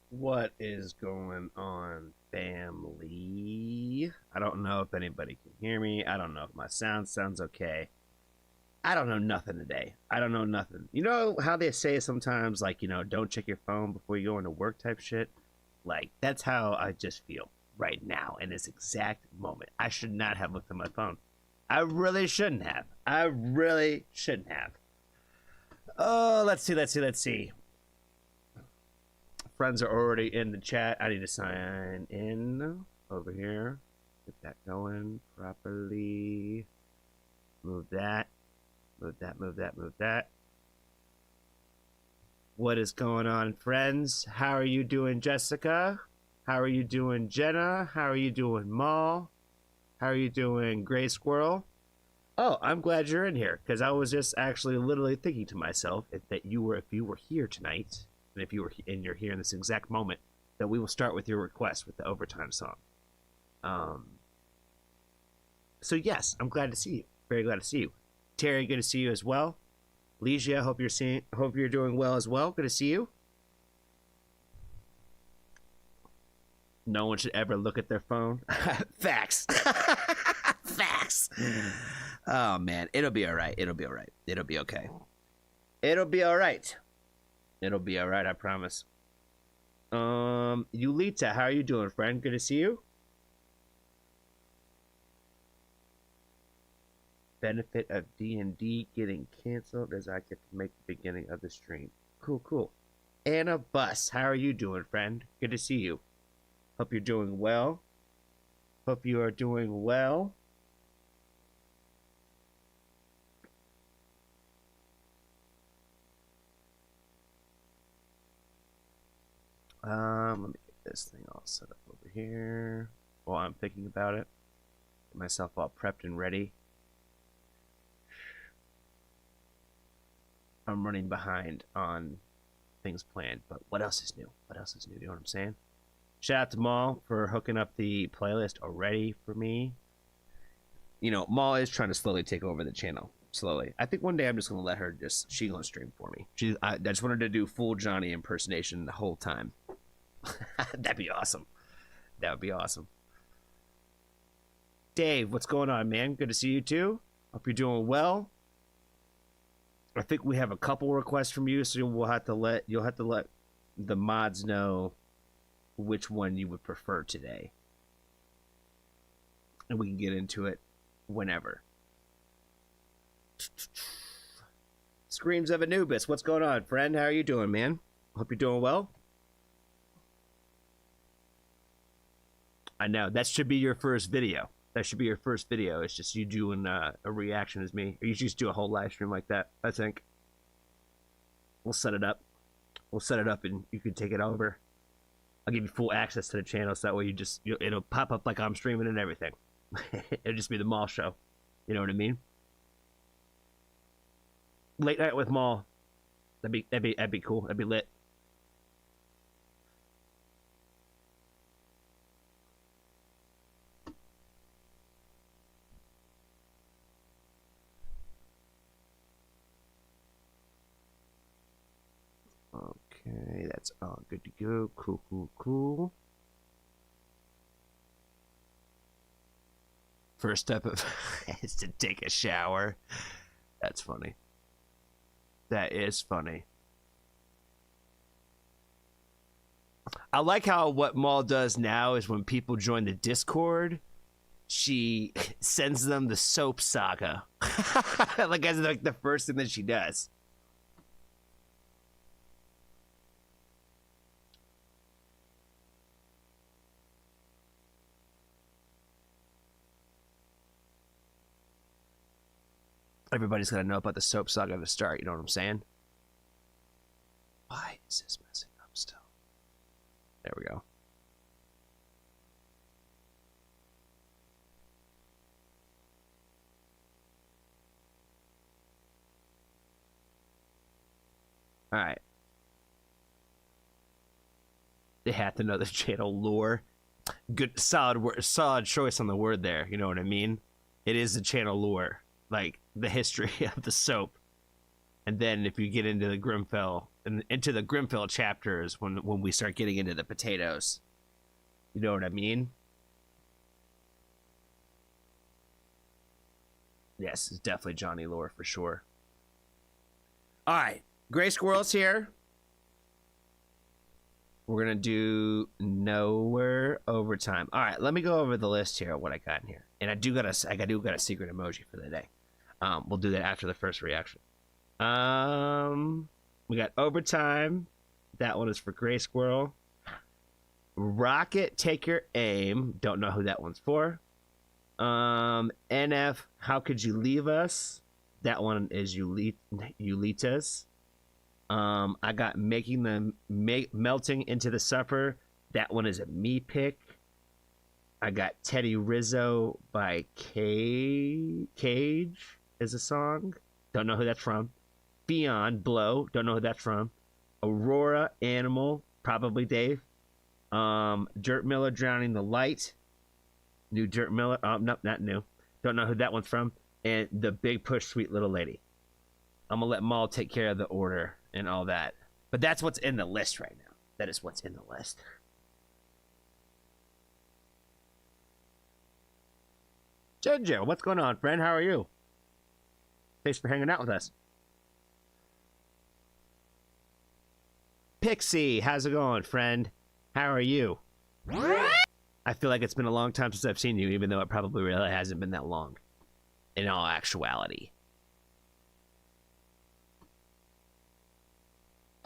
What is going on, family? I don't know if anybody can hear me. I don't know if my sounds okay. I don't know nothing today. I don't know nothing. You know how they say sometimes, like, don't check your phone before you go into work type shit? Like, that's how I just feel right now in this exact moment. I should not have looked at my phone. I really shouldn't have. I really shouldn't have. Oh, let's see. Friends are already in the chat. I need to sign in over here. Get that going properly. Move that. Move that. What is going on, friends? How are you doing, Jessica? How are you doing, Jenna? How are you doing, Maul? How are you doing, Gray Squirrel? Oh, I'm glad you're in here, because I was just actually literally thinking to myself if you were here tonight, and if you're here in this exact moment, that we will start with your request with the overtime song. So yes, I'm glad to see you. Very glad to see you. Terry, good to see you as well. Legia, hope you're doing well as well. Good to see you. No one should ever look at their phone. Facts. Facts. Oh man, it'll be all right. It'll be okay. It'll be all right. I promise. Yulita, how are you doing, friend? Good to see you. Benefit of D&D getting canceled as I get to make the beginning of the stream. Cool. Anna Bus, how are you doing, friend? Good to see you. Hope you're doing well. Hope you are doing well. Let me get this thing all set up over here while I'm thinking about it. Get myself all prepped and ready. I'm running behind on things planned, but what else is new? You know what I'm saying? Shout out to Maul for hooking up the playlist already for me. You know, Maul is trying to slowly take over the channel. Slowly. I think one day I'm just going to let her she's going to stream for me. I just wanted to do full Johnny impersonation the whole time. That'd be awesome. That would be awesome. Dave, what's going on, man? Good to see you too. Hope you're doing well. I think we have a couple requests from you, so you'll have to let the mods know which one you would prefer today, and we can get into it whenever. Screams of Anubis, what's going on, friend? How are you doing, man? Hope you're doing well. I know that should be your first video. It's just you doing a reaction as me, or you just do a whole live stream like that. I think we'll set it up. And you can take it over. I'll give you full access to the channel, so that way it'll pop up like I'm streaming and everything. It'll just be the Maul show. You know what I mean? Late night with Maul. That'd be cool. That'd be lit. Okay, that's all good to go. Cool. First step is to take a shower. That's funny. That is funny. I like how what Maul does now is when people join the Discord, she sends them the soap saga. Like as like the first thing that she does. Everybody's gonna know about the soap saga to start, you know what I'm saying? Why is this messing up still? There we go. Alright. They have to know the channel lore. Good, solid choice on the word there, you know what I mean? It is the channel lore. Like, the history of the soap. And then if you get into the Grimfell chapters, when we start getting into the potatoes, you know what I mean? Yes, it's definitely Johnny Lore for sure. All right, Gray Squirrel's here. We're gonna do Nowhere Overtime. All right, let me go over the list here of what I got in here, and I do got a secret emoji for the day. We'll do that after the first reaction. We got Overtime. That one is for Gray Squirrel. Rocket, Take Your Aim. Don't know who that one's for. NF, How Could You Leave Us? That one is Ulitas. I got Melting Into the Supper. That one is a me pick. I got Teddy Rizzo by Cage is a song. Don't know who that's from. Beyond, Blow. Don't know who that's from. Aurora, Animal. Probably Dave. Dirt Miller, Drowning the Light. New Dirt Miller. No, not new. Don't know who that one's from. And The Big Push, Sweet Little Lady. I'm going to let Maul take care of the order and all that. But that's what's in the list right now. That is what's in the list. Ginger, what's going on, friend? How are you? Thanks for hanging out with us. Pixie, how's it going, friend? How are you? I feel like it's been a long time since I've seen you, even though it probably really hasn't been that long. In all actuality.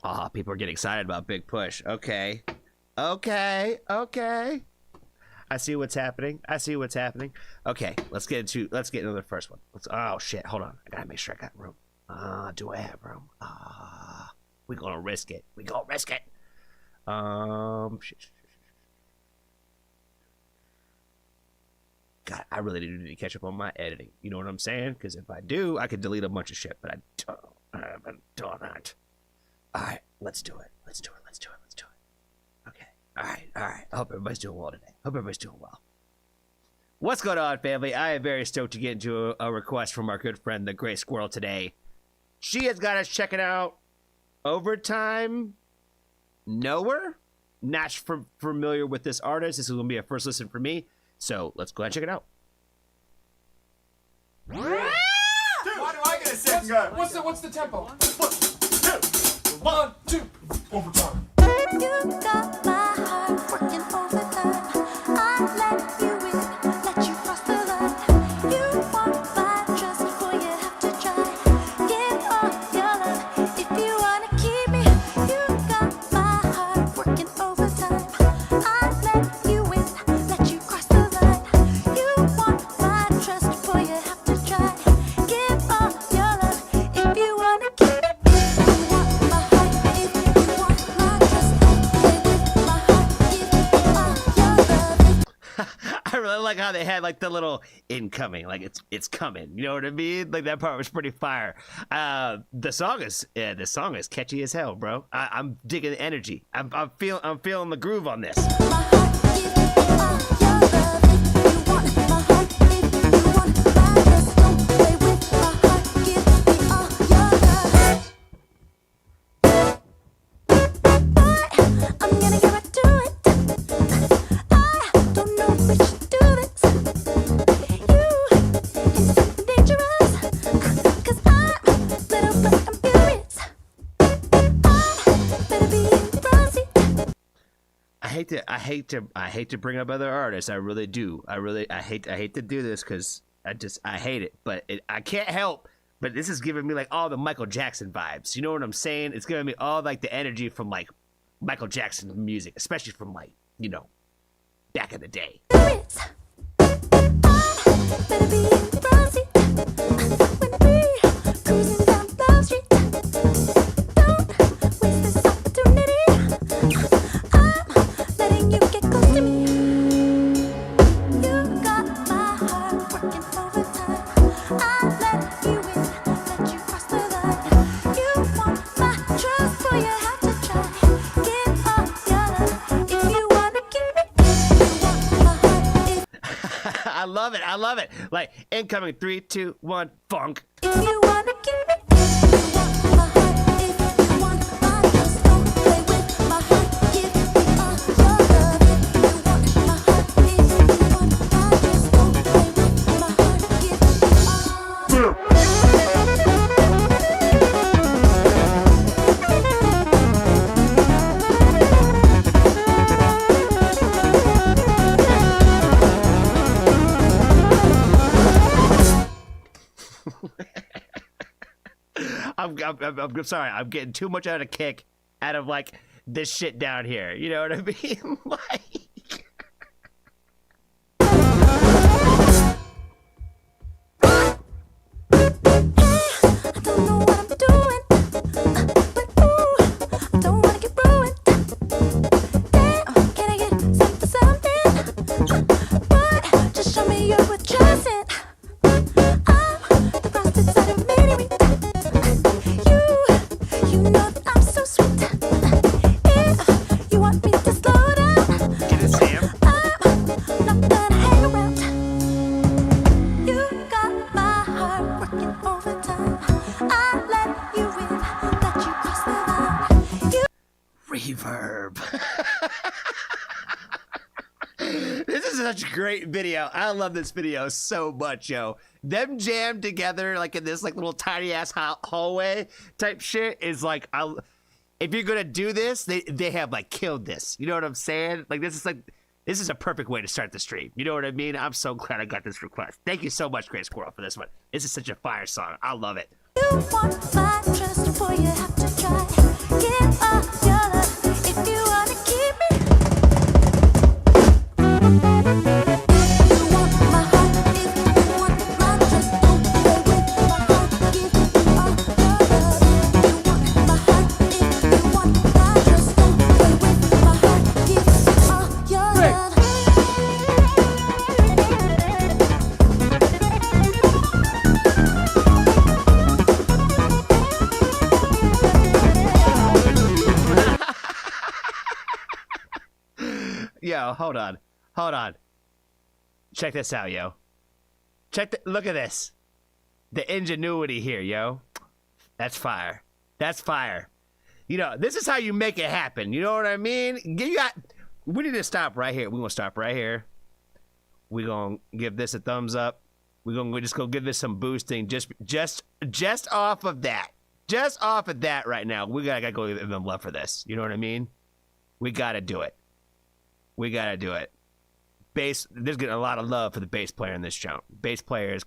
Ah, people are getting excited about Big Push. Okay. I see what's happening. Okay, let's get into the first one. Oh shit, hold on. I gotta make sure I got room. Do I have room? We gonna risk it. God, I really do need to catch up on my editing. You know what I'm saying? Because if I do, I could delete a bunch of shit, but I don't. I haven't done it. All right, let's do it. Okay. All right. I hope everybody's doing well today. What's going on, family? I am very stoked to get into a request from our good friend, the Gray Squirrel, today. She has got us checking out Overtime Nowhere. Not familiar with this artist. This is going to be a first listen for me. So let's go ahead and check it out. Dude, why do I get a second go? What's the tempo? 1, 2, overtime. You got my heart working overtime. I let you in, let you cross the line. You want my trust before you have to try. Give all your love if you wanna keep me. You got my heart working overtime. I let you in, let you cross the line. You want my trust before you have to try. Give all your love if you wanna keep me. You want my heart if you want my trust. Play with my heart, give all your love. I really like how they had like the little incoming, like it's coming. You know what I mean? Like that part was pretty fire. The song is catchy as hell, bro. I'm digging the energy. I'm feeling the groove on this. My heart, give all your love. If you want my heart, if you want my trust, don't play with my heart. Give me all your love. I'm gonna get right to it. I don't know if we should do this. You into something dangerous, 'cause I'm little but I'm furious. I better be in the front seat. I hate to bring up other artists. I really do. I hate to do this because I hate it. But I can't help. But this is giving me like all the Michael Jackson vibes. You know what I'm saying? It's giving me all like the energy from like Michael Jackson music, especially from like, you know, back in the day. Furious. I better be in the front seat. When we cruising down Love Street. Don't waste this opportunity. I'm letting you get close to me. You got my heart working overtime. I let you in, let you cross the line. You want my trust, boy, you have to try. Give all your love if you wanna keep me. You want my heart if I love it. Like incoming 3, 2, 1, funk. you wanna keep me. You want my I'm sorry. I'm getting too much out of kick out of like this shit down here. You know what I mean? Like. I don't know what I'm doing, but ooh, I don't wanna get ruined. Damn, can I get something? But just show me you're worth trusting. I'm the frosted side of many. You know that I'm so sweet. If you want me to slow down, Get it, Sam. I'm not gonna hang around. You got my heart working overtime. I let you in, let you cross the line. You Reverb. This is such a great video. I love this video so much, yo. Them jammed together like in this like little tiny ass hallway type shit is like, if you're gonna do this, they have like killed this. You know what I'm saying? Like this is a perfect way to start the stream. You know what I mean? I'm so glad I got this request. Thank you so much, Grace Squirrel, for this one. This is such a fire song. I love it. want my trust, boy, you have to try. Give up your love if you wanna keep me. You want my heart if you want my trust. Don't play with my heart. Give all your love. You want my heart if you want my trust. Don't play with my heart. Give all your love. Yo, hold on. Check this out, yo. Look at this. The ingenuity here, yo. That's fire. You know, this is how you make it happen. You know what I mean? We need to stop right here. We're gonna stop right here. We're gonna give this a thumbs up. We're just gonna give this some boosting just off of that. Just off of that right now. We gotta go give them love for this. You know what I mean? We gotta do it. Bass, there's getting a lot of love for the bass player in this jump. Bass player is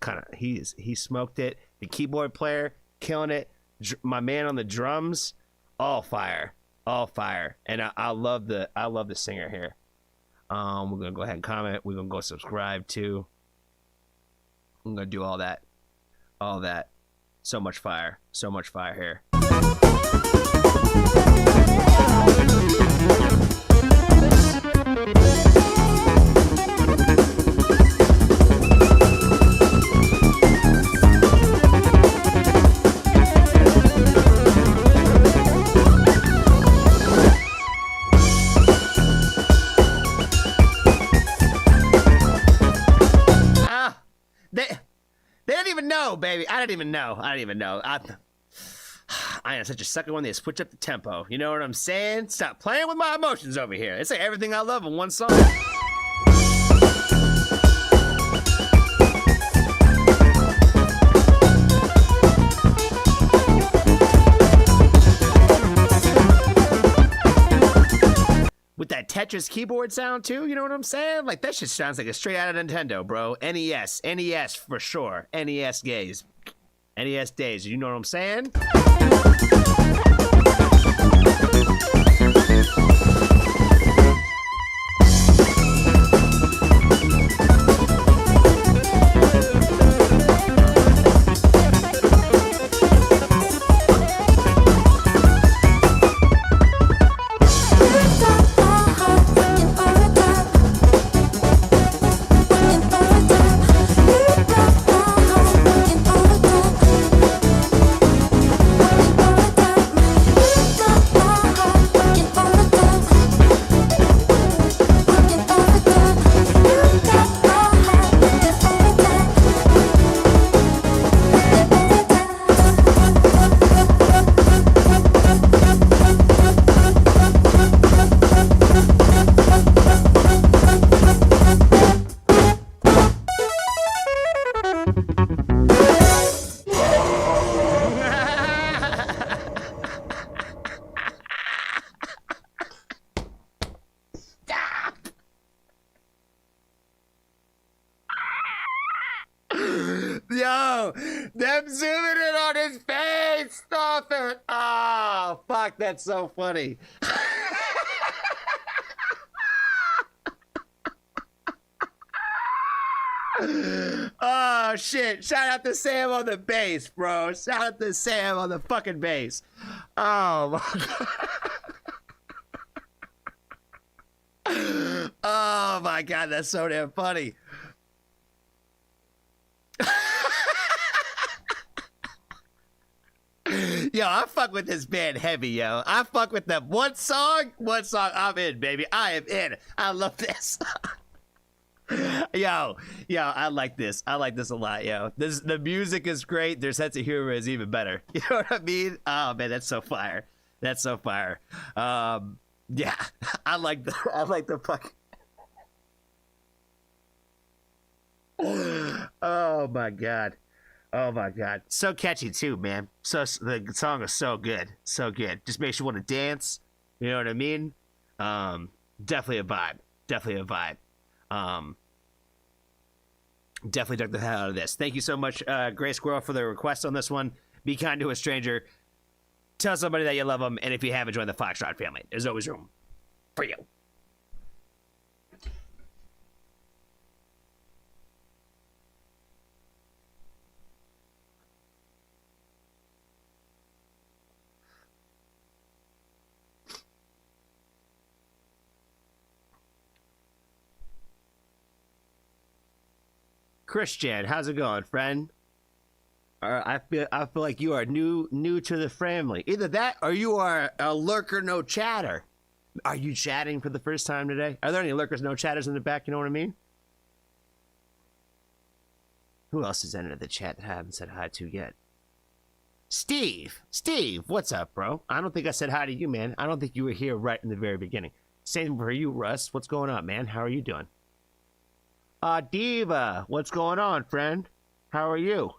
he smoked it. The keyboard player, killing it. My man on the drums, all fire. And I love the singer here. We're gonna go ahead and comment. We're gonna go subscribe too. I'm gonna do all that. So much fire here. They didn't even know, baby. I didn't even know. I am such a sucker when they switch up the tempo. You know what I'm saying? Stop playing with my emotions over here. It's like everything I love in one song. With that Tetris keyboard sound too, you know what I'm saying? Like that shit sounds like a straight out of Nintendo, bro. NES for sure. NES days, you know what I'm saying? Yo, them zooming in on his face. Stop. off it. Oh, fuck, that's so funny. Oh, shit. Shout out to Sam on the bass, bro. Shout out to Sam on the fucking bass. Oh, my God. Oh, my God. That's so damn funny. Yo, I fuck with this band heavy, yo. I fuck with them. One song, I'm in, baby. I am in. I love this. Yo, I like this. I like this a lot, yo. The music is great. Their sense of humor is even better. You know what I mean? Oh man, that's so fire. That's so fire. Yeah, I like the fucking. Oh my god. Oh my god. So catchy too, man. So the song is so good. So good. Just makes you want to dance. You know what I mean? Definitely a vibe. Definitely a vibe. Definitely took the hell out of this. Thank you so much, Gray Squirrel, for the request on this one. Be kind to a stranger. Tell somebody that you love them, and if you haven't joined the Foxtrot family, there's always room for you. Christian, how's it going, friend? I feel like you are new to the family. Either that or you are a lurker, no chatter. Are you chatting for the first time today? Are there any lurkers, no chatters in the back? You know what I mean? Who else has entered the chat that I haven't said hi to yet? Steve, what's up, bro? I don't think I said hi to you, man. I don't think you were here right in the very beginning. Same for you, Russ. What's going on, man? How are you doing? Diva, what's going on, friend? How are you?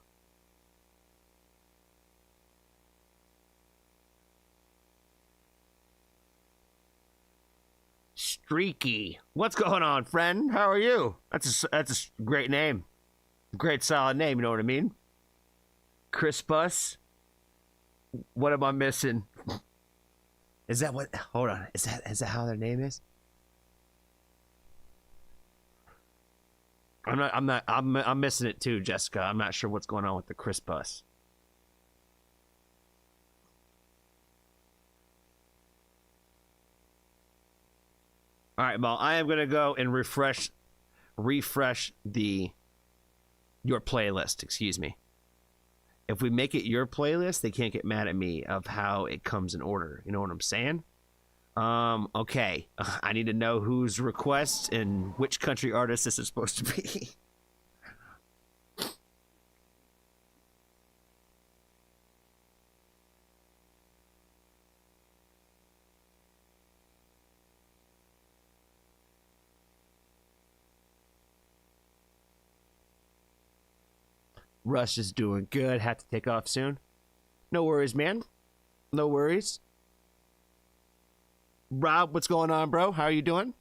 Streaky, what's going on, friend? How are you? That's a great name. Great solid name, you know what I mean? Crispus. What am I missing? Is that what? Hold on. Is that how their name is? I'm missing it too, Jessica. I'm not sure what's going on with the Crispus. All right, Mal. I am gonna go and refresh your playlist. Excuse me. If we make it your playlist, they can't get mad at me of how it comes in order. You know what I'm saying? Okay. I need to know whose request and which country artist this is supposed to be. Rush is doing good. Have to take off soon. No worries, man. No worries. Rob, what's going on, bro? How are you doing?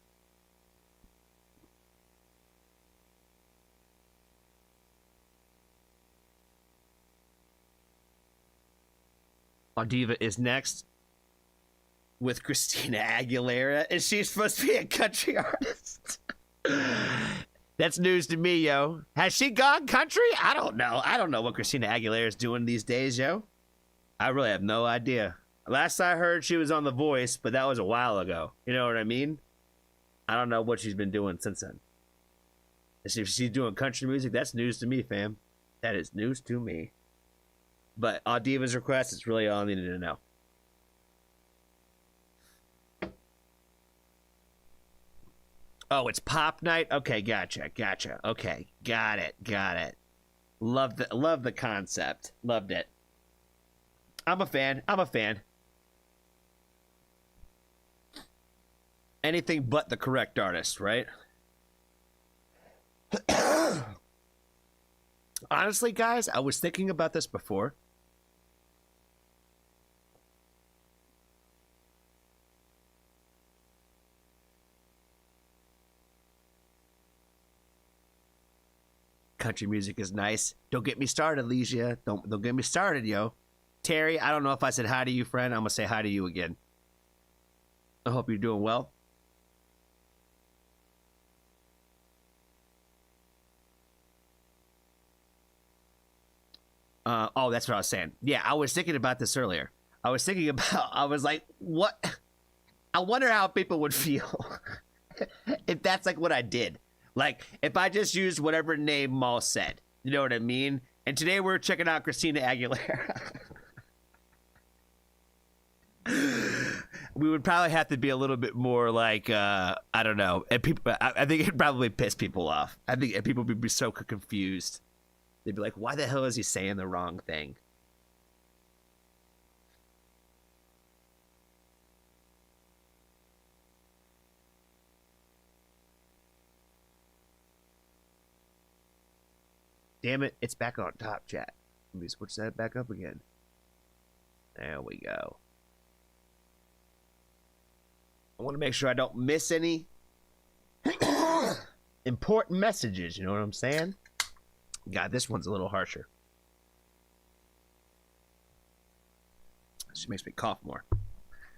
Diva is next with Christina Aguilera, and she's supposed to be a country artist. That's news to me, yo. Has she gone country? I don't know. I don't know what Christina Aguilera is doing these days, yo. I really have no idea. Last I heard, she was on The Voice, but that was a while ago. You know what I mean? I don't know what she's been doing since then. If she's doing country music, that's news to me, fam. That is news to me. But on Diva's request, it's really all I needed to know. Oh, it's pop night? Okay, gotcha. Okay, got it. Love the concept. Loved it. I'm a fan. Anything but the correct artist, right? Honestly, guys, I was thinking about this before. Country music is nice. Don't get me started, Legia. Don't get me started, yo. Terry, I don't know if I said hi to you, friend. I'm going to say hi to you again. I hope you're doing well. Oh, that's what I was saying. Yeah, I was thinking about this earlier. I was like, what? I wonder how people would feel if that's like what I did. Like, if I just used whatever name Maul said. You know what I mean? And today we're checking out Christina Aguilera. We would probably have to be a little bit more like, I don't know. And people, I think it'd probably piss people off. I think people would be so confused. They'd be like, why the hell is he saying the wrong thing? Damn it, it's back on top, chat. Let me switch that back up again. There we go. I want to make sure I don't miss any important messages, you know what I'm saying? God, this one's a little harsher. She makes me cough more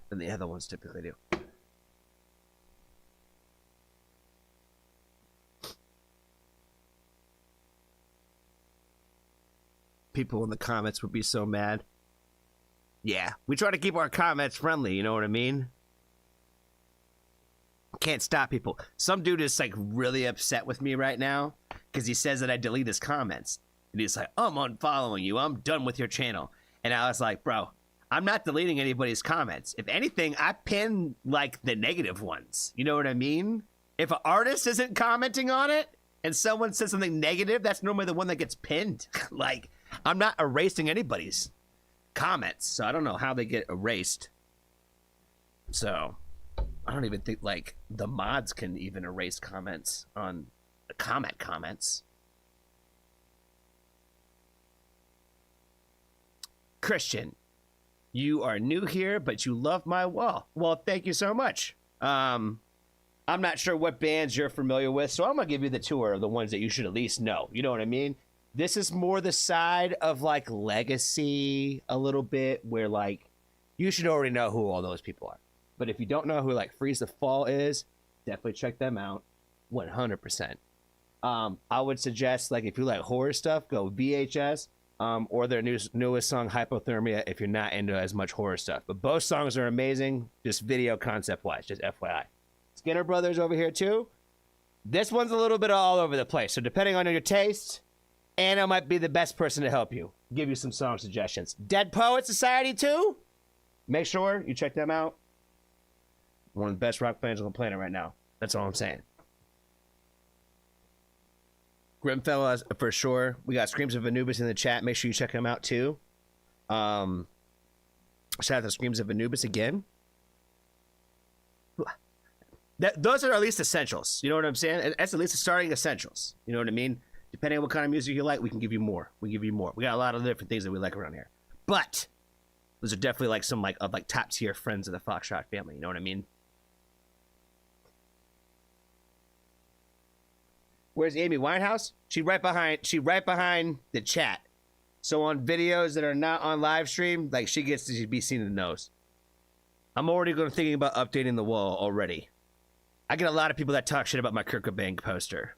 than the other ones typically do. People in the comments would be so mad. Yeah, we try to keep our comments friendly, you know what I mean? Can't stop people. Some dude is like really upset with me right now because he says that I delete his comments. And he's like, I'm unfollowing you. I'm done with your channel. And I was like, bro, I'm not deleting anybody's comments. If anything, I pin like the negative ones. You know what I mean? If an artist isn't commenting on it and someone says something negative, that's normally the one that gets pinned. Like, I'm not erasing anybody's comments. So I don't know how they get erased. So I don't even think like the mods can even erase comments on the comments. Christian, you are new here, but you love my wall. Well, thank you so much. I'm not sure what bands you're familiar with, so I'm gonna give you the tour of the ones that you should at least know. You know what I mean? This is more the side of like legacy a little bit, where like you should already know who all those people are. But if you don't know who like Freeze the Fall is, definitely check them out. 100%. I would suggest like if you like horror stuff, go VHS, or their newest song Hypothermia if you're not into as much horror stuff. But both songs are amazing, just video concept wise, just FYI. Skinner Brothers over here too. This one's a little bit all over the place. So depending on your taste, Anna might be the best person to help you. Give you some song suggestions. Dead Poet Society too. Make sure you check them out. One of the best rock bands on the planet right now. That's all I'm saying. Grimfella, for sure. We got Screams of Anubis in the chat. Make sure you check them out, too. Shout out to Screams of Anubis again. Those are at least essentials. You know what I'm saying? That's at least the starting essentials. You know what I mean? Depending on what kind of music you like, we can give you more. We got a lot of different things that we like around here. But those are definitely like some like top tier friends of the Foxtrot family. You know what I mean? Where's Amy Winehouse? She's right behind the chat. So on videos that are not on live stream, like she gets to be seen in the nose. I'm already thinking about updating the wall already. I get a lot of people that talk shit about my Kurt Cobain poster.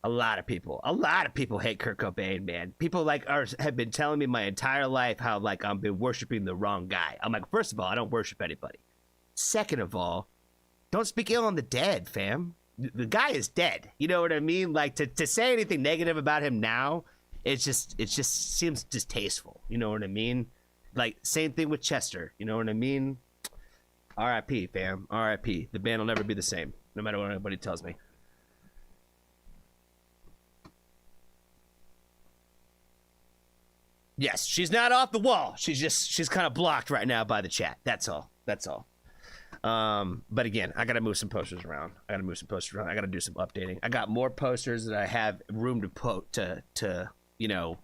A lot of people hate Kurt Cobain, man. People like have been telling me my entire life how like I've been worshiping the wrong guy. I'm like, first of all, I don't worship anybody. Second of all, don't speak ill on the dead, fam. The guy is dead. You know what I mean? Like to say anything negative about him now, it just seems distasteful. You know what I mean? Like same thing with Chester. You know what I mean? R.I.P. fam. R.I.P. The band will never be the same, no matter what anybody tells me. Yes, she's not off the wall. She's kind of blocked right now by the chat. That's all. But again, I gotta move some posters around. I gotta do some updating. I got more posters that I have room to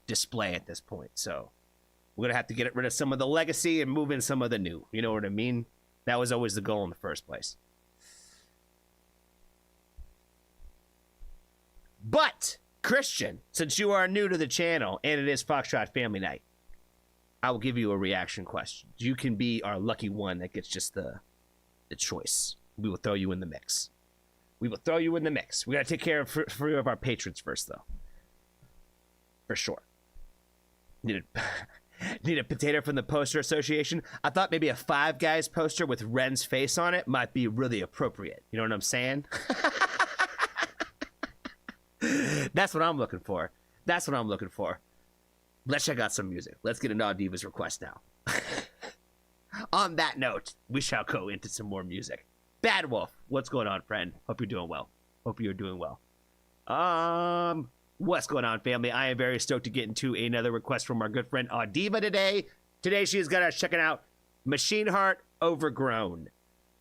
display at this point. So we're gonna have to get rid of some of the legacy and move in some of the new. You know what I mean? That was always the goal in the first place. But Christian, since you are new to the channel and it is Foxtrot Family Night, I will give you a reaction question. You can be our lucky one that gets just the choice. We will throw you in the mix. We will throw you in the mix. We got to take care of three of our patrons first, though. For sure. Need a potato from the poster association. I thought maybe a Five Guys poster with Ren's face on it might be really appropriate. You know what I'm saying? That's what I'm looking for. That's what I'm looking for. Let's check out some music. Let's get into our Diva's request now. On that note, we shall go into some more music. Bad Wolf, what's going on, friend? Hope you're doing well. Hope you're doing well. What's going on, family? I am very stoked to get into another request from our good friend Diva today. Today she's got us checking out Machine Heart Overgrown.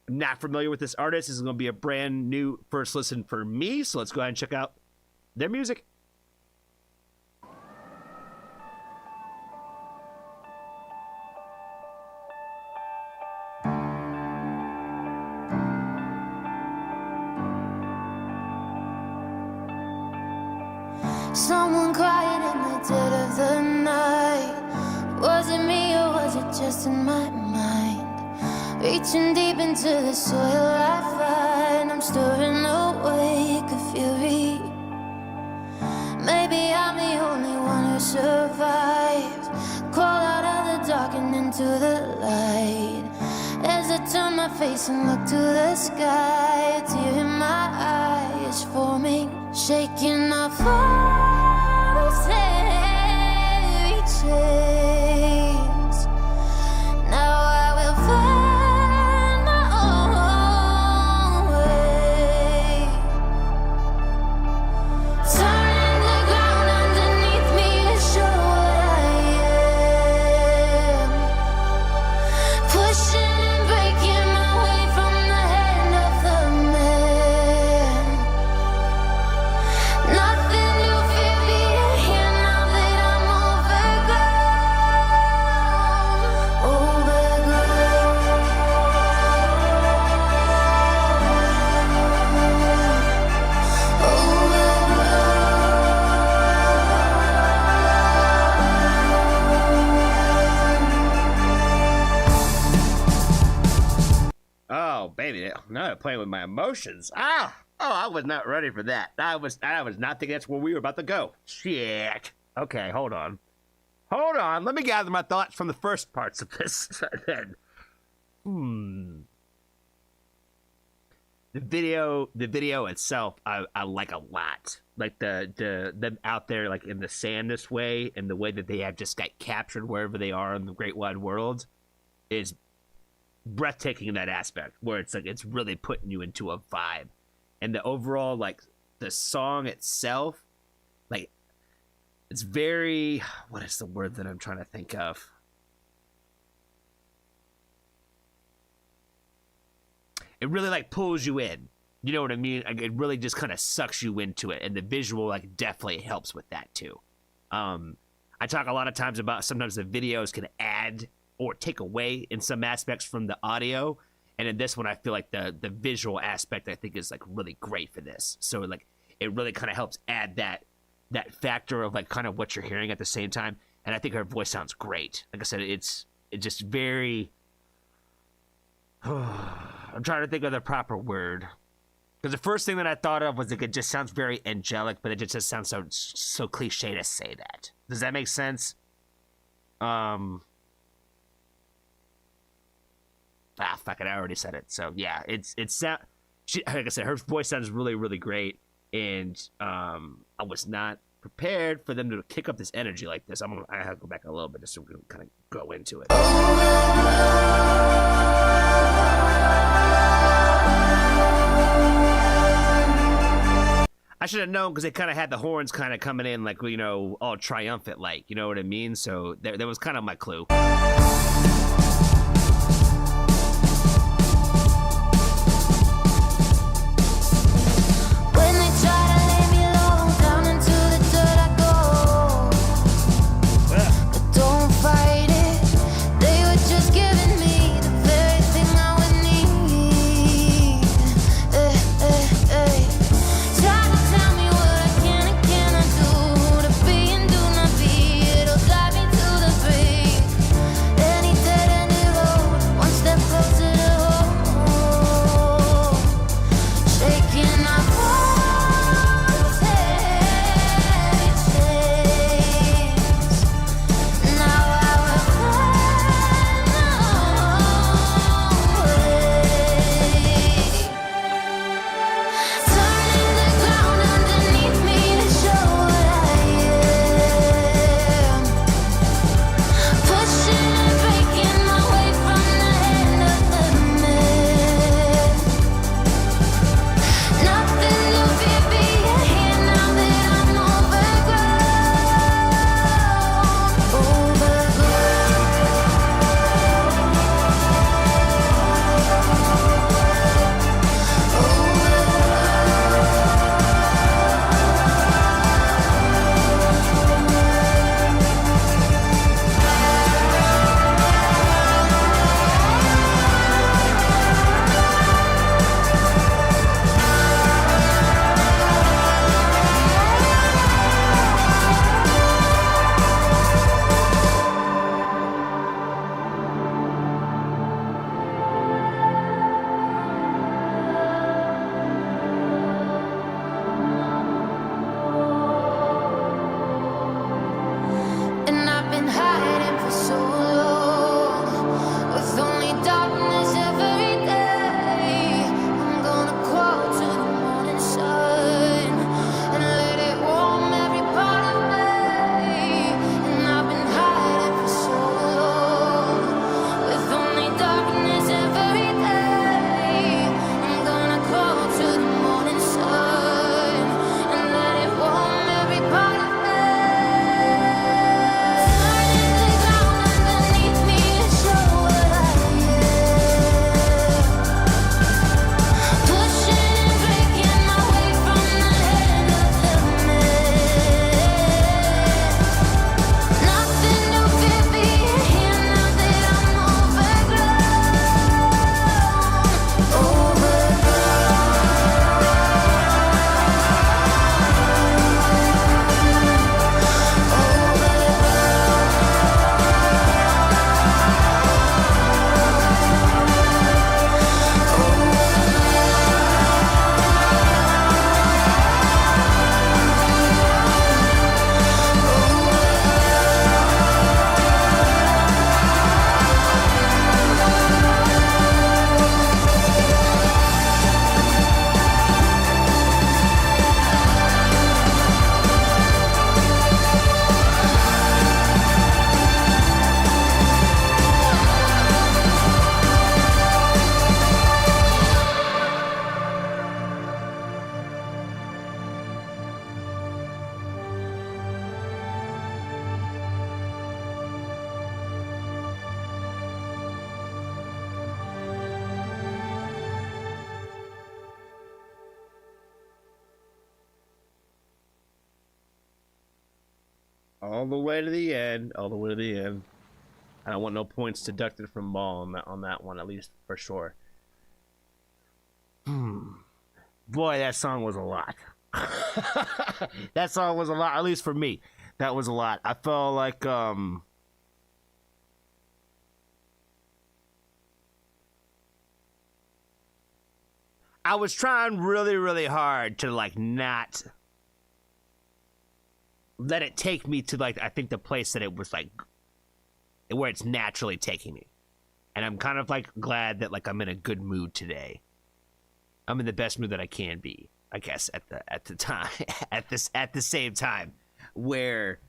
I'm not familiar with this artist. This is going to be a brand new first listen for me, so let's go ahead and check out their music. Someone cried in the dead of the night. Was it me or was it just in my mind? Reaching deep into the soil I find, I'm stirring awake a fury. Maybe I'm the only one who survives. Crawl out of the dark and into the light. As I turn my face and look to the sky, a tear in my eye is forming, shaking off all those heavy chains. Now I will find my own way. Turning the ground underneath me to show what I am. Pushing and breaking my way from the hand of the man. Nothing to fear being here now that I'm Oh, baby, now I'm playing with my emotions. I was not ready for that. I was not thinking that's where we were about to go. Shit. Okay, hold on. Let me gather my thoughts from the first parts of this. Then, the video itself, I like a lot. Like them out there, like in the sand this way, and the way that they have just got captured wherever they are in the great wide world, is breathtaking in that aspect. Where it's like it's really putting you into a vibe, and the overall like the song itself, like it's very, what is the word that I'm trying to think of? It really like pulls you in. You know what I mean? Like, it really just kind of sucks you into it, and the visual like definitely helps with that too. I talk a lot of times about sometimes the videos can add or take away in some aspects from the audio, and in this one I feel like the visual aspect I think is like really great for this. So like it really kind of helps add that factor of like kind of what you're hearing at the same time, and I think her voice sounds great. Like I said, it's just very I'm trying to think of the proper word, because the first thing that I thought of was like it just sounds very angelic, but it just sounds so cliche to say that. Does that make sense? Fuck it, I already said it. So yeah, it's like I said, her voice sounds really, really great, and I was not prepared for them to kick up this energy like this. I have to go back a little bit just so we can kind of go into it. I should have known, because they kind of had the horns kind of coming in like, you know, all triumphant like, you know what I mean? So there was kind of my clue. all the way to the end. All the way to the end. I don't want no points deducted from Ball on that one, at least for sure. Boy, that song was a lot. That song was a lot, at least for me. That was a lot. I felt like I was trying really, really hard to like not let it take me to like I think the place that it was like where it's naturally taking me. And I'm kind of like glad that like I'm in a good mood today. I'm in the best mood that I can be, I guess, at the time at the same time, where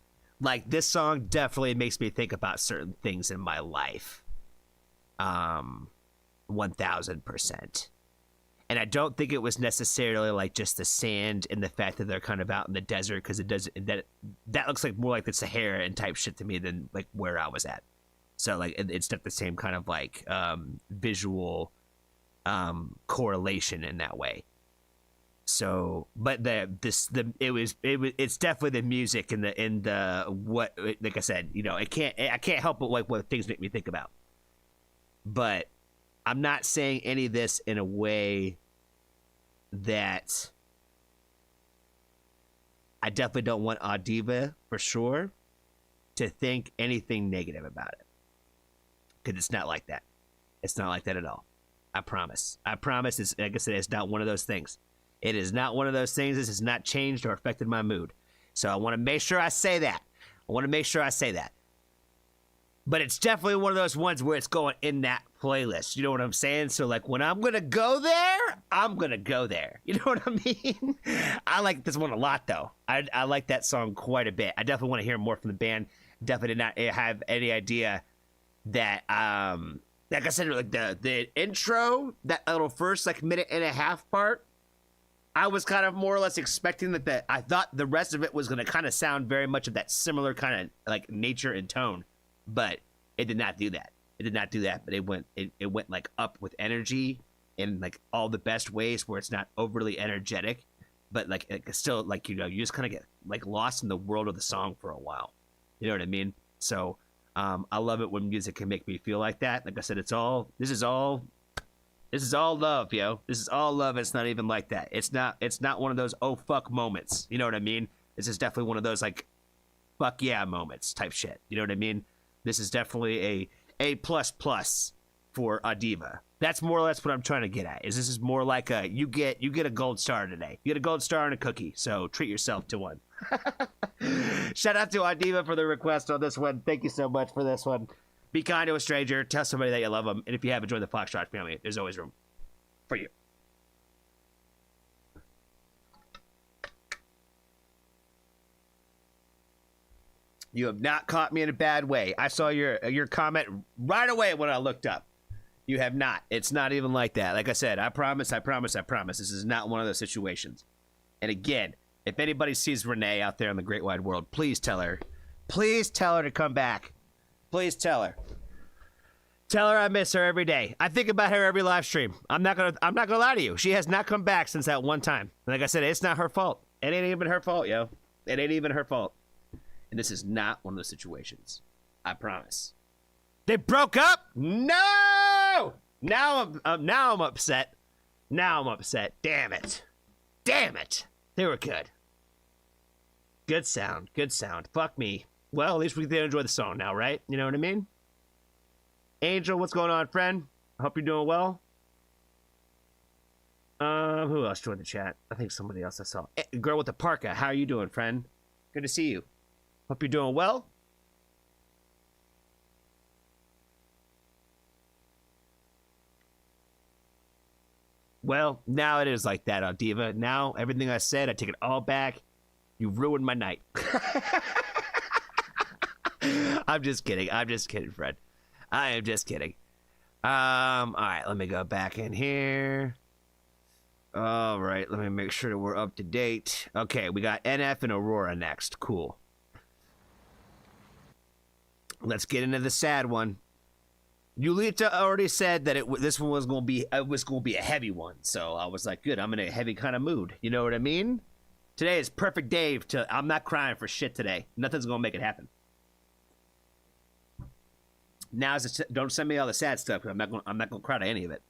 like this song definitely makes me think about certain things in my life. 1000%. And I don't think it was necessarily like just the sand and the fact that they're kind of out in the desert, because it does that looks like more like the Sahara and type shit to me than like where I was at. So like it's not the same kind of like visual correlation in that way. So, but it's definitely the music and the what, like I said, you know, I can't help but like what things make me think about. But I'm not saying any of this in a way that I definitely don't want Audiva for sure to think anything negative about it, because it's not like that. It's not like that at all. I promise. I promise. It's, like I said, it's not one of those things. It is not one of those things. This has not changed or affected my mood. So I want to make sure I say that. But it's definitely one of those ones where it's going in that playlist. You know what I'm saying? So like when I'm going to go there, I'm going to go there. You know what I mean? I like this one a lot though. I like that song quite a bit. I definitely want to hear more from the band. Definitely did not have any idea that, like I said, like the intro, that little first like minute and a half part, I was kind of more or less expecting that I thought the rest of it was going to kind of sound very much of that similar kind of like nature and tone. But it did not do that. But it went like up with energy in like all the best ways, where it's not overly energetic, but like it's still like, you know, you just kind of get like lost in the world of the song for a while. You know what I mean? So I love it when music can make me feel like that. Like I said, this is all love, yo. This is all love. It's not even like that. It's not one of those oh fuck moments. You know what I mean? This is definitely one of those like fuck yeah moments type shit. You know what I mean? This is definitely a plus for Audiva. That's more or less what I'm trying to get at. This is more like you get a gold star today. You get a gold star and a cookie. So treat yourself to one. Shout out to Audiva for the request on this one. Thank you so much for this one. Be kind to a stranger. Tell somebody that you love them. And if you haven't joined the Foxtrot family, there's always room for you. You have not caught me in a bad way. I saw your comment right away when I looked up. You have not. It's not even like that. Like I said, I promise. This is not one of those situations. And again, if anybody sees Renee out there in the great wide world, please tell her. Please tell her to come back. Please tell her. Tell her I miss her every day. I think about her every live stream. I'm not gonna lie to you. She has not come back since that one time. Like I said, it's not her fault. It ain't even her fault, yo. It ain't even her fault. And this is not one of those situations. I promise. They broke up? No! Now I'm upset. Damn it. They were good. Good sound. Fuck me. Well, at least we can enjoy the song now, right? You know what I mean? Angel, what's going on, friend? I hope you're doing well. Who else joined the chat? I think somebody else I saw. Girl with the parka, how are you doing, friend? Good to see you. Hope you're doing well. Well, now it is like that, Audiva. Now, everything I said, I take it all back. You ruined my night. I'm just kidding, Fred. I am just kidding. All right, let me go back in here. All right, let me make sure that we're up to date. Okay, we got NF and Aurora next. Cool. Let's get into the sad one. Yulita already said that this one was going to be a heavy one. So I was like, good, I'm in a heavy kind of mood. You know what I mean? Today is perfect day I'm not crying for shit today. Nothing's gonna make it happen. Now, don't send me all the sad stuff, because I'm not gonna cry to any of it.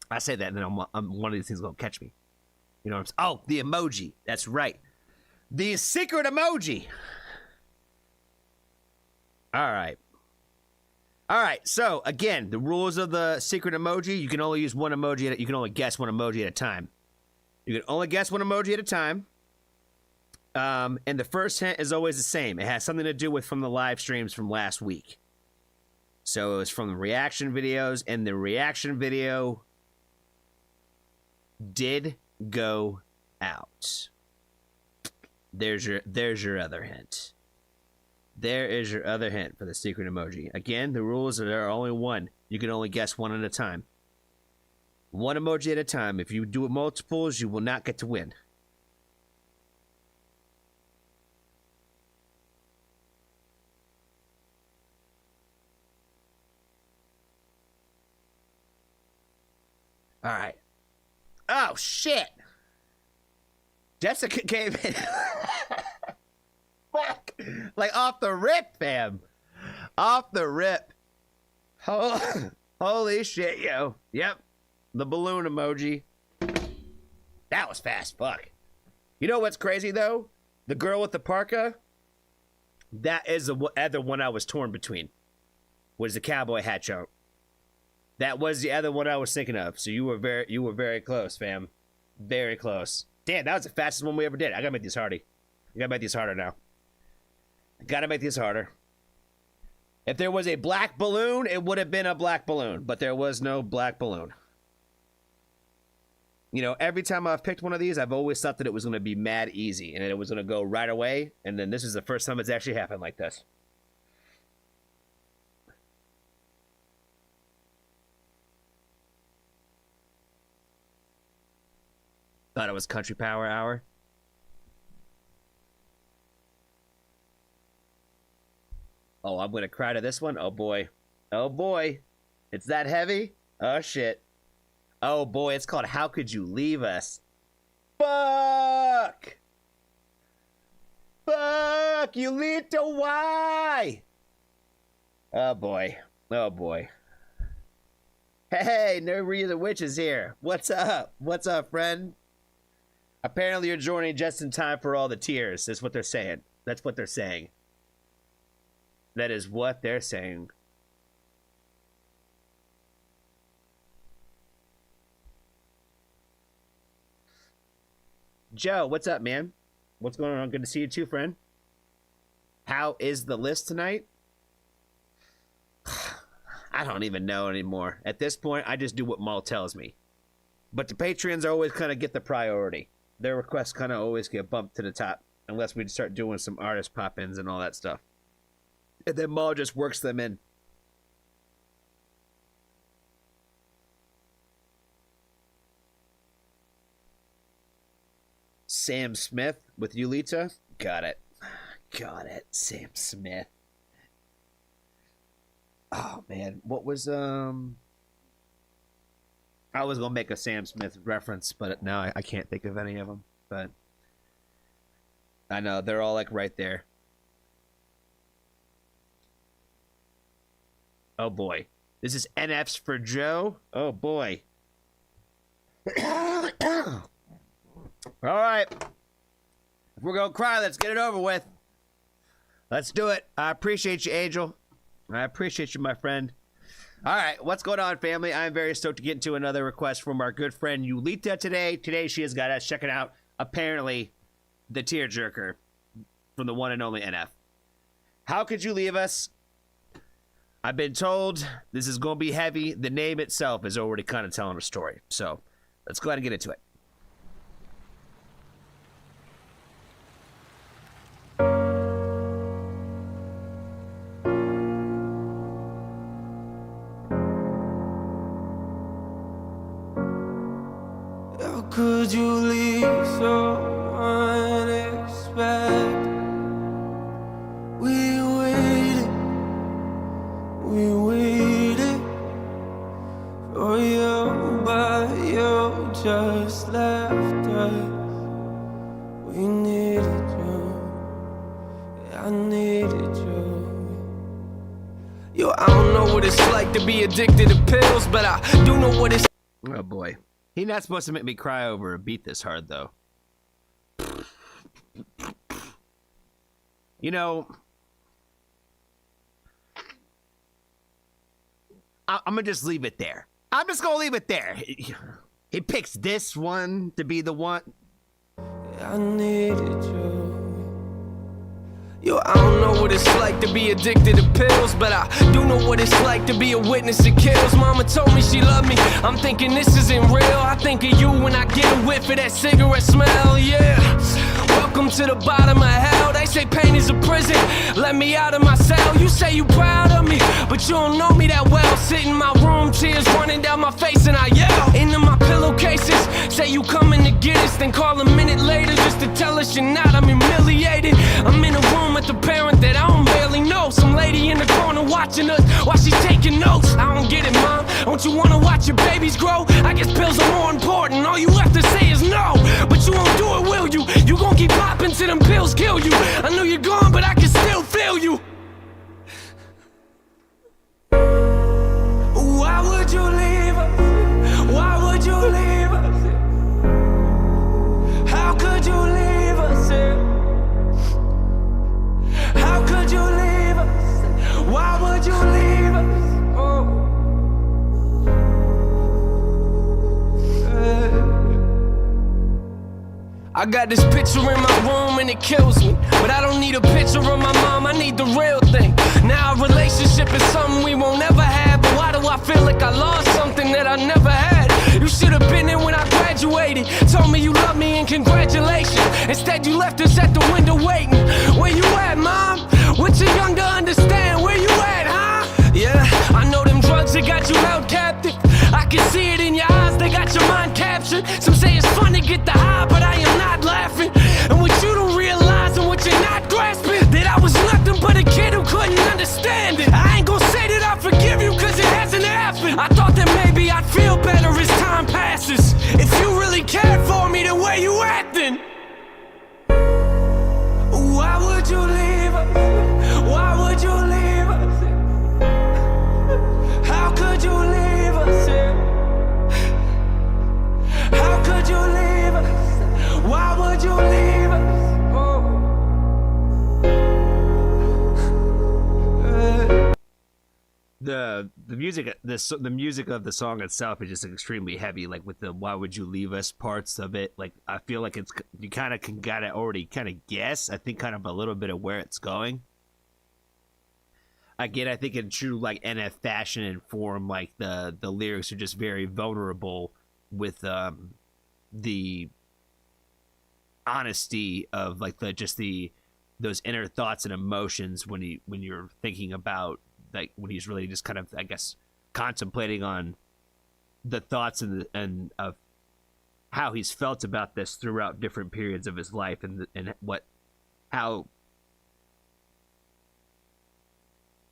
I say that, and then one of these things gonna catch me. You know what I'm saying? Oh, the emoji. That's right. The secret emoji. All right. All right. So again, the rules of the secret emoji: you can only use one emoji. You can only guess one emoji at a time. You can only guess one emoji at a time. And the first hint is always the same. It has something to do with from the live streams from last week. So it was from the reaction videos, and the reaction video did go out. There's your other hint. There is your other hint for the secret emoji. Again, the rules are there are only one. You can only guess one at a time. One emoji at a time. If you do it multiples, you will not get to win. All right. Oh, shit. Jessica came in. Fuck. Like, off the rip, fam. Off the rip. Holy shit, yo. Yep. The balloon emoji. That was fast. Fuck. You know what's crazy, though? The girl with the parka, that is the other one I was torn between. Was the cowboy hat joke. That was the other one I was thinking of. So you were very close, fam. Very close. Damn, that was the fastest one we ever did. I gotta make these harder. I gotta make these harder now. I gotta make these harder. If there was a black balloon, it would have been a black balloon. But there was no black balloon. You know, every time I've picked one of these, I've always thought that it was going to be mad easy. And it was going to go right away. And then this is the first time it's actually happened like this. Thought it was Country Power Hour. Oh, I'm going to cry to this one? Oh, boy. Oh, boy. It's that heavy? Oh, shit. Oh, boy. It's called How Could You Leave Us? Fuck! Fuck! You lead to why? Oh, boy. Oh, boy. Hey, Nobody the Witch is here. What's up? What's up, friend? Apparently you're joining just in time for all the tears. That's what they're saying. That's what they're saying. That is what they're saying. Joe, what's up, man? What's going on? Good to see you too, friend. How is the list tonight? I don't even know anymore. At this point, I just do what Maul tells me. But the Patreons always kind of get the priority. Their requests kind of always get bumped to the top. Unless we start doing some artist pop-ins and all that stuff. And then Maul just works them in. Sam Smith with Yulita. Got it. Got it. Sam Smith. Oh, man. What was, I was going to make a Sam Smith reference, but now I can't think of any of them. But I know. They're all, like, right there. Oh, boy. This is NFs for Joe. Oh, boy. All right. If we're going to cry, let's get it over with. Let's do it. I appreciate you, Angel. I appreciate you, my friend. All right. What's going on, family? I'm very stoked to get into another request from our good friend Yulita today. Today, she has got us checking out, apparently, the tearjerker from the one and only NF. How Could You Leave Us? I've been told this is going to be heavy. The name itself is already kind of telling a story. So let's go ahead and get into it. How could you leave so unexpected? We waited for you, but you just left us. We like to be addicted to pills, but I do know what it's. Oh boy. He's not supposed to make me cry over a beat this hard, though. You know, I'm gonna just leave it there. I'm just gonna leave it there. He picks this one to be the one. I needed you. Yo, I don't know what it's like to be addicted to pills, but I do know what it's like to be a witness to kills. Mama told me she loved me. I'm thinking this isn't real. I think of you when I get a whiff of that cigarette smell, yeah. Welcome to the bottom of hell. They say pain is a prison. Let me out of my cell. You say you proud of me, but you don't know me that well. Sit in my room, tears running down my face, and I yell into my pillowcases. Say you coming to get us, then call a minute later just to tell us you're not. I'm humiliated. I'm in a room with a parent that I don't barely know. Some lady in the corner watching us while she's taking notes. I don't get it, mom. Don't you wanna watch your babies grow? I guess pills are more important. All you have to say is no, but you won't do it, will you? You gon' keep popping till them pills kill you. I know you're gone, but I can still feel you. Why would you leave us? Why would you leave us? How could you leave us? How could you leave us? Why would you leave us? I got this picture in my room and it kills me, but I don't need a picture of my mom, I need the real thing. Now a relationship is something we won't ever have, but why do I feel like I lost something that I never had? You should have been there when I graduated, told me you love me and congratulations. Instead you left us at the window waiting. Where you at, mom? We're too young to understand. Where you at, huh? Yeah, I know them drugs that got you held captive. I can see it in your eyes, they got your mind captured. Some say it's fun to get the high, but I am not laughing. And what you don't realize and what you're not grasping, that I was nothing but a kid who couldn't understand it. I ain't gonna say that I forgive you, cause it hasn't happened. I thought that maybe I'd feel better as time passes. If you really cared for me the way you acting. Why would you leave us? Why would you leave us? How could you leave us? How could you leave us? Why would you leave us? The music of the song itself is just extremely heavy, like with the "Why would you leave us" parts of it. Like I feel like it's, you kind of can gotta already kind of guess, I think, kind of a little bit of where it's going. Again, I think in true like NF fashion and form, like the lyrics are just very vulnerable with the honesty of like those inner thoughts and emotions when you're thinking about, like, when he's really just kind of, I guess, contemplating on the thoughts and of how he's felt about this throughout different periods of his life, and how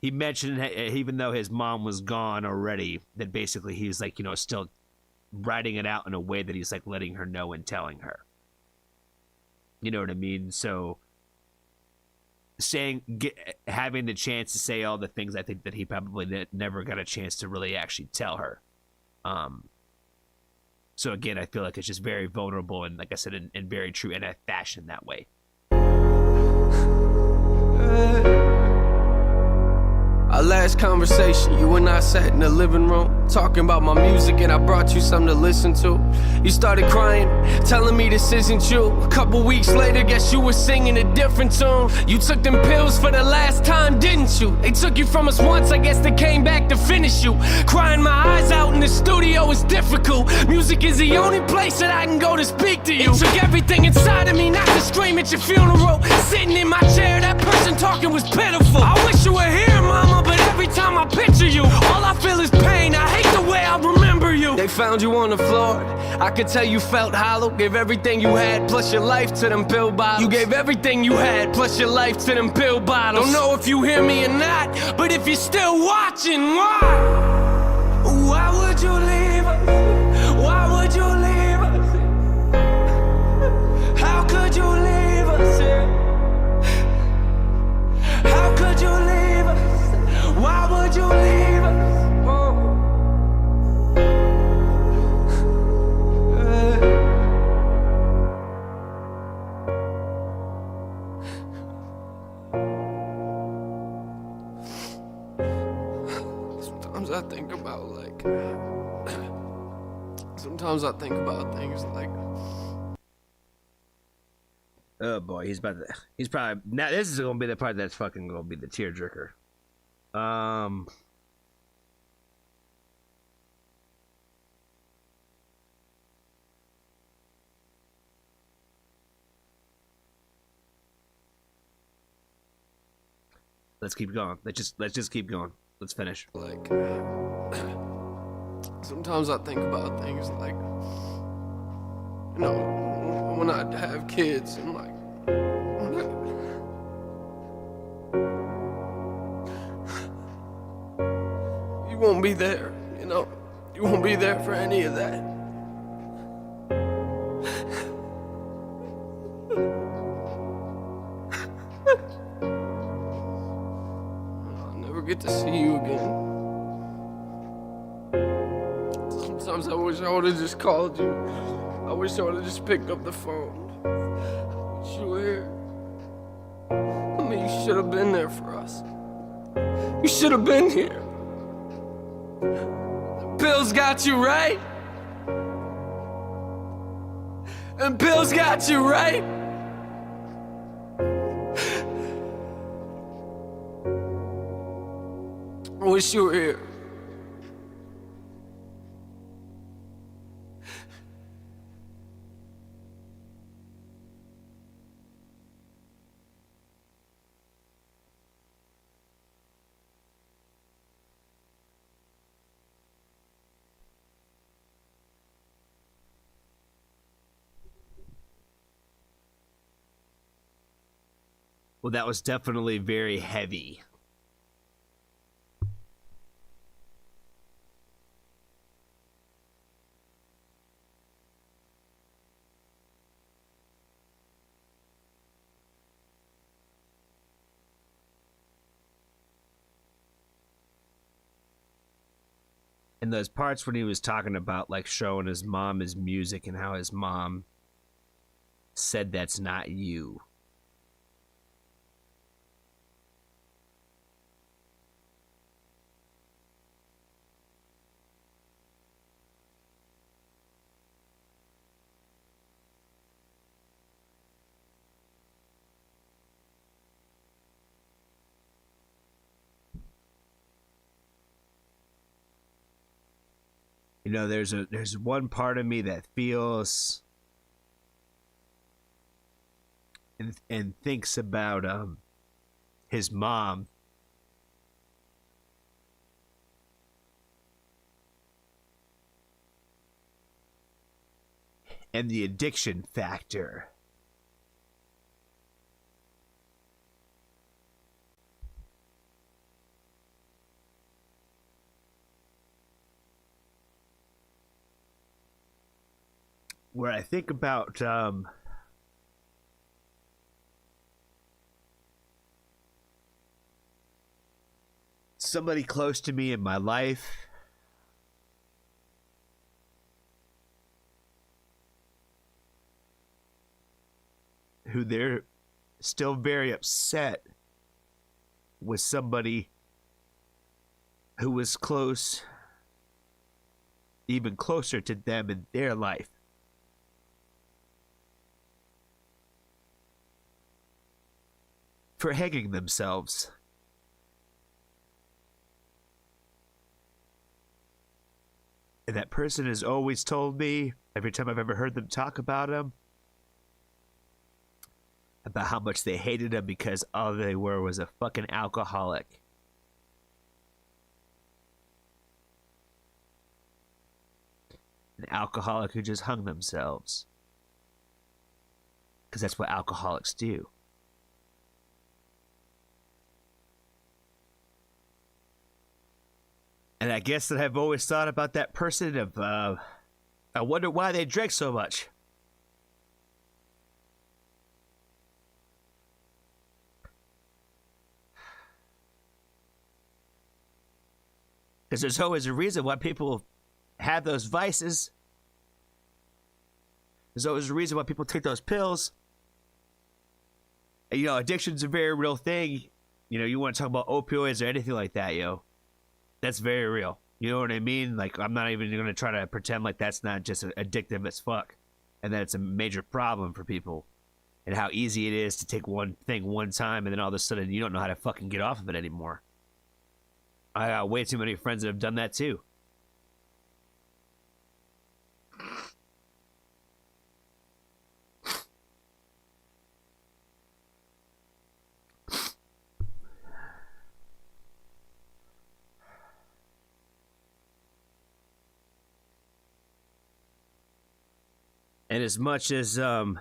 he mentioned, even though his mom was gone already, that basically he's like, still writing it out in a way that he's like letting her know and telling her. You know what I mean? So having the chance to say all the things, I think that he probably never got a chance to really actually tell her. So again, I feel like it's just very vulnerable and, like I said, in very true NF fashion that way. Our last conversation, you and I sat in the living room, talking about my music, and I brought you something to listen to. You started crying, telling me this isn't you. A couple weeks later, guess you were singing a different tune. You took them pills for the last time, didn't you? They took you from us once, I guess they came back to finish you. Crying my eyes out in the studio is difficult. Music is the only place that I can go to speak to you. It took everything inside of me not to scream at your funeral. Sitting in my chair, that person talking was pitiful. I wish you were here, mama, but every time I picture you, all I feel is pain. I hate the way I remember you. They found you on the floor, I could tell you felt hollow. Gave everything you had, plus your life to them pill bottles. You gave everything you had, plus your life to them pill bottles. Don't know if you hear me or not, but if you're still watching, why? Why would you leave us? Why would you leave us? How could you leave us? How could you leave us? Why would you leave us? Sometimes I think about things like, Oh boy, he's probably now. This is gonna be the part that's fucking gonna be the tearjerker. Let's keep going. Let's just keep going. Let's finish. Sometimes I think about things like, you know, when I have kids and like, you won't be there, you know, you won't be there for any of that. I'll never get to see you again. Sometimes I wish I would have just called you. I wish I would have just picked up the phone. But you were here. I mean, you should have been there for us. You should have been here. The pills got you right. And pills got you right. I wish you were here. Well, that was definitely very heavy. And those parts when he was talking about like showing his mom his music and how his mom said that's not you. You know, there's one part of me that feels and thinks about his mom and the addiction factor. Where I think about somebody close to me in my life who they're still very upset with somebody who was close, even closer to them in their life. For hanging themselves. And that person has always told me, every time I've ever heard them talk about him, about how much they hated him because all they were was a fucking alcoholic. An alcoholic who just hung themselves. Because that's what alcoholics do. And I guess that I've always thought about that person of, I wonder why they drank so much. Because there's always a reason why people have those vices. There's always a reason why people take those pills. And, you know, addiction's a very real thing. You know, you want to talk about opioids or anything like that, yo. That's very real. You know what I mean? Like, I'm not even going to try to pretend like that's not just addictive as fuck and that it's a major problem for people and how easy it is to take one thing one time and then all of a sudden you don't know how to fucking get off of it anymore. I got way too many friends that have done that too. And as much as like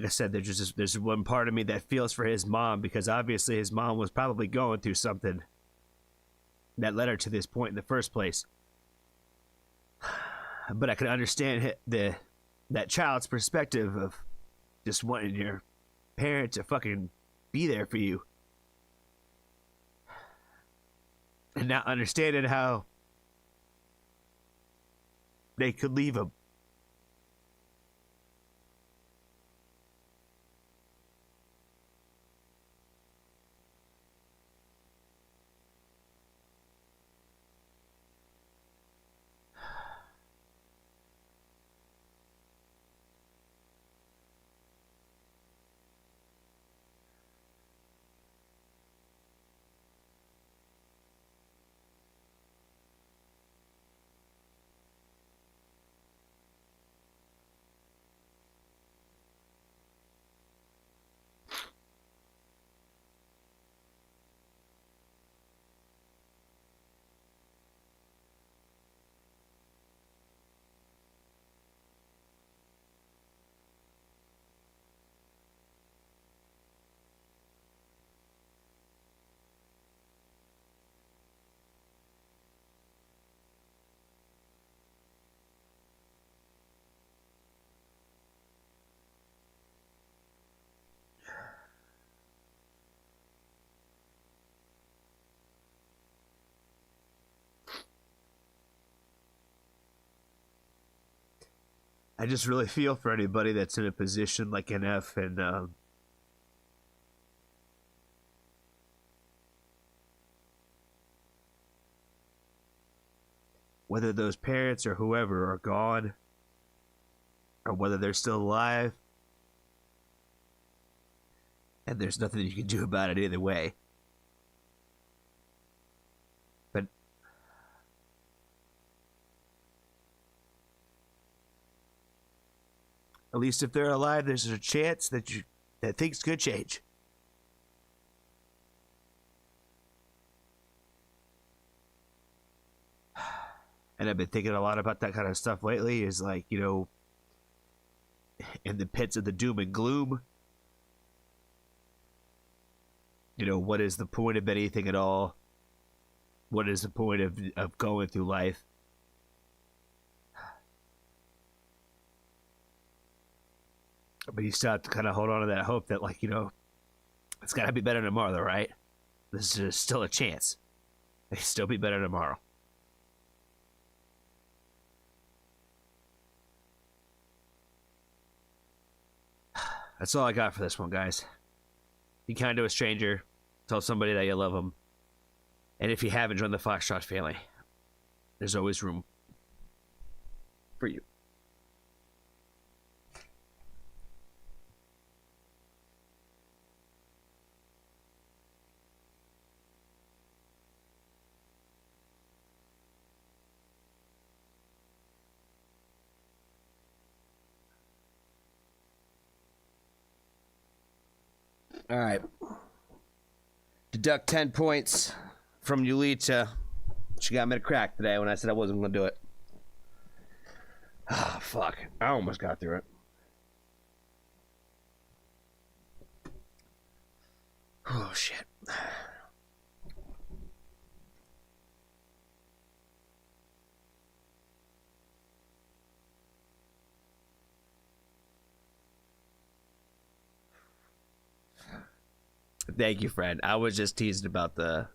I said, there's one part of me that feels for his mom, because obviously his mom was probably going through something that led her to this point in the first place. But I can understand that child's perspective of just wanting your parent to fucking be there for you. And not understanding how they could leave him. I just really feel for anybody that's in a position like NF, and whether those parents or whoever are gone, or whether they're still alive, and there's nothing you can do about it either way. But at least if they're alive, there's a chance that things could change. And I've been thinking a lot about that kind of stuff lately, is like, you know, in the pits of the doom and gloom, you know, what is the point of anything at all? What is the point of going through life? But you still have to kind of hold on to that hope that, like, you know, it's got to be better tomorrow, though, right? This is still a chance. It can still be better tomorrow. That's all I got for this one, guys. Be kind to a stranger. Tell somebody that you love them. And if you haven't joined the Foxtrot family, there's always room for you. All right. Deduct 10 points from Yulita. She got me to crack today when I said I wasn't going to do it. Ah, fuck. I almost got through it. Oh, shit. Thank you, friend. I was just teasing about the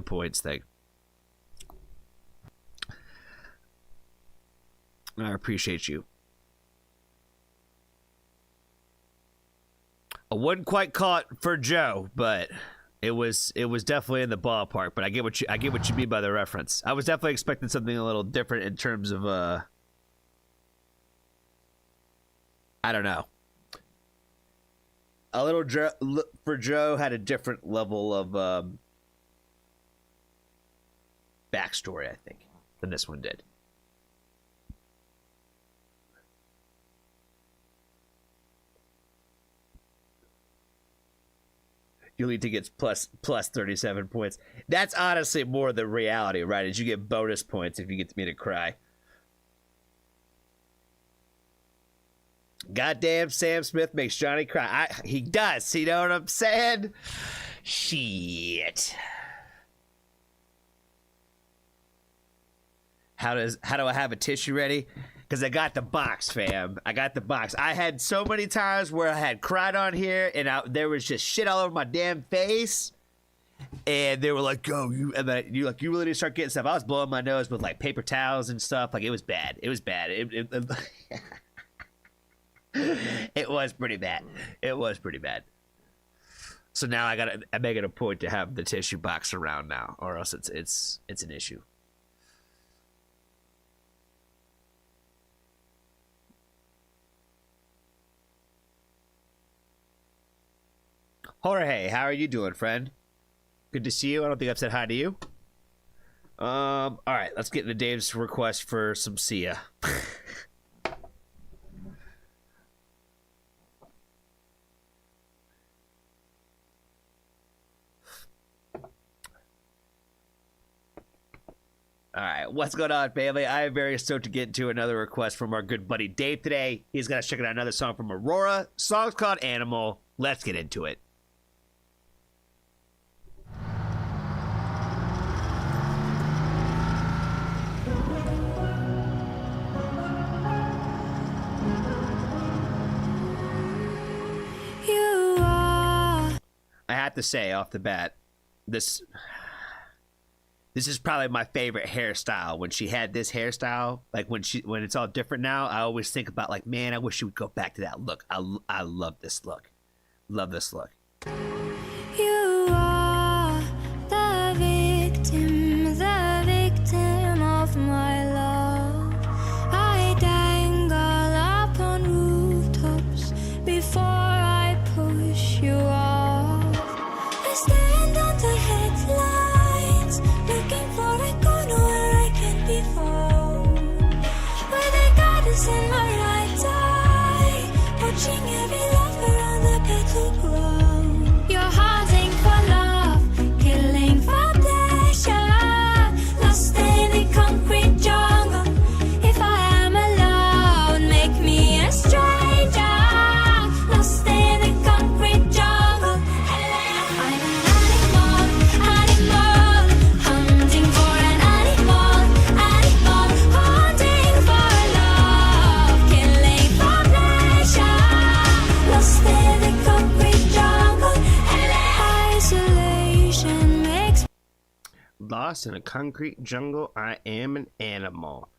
points thing. I appreciate you. I wouldn't quite call it for Joe, but it was definitely in the ballpark. But I get what you mean by the reference. I was definitely expecting something a little different in terms of I don't know. A little for Joe had a different level of backstory, I think, than this one did. You need to get plus 37 points. That's honestly more the reality, right? Is you get bonus points if you get me to cry. Goddamn, Sam Smith makes Johnny cry. He does. You know what I'm saying? Shit. How do I have a tissue ready? Because I got the box, fam. I got the box. I had so many times where I had cried on here, and there was just shit all over my damn face. And they were like, "Go, you!" And then you really need to start getting stuff. I was blowing my nose with like paper towels and stuff. Like it was bad. It was bad. It was pretty bad. It was pretty bad. So now I make it a point to have the tissue box around now, or else it's an issue. Jorge, how are you doing, friend? Good to see you. I don't think I've said hi to you. All right, let's get into Dave's request for some Sia. All right, what's going on, family? I am very stoked to get into another request from our good buddy Dave today. He's going to check out another song from Aurora. Song's called Animal. Let's get into it. I have to say off the bat, this is probably my favorite hairstyle. When she had this hairstyle, like when it's all different now, I always think about like, man, I wish she would go back to that look. I love this look. Love this look. You are the victim of my love. I dangle upon rooftops before I push you off. I stand under headlights, looking for a corner where I can be found. Where the guidance in my right eye, watching every lover on the battleground. You're hunting for love, killing for pleasure, lost in the concrete jungle. If I am alone, make me a stranger, lost in the concrete jungle. I'm an animal, hunting for an animal, hunting for love, killing for pleasure, lost in the concrete jungle. Isolation makes Lost in a concrete jungle, I am an animal.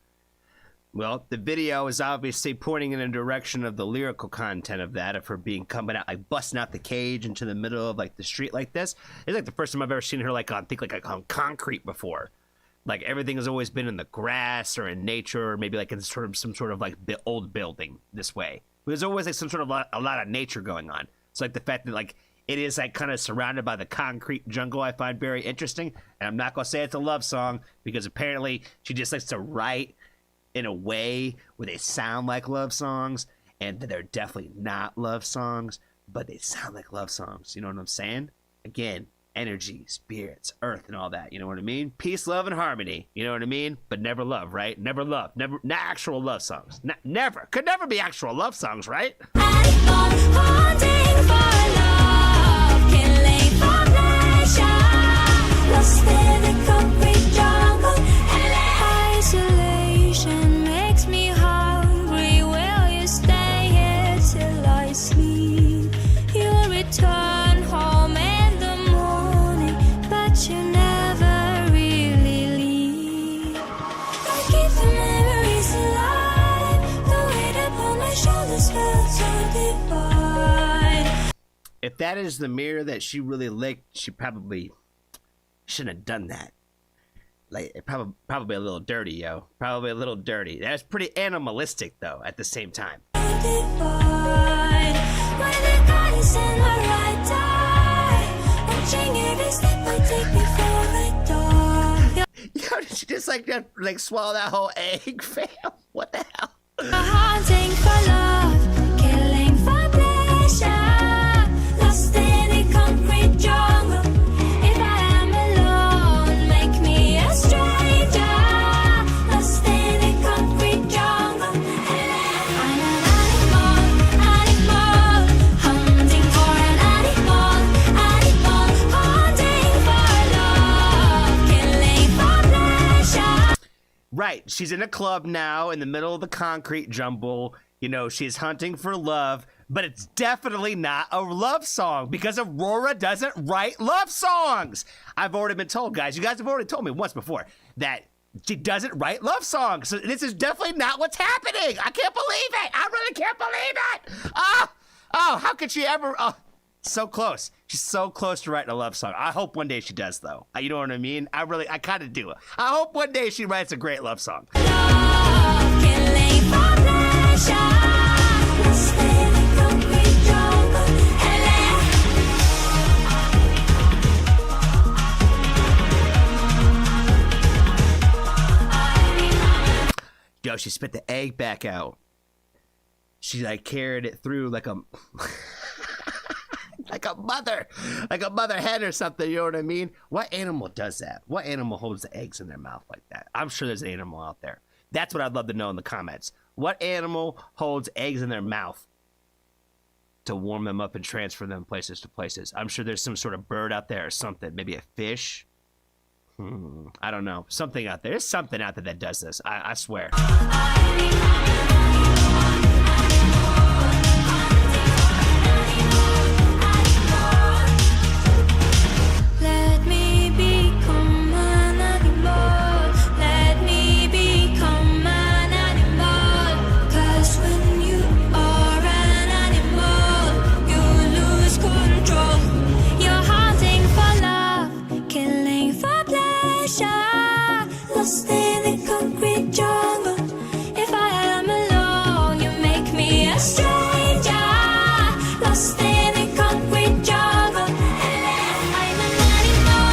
Well, the video is obviously pointing in a direction of the lyrical content of that, of her coming out, like busting out the cage into the middle of like the street like this. It's like the first time I've ever seen her like on concrete before. Like everything has always been in the grass or in nature, or maybe like in some sort of like old building this way. But there's always like some sort of a lot of nature going on. So like the fact that like it is like kind of surrounded by the concrete jungle, I find very interesting. And I'm not gonna say it's a love song because apparently she just likes to write in a way where they sound like love songs, and they're definitely not love songs, but they sound like love songs. You know what I'm saying? Again, energy, spirits, earth, and all that. You know what I mean? Peace, love, and harmony. You know what I mean? But never love, right? Never love. Never, not actual love songs. Never. Could never be actual love songs, right? hunting for love, killing for pleasure, lost in the concrete jungle. Isolation makes me hungry. Will you stay here till I sleep? You'll return home in the morning, but you never really leave. I keep the memories alive. The weight upon my shoulders felt so divine. if that is the mirror that she really licked, she probably shouldn't have done that. Like, probably a little dirty, yo. Probably a little dirty. That's pretty animalistic, though, at the same time. Yo, did she just like swallow that whole egg, fam? What the hell? Hunting for love, killing for pleasure, lost in a concrete jungle. If I am alone, make me a stranger, lost in a concrete jungle. I'm an animal, hunting for an animal, hunting for love, killing for pleasure. Right, she's in a club now in the middle of the concrete jumble. You know, she's hunting for love, but it's definitely not a love song because Aurora doesn't write love songs. I've already been told, guys. You guys have already told me once before that she doesn't write love songs. So this is definitely not what's happening. I can't believe it. I really can't believe it. Oh, how could she ever? Oh, so close. She's so close to writing a love song. I hope one day she does, though. You know what I mean? I kind of do. I hope one day she writes a great love song. Love, killing for pleasure, lost in a concrete jungle. Yo, she spit the egg back out. She like carried it through like a like a mother hen or something. You know what I mean? What animal does that? What animal holds the eggs in their mouth like that? I'm sure there's an animal out there. That's what I'd love to know in the comments. What animal holds eggs in their mouth to warm them up and transfer them places to places? I'm sure there's some sort of bird out there or something. Maybe a fish. I don't know. Something out there. There's something out there that does this. I swear. Let me become an animal. Let me become an animal. 'Cause when you are an animal, you lose control. You're hunting for love, killing for pleasure, lost in a concrete jungle. If I am alone, you make me a stranger, lost in a concrete jungle. I'm an animal,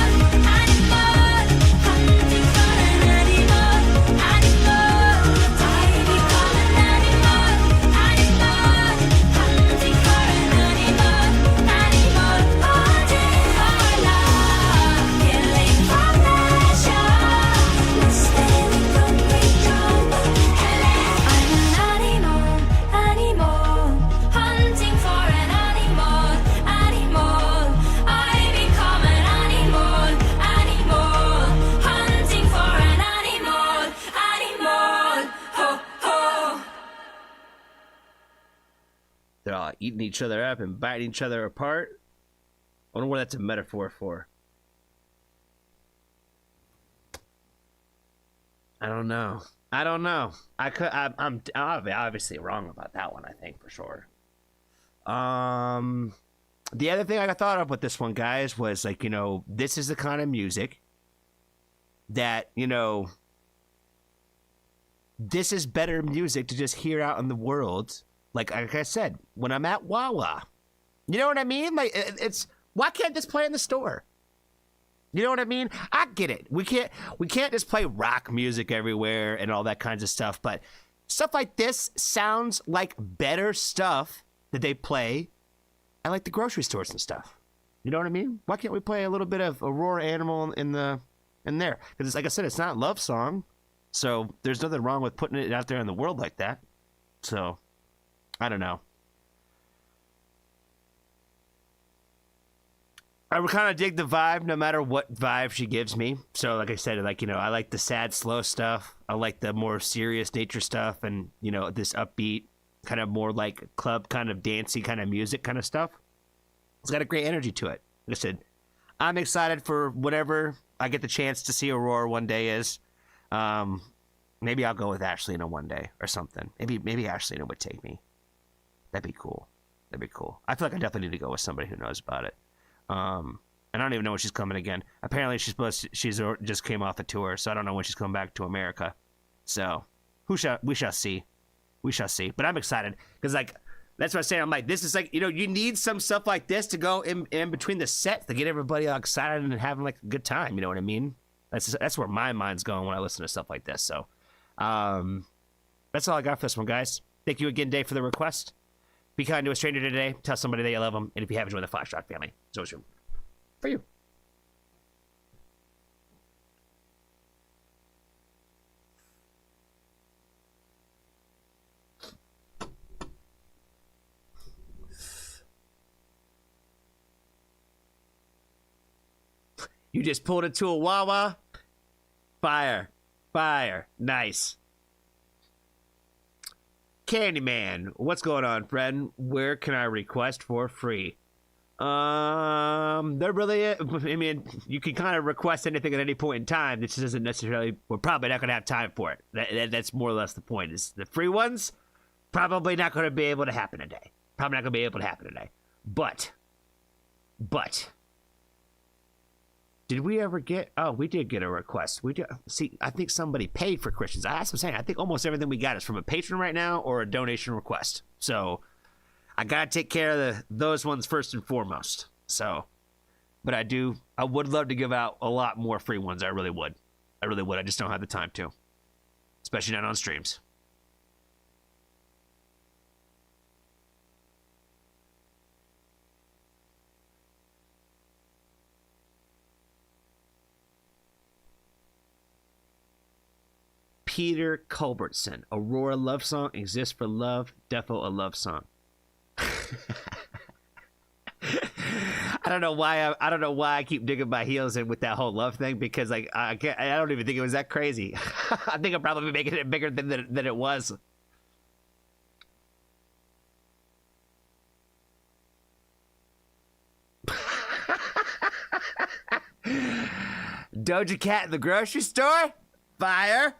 hunting for an animal. I become an animal, hunting for an animal. Hunting for love, killing for pleasure, lost in a concrete jungle. I'm an animal, hunting for an animal. I become an animal, hunting for an animal. Ho, ho. They're all eating each other up and biting each other apart. I wonder what that's a metaphor for. I don't know. I'm obviously wrong about that one. I think for sure. The other thing I thought of with this one, guys, was like, you know, this is the kind of music that, you know, this is better music to just hear out in the world. Like I said, when I'm at Wawa, you know what I mean? Like it's why can't this play in the store? You know what I mean? I get it. We can't just play rock music everywhere and all that kinds of stuff, but stuff like this sounds like better stuff that they play at like the grocery stores and stuff. You know what I mean? Why can't we play a little bit of Aurora Animal in there? Because like I said, it's not a love song, so there's nothing wrong with putting it out there in the world like that. So I don't know. I would kind of dig the vibe no matter what vibe she gives me. So like I said, like, you know, I like the sad, slow stuff. I like the more serious nature stuff and, you know, this upbeat, kind of more like club kind of dancey kind of music kind of stuff. It's got a great energy to it. Like I said, I'm excited for whatever I get the chance to see Aurora one day is. Maybe I'll go with Ashley in a one day or something. Maybe Ashley would take me. That'd be cool. That'd be cool. I feel like I definitely need to go with somebody who knows about it. And I don't even know when she's coming again. Apparently, she's just came off a tour, so I don't know when she's coming back to America. So, we shall see. We shall see. But I'm excited because, like, that's what I'm saying. I'm like, this is like, you know, you need some stuff like this to go in between the sets to get everybody all excited and having like a good time. You know what I mean? That's where my mind's going when I listen to stuff like this. So, that's all I got for this one, guys. Thank you again, Dave, for the request. Be kind to a stranger today. Tell somebody that you love them. And if you haven't joined the Foxtrot family, it's always room for you. You just pulled into a Wawa. Fire. Nice. Candyman, what's going on, friend? Where can I request for free? There really is. I mean, you can kind of request anything at any point in time. This isn't necessarily, we're probably not going to have time for it. That's more or less the point. Is the free ones probably not going to be able to happen today. But did we ever get? Oh, we did get a request. We did. See, I think somebody paid for Christians. That's what I'm saying. I think almost everything we got is from a patron right now or a donation request. So I gotta take care of those ones first and foremost. So, but I would love to give out a lot more free ones. I really would. I just don't have the time to, especially not on streams. Peter Culbertson, Aurora love song exists for love, defo a love song. I don't know why I keep digging my heels in with that whole love thing because like I don't even think it was that crazy. I think I'm probably making it bigger than it was. Doja Cat in the grocery store? Fire!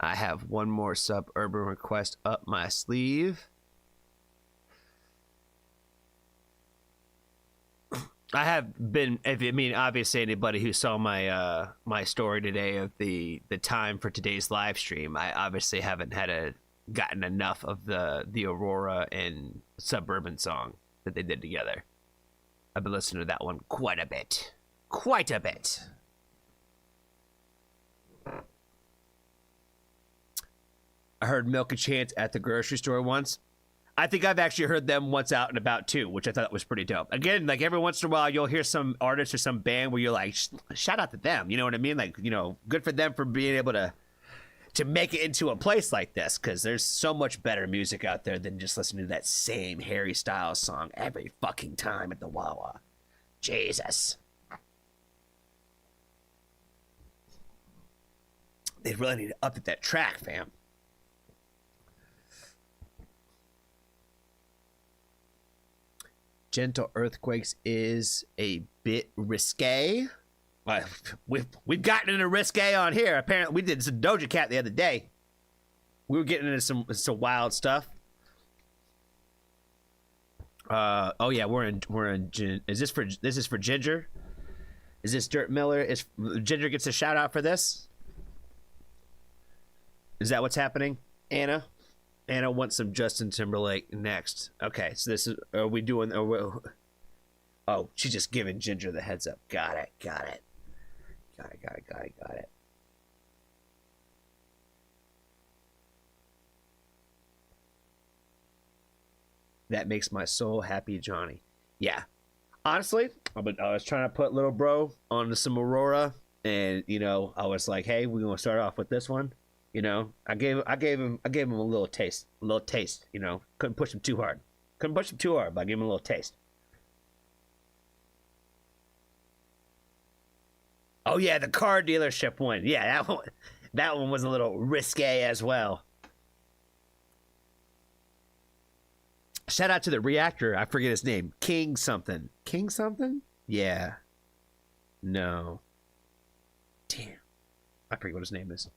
I have one more suburban request up my sleeve. I have been, obviously anybody who saw my my story today of the time for today's live stream, I obviously haven't gotten enough of the Aurora and Suburban song that they did together. I've been listening to that one quite a bit. I heard Milk and Chance at the grocery store once. I think I've actually heard them once out and about too, which I thought was pretty dope. Again, like every once in a while, you'll hear some artist or some band where you're like, shout out to them. You know what I mean? Like, you know, good for them for being able to make it into a place like this, because there's so much better music out there than just listening to that same Harry Styles song every fucking time at the Wawa. Jesus. They really need to up that track, fam. Gentle Earthquakes is a bit risque. We've gotten into risque on here. Apparently, we did some Doja Cat the other day. We were getting into some wild stuff. Oh yeah, we're in. Is this for Ginger? Is this Dirt Miller? Is Ginger gets a shout out for this? Is that what's happening, Anna? Anna wants some Justin Timberlake next. Okay, so this is, are we doing, oh, she's just giving Ginger the heads up. Got it. That makes my soul happy, Johnny. Yeah. Honestly, I was trying to put little bro on some Aurora, and, you know, I was like, hey, we're going to start off with this one. You know, I gave him a little taste, you know. Couldn't push him too hard, but I gave him a little taste. Oh yeah, the car dealership one. Yeah, that one was a little risque as well. Shout out to the reactor. I forget his name. King something. King something? Yeah. No. Damn. I forget what his name is.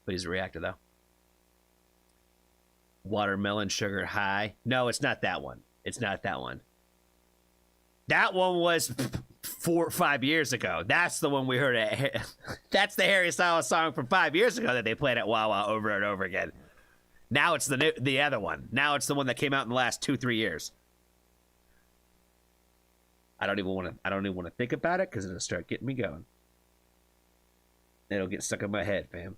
But he's a reactor, though. Watermelon Sugar High. No, it's not that one. It's not that one. That one was 4 or 5 years ago. That's the one we heard at... That's the Harry Styles song from 5 years ago that they played at Wawa over and over again. Now it's the other one. Now it's the one that came out in the last 2-3 years. I don't even want to think about it because it'll start getting me going. It'll get stuck in my head, fam.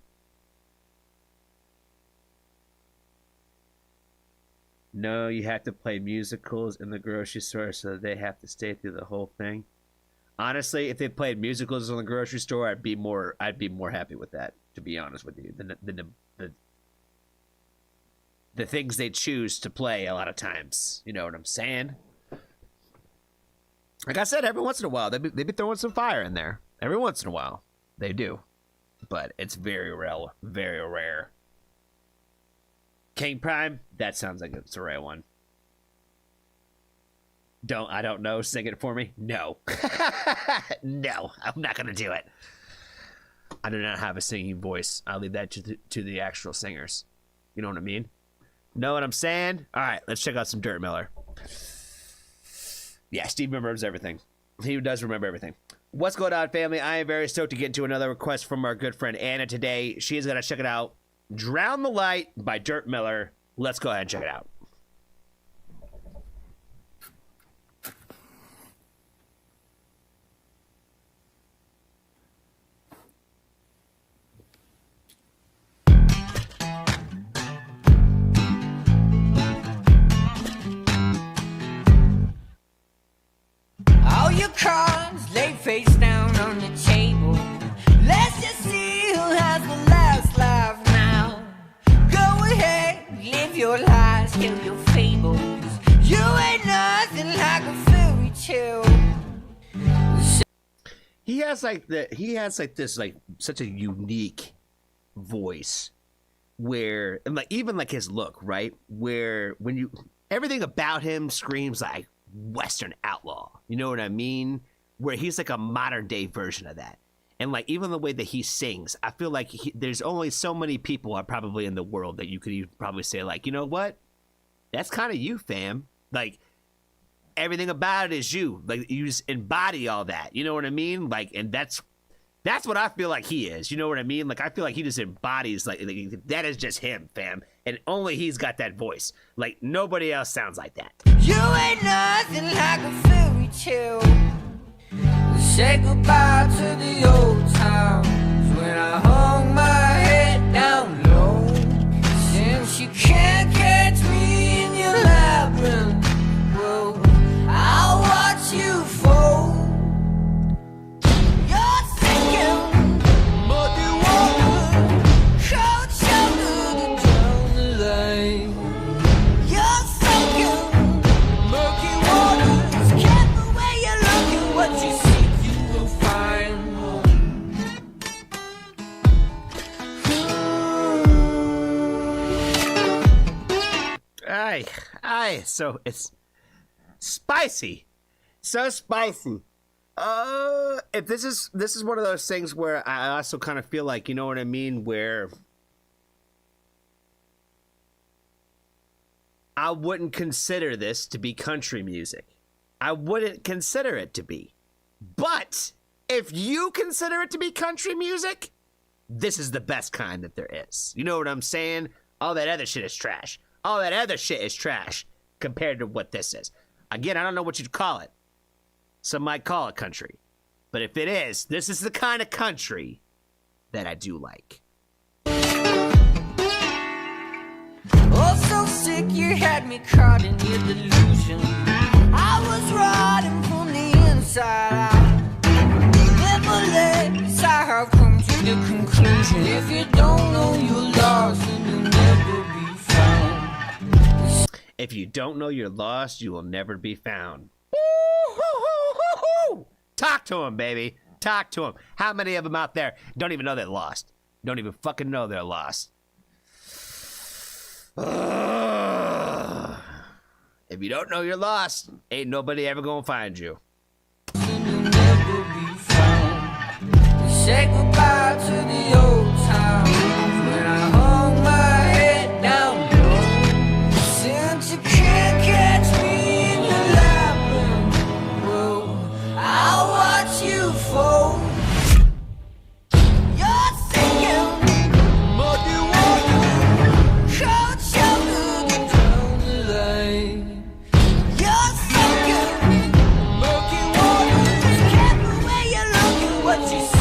No, you have to play musicals in the grocery store, so they have to stay through the whole thing. Honestly, if they played musicals in the grocery store, I'd be more happy with that. To be honest with you, the things they choose to play a lot of times. You know what I'm saying? Like I said, every once in a while, they be throwing some fire in there. Every once in a while, they do. But it's very rare, very rare. King Prime, that sounds like it's the right one. I don't know, sing it for me? No. No, I'm not going to do it. I do not have a singing voice. I'll leave that to the actual singers. You know what I mean? Know what I'm saying? All right, let's check out some Dirt Miller. Yeah, Steve remembers everything. He does remember everything. What's going on, family? I am very stoked to get into another request from our good friend Anna today. She is going to check it out. Drown the Light by Dirt Miller. Let's go ahead and check it out. All your cards lay face down on the table. Let's just see who has the last laugh now. Go ahead, live your lies, tell your fables. You ain't nothing like a fairy tale. He has this such a unique voice where, and like even like his look, right? Where everything about him screams like Western outlaw. You know what I mean? Where he's like a modern day version of that. And like even the way that he sings, I feel like there's only so many people probably in the world that you could even probably say like, you know what? That's kind of you, fam. Like everything about it is you. Like you just embody all that. You know what I mean? Like, and that's what I feel like he is. You know what I mean? Like I feel like he just embodies like that is just him, fam. And only he's got that voice. Like nobody else sounds like that. You ain't nothing like a fairy tale. Say goodbye to the old times when I hung my head down low. Since you can't catch me in your labyrinth, well, I'll watch you fold. You're sinking, muddy water, cold shoulder down the line. You're soaking, murky waters, careful where you're looking, what you see. Aye, so it's spicy. So spicy. If this is one of those things where I also kind of feel like, you know what I mean, where I wouldn't consider this to be country music. I wouldn't consider it to be. But if you consider it to be country music, this is the best kind that there is. You know what I'm saying? All that other shit is trash. All that other shit is trash compared to what this is. Again, I don't know what you'd call it. Some might call it country. But if it is, this is the kind of country that I do like. Oh, so sick you had me caught in your delusion. I was rotting from the inside out. Nevertheless, I have come to the conclusion. If you don't know you're lost, then you'll never be found. If you don't know you're lost, you will never be found. Talk to him, baby. Talk to them. How many of them out there don't even know they're lost? Don't even fucking know they're lost. If you don't know you're lost, ain't nobody ever gonna find you. Say goodbye to the old times when I hung my head down low. Since you can't catch me in the labyrinth, well, I'll watch you fall. You're sinking muddy water, cold shoulder down the line. You're sinking murky waters, careful where you're looking, what you see.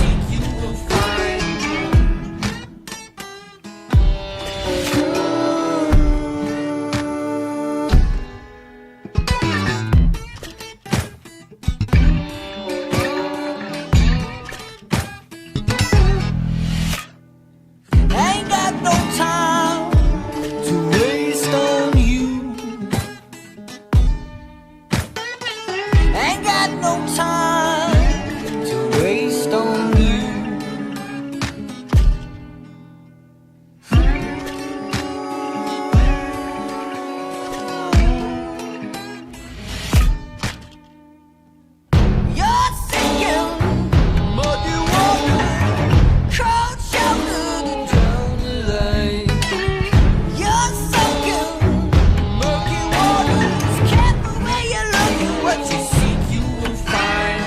Ain't got no time to waste on you. Ain't got no time to waste on you. You're sinking muddy water, cold shoulder down the line. You're sunken murky waters, careful where you're looking, what you seek you will find.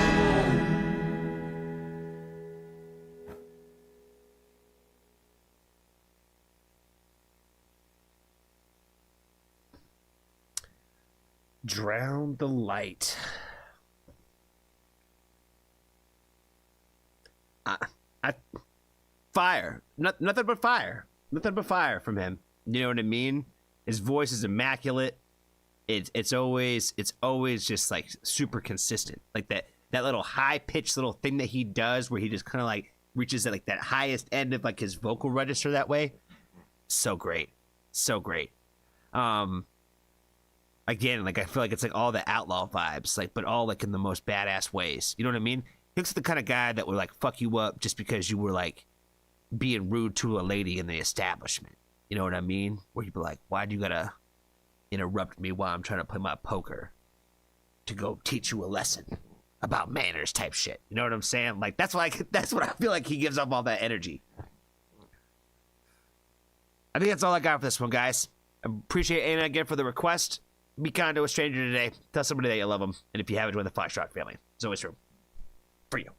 Drown the light. Fire. Nothing but fire. Nothing but fire from him. You know what I mean? His voice is immaculate. It's always just like super consistent. Like that little high pitched little thing that he does where he just kind of like reaches at like that highest end of like his vocal register that way. So great. So great. Again, like I feel like it's like all the outlaw vibes, like, but all like in the most badass ways. You know what I mean? He looks like the kind of guy that would like fuck you up just because you were like being rude to a lady in the establishment. You know what I mean? Where you'd be like, why do you gotta interrupt me while I'm trying to play my poker to go teach you a lesson about manners type shit? You know what I'm saying? Like that's what I feel like he gives off all that energy. I think that's all I got for this one, guys. I appreciate Anna again for the request. Be kind to a stranger today. Tell somebody that you love them. And if you haven't, join the Foxtrot family. There's always room for you.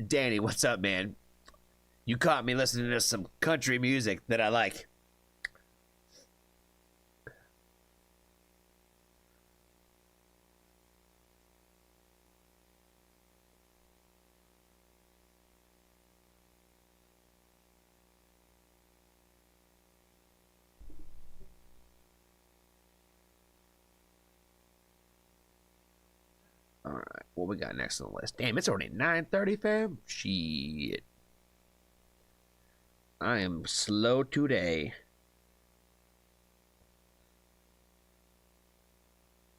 Danny, what's up, man? You caught me listening to some country music that I like. All right, what we got next on the list? Damn, it's already 9:30, fam. Shit. I am slow today.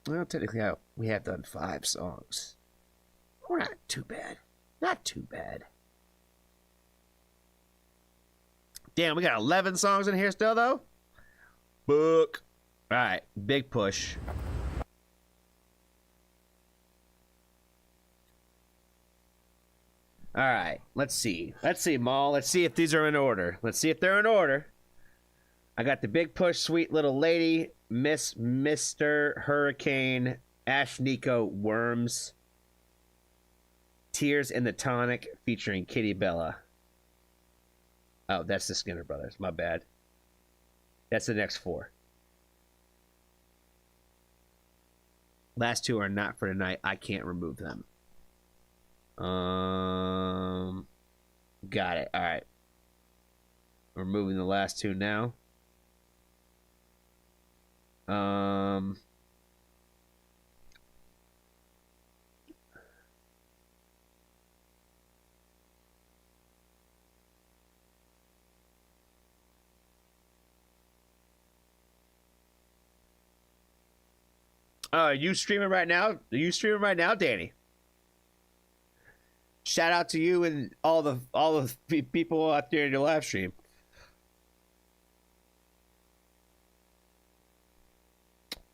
Well, technically, we have done 5 songs. We're not too bad. Not too bad. Damn, we got 11 songs in here still, though? Book. All right, big push. All right, let's see. Let's see, Maul. Let's see if these are in order. Let's see if they're in order. I got the Big Push, Sweet Little Lady, Mr. Hurricane, Ash Nico, Worms, Tears in the Tonic featuring Kitty Bella. Oh, that's the Skinner Brothers. My bad. That's the next 4. Last 2 are not for tonight. I can't remove them. Got it. All right. We're moving the last 2 now. Are you streaming right now? Are you streaming right now, Danny? Shout out to you and all the people out there in your live stream.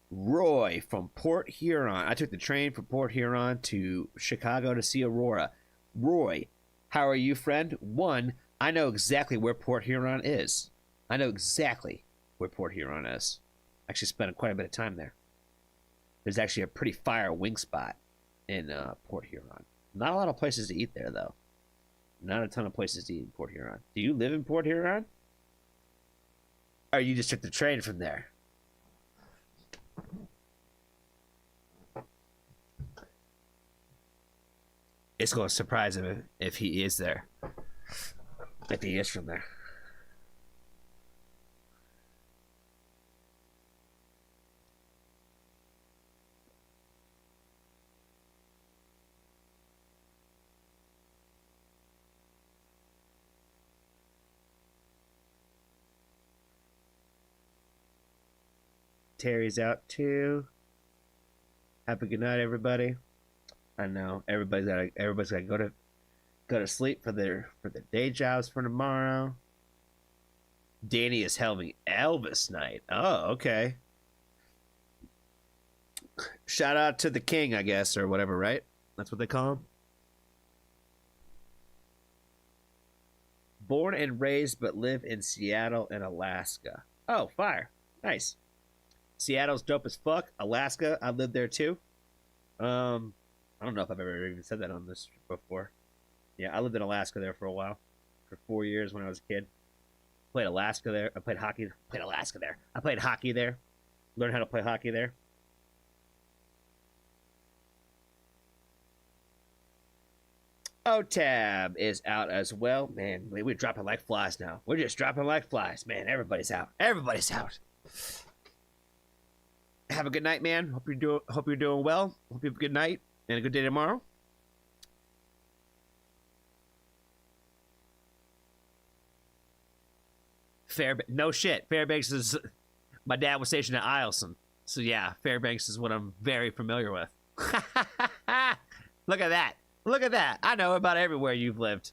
Roy from Port Huron. I took the train from Port Huron to Chicago to see Aurora. Roy, how are you, friend? One, I know exactly where Port Huron is. I know exactly where Port Huron is. Actually spent quite a bit of time there. There's actually a pretty fire wing spot in Port Huron. Not a lot of places to eat there, though. Not a ton of places to eat in Port Huron. Do you live in Port Huron? Or you just took the train from there? It's going to surprise him if he is there. If he is from there. Terry's out too. Have a good night, everybody. I know everybody's got to go to sleep for their day jobs for tomorrow. Danny is having Elvis night. Oh, okay. Shout out to the king, I guess, or whatever, right? That's what they call him. Born and raised, but live in Seattle and Alaska. Oh, fire. Nice. Seattle's dope as fuck. Alaska, I lived there too. I don't know if I've ever even said that on this before. Yeah, I lived in Alaska there for a while. For 4 years when I was a kid. Played Alaska there. I played hockey. Played Alaska there. I played hockey there. Learned how to play hockey there. O-Tab is out as well. Man, we're dropping like flies now. We're just dropping like flies. Man, everybody's out. Everybody's out. Have a good night, man. Hope you're doing well. Hope you have a good night and a good day tomorrow. No shit. Fairbanks is... My dad was stationed at Eielson. So yeah, Fairbanks is what I'm very familiar with. Look at that. Look at that. I know about everywhere you've lived.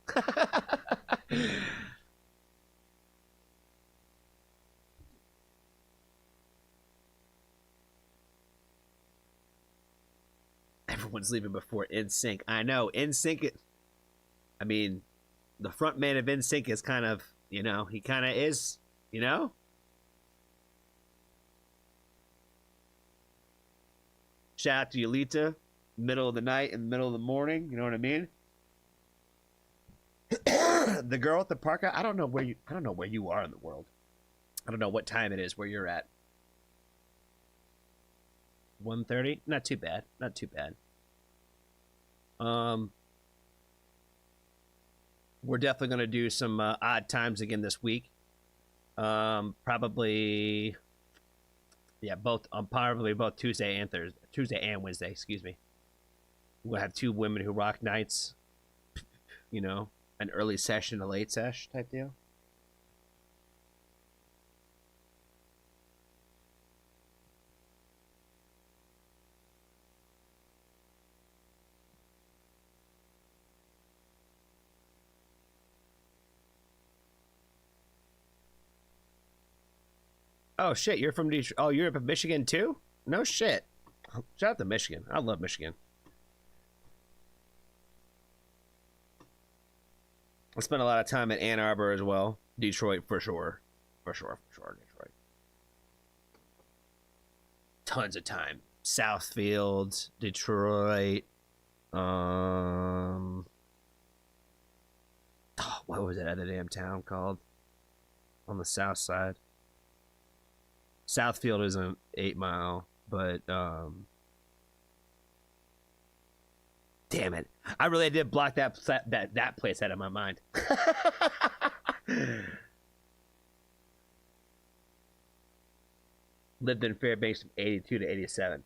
Everyone's leaving before NSYNC. I know. NSYNC... I mean, the front man of NSYNC is kind of... You know, he kind of is, you know? Shout out to Yolita, middle of the night and middle of the morning, you know what I mean? The girl at the park, I don't know where you are in the world. I don't know what time it is where you're at. 1:30? Not too bad. Not too bad. We're definitely going to do some odd times again this week. Probably, yeah, probably both Tuesday and Wednesday. Excuse me. We'll have 2 women who rock nights. You know, an early session, a late sesh type deal. Oh shit, you're from Detroit. Oh, you're up in Michigan too? No shit. Shout out to Michigan. I love Michigan. I spent a lot of time in Ann Arbor as well. Detroit for sure. For sure, Detroit. Tons of time. Southfield, Detroit. Oh, what was that other damn town called? On the south side. Southfield isn't 8 Mile, but damn it, I really did block that place out of my mind. Lived in Fairbanks from 82 to 87.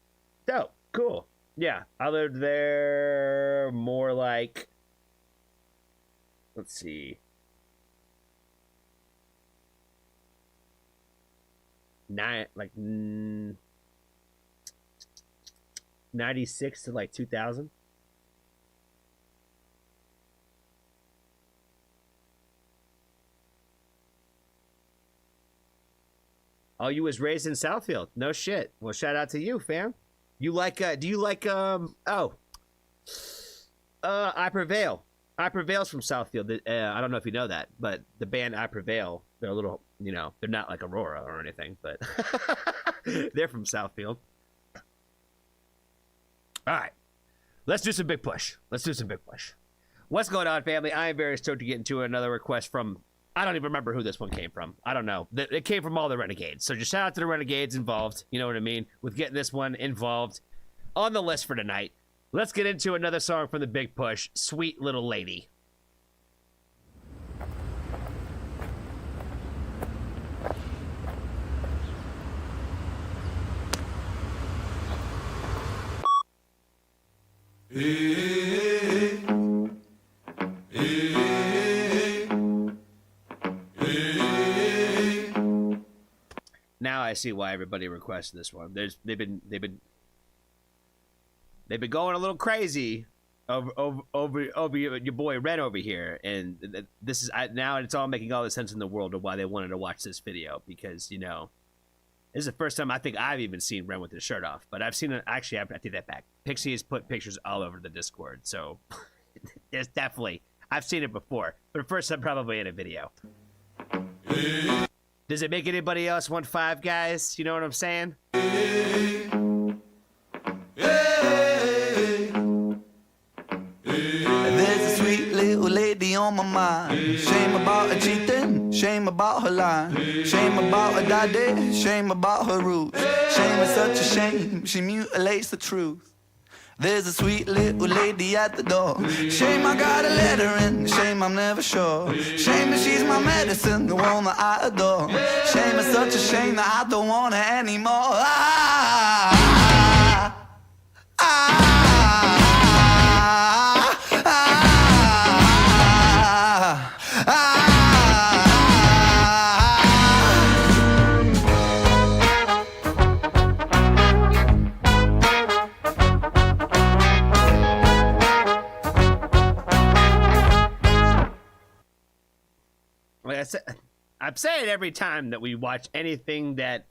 Dope, cool. Yeah, I lived there more like, let's see, 9, like 96 to like 2000. Oh, you was raised in Southfield. No shit. Well, shout out to you, fam. You like do you like I Prevail. I Prevail's from Southfield. I don't know if you know that, but the band I Prevail, they're a little, you know, they're not like Aurora or anything, but they're from Southfield. All right. Let's do some big push. What's going on, family? I am very stoked to get into another request from, I don't even remember who this one came from. I don't know. It came from all the Renegades. So just shout out to the Renegades involved, you know what I mean, with getting this one involved on the list for tonight. Let's get into another song from the Big Push, Sweet Little Lady. Now I see why everybody requested this one. They've been going a little crazy over your boy Ren over here, and this is now it's all making all the sense in the world of why they wanted to watch this video, because you know this is the first time I think I've even seen Ren with his shirt off, but I've seen it. Actually, I take that back. Pixie has put pictures all over the Discord, so there's definitely I've seen it before, but the first time probably in a video. Does it make anybody else want Five Guys? You know what I'm saying? There's a sweet little lady on my mind. Shame about her cheating, shame about her lying, shame about her daddy, shame about her roots. Shame is such a shame, she mutilates the truth. There's a sweet little lady at the door. Shame I gotta let her in, shame I'm never sure. Shame that she's my medicine, the one that I adore. Shame is such a shame that I don't want her anymore. Like I said, I'm saying every time that we watch anything that,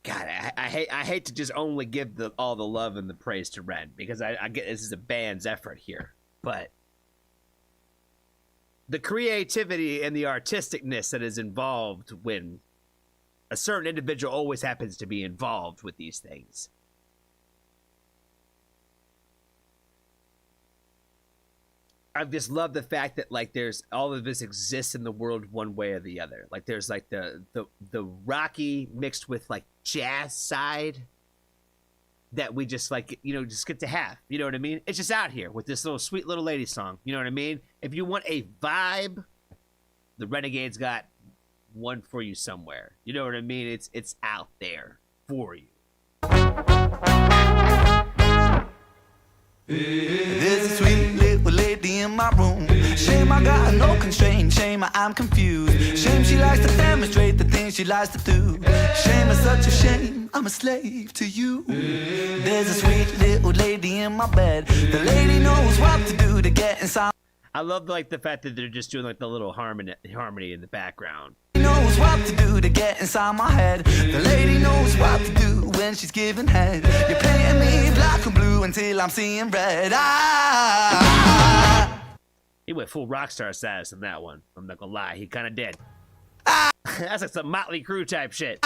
God, I hate to just only give all the love and the praise to Ren, because I get this is a band's effort here, but the creativity and the artisticness that is involved when a certain individual always happens to be involved with these things. I just love the fact that like there's all of this exists in the world one way or the other. Like there's like the rocky mixed with like jazz side that we just like, you know, just get to have. You know what I mean? It's just out here with this little Sweet Little Lady song. You know what I mean? If you want a vibe, the Renegades got one for you somewhere. You know what I mean? It's out there for you. There's a sweet little lady in my room. Shame I got no constraint, shame I'm confused. Shame she likes to demonstrate the things she likes to do. Shame is such a shame, I'm a slave to you. There's a sweet little lady in my bed. The lady knows what to do to get inside. I love like the fact that they're just doing like the little harmony in the background. Knows what to do to get inside my head. The lady knows what to do when she's giving head. You're painting me black and blue until I'm seeing red. He went full rock star status in that one. I'm not gonna lie, he kind of did. That's like some Motley Crue type shit.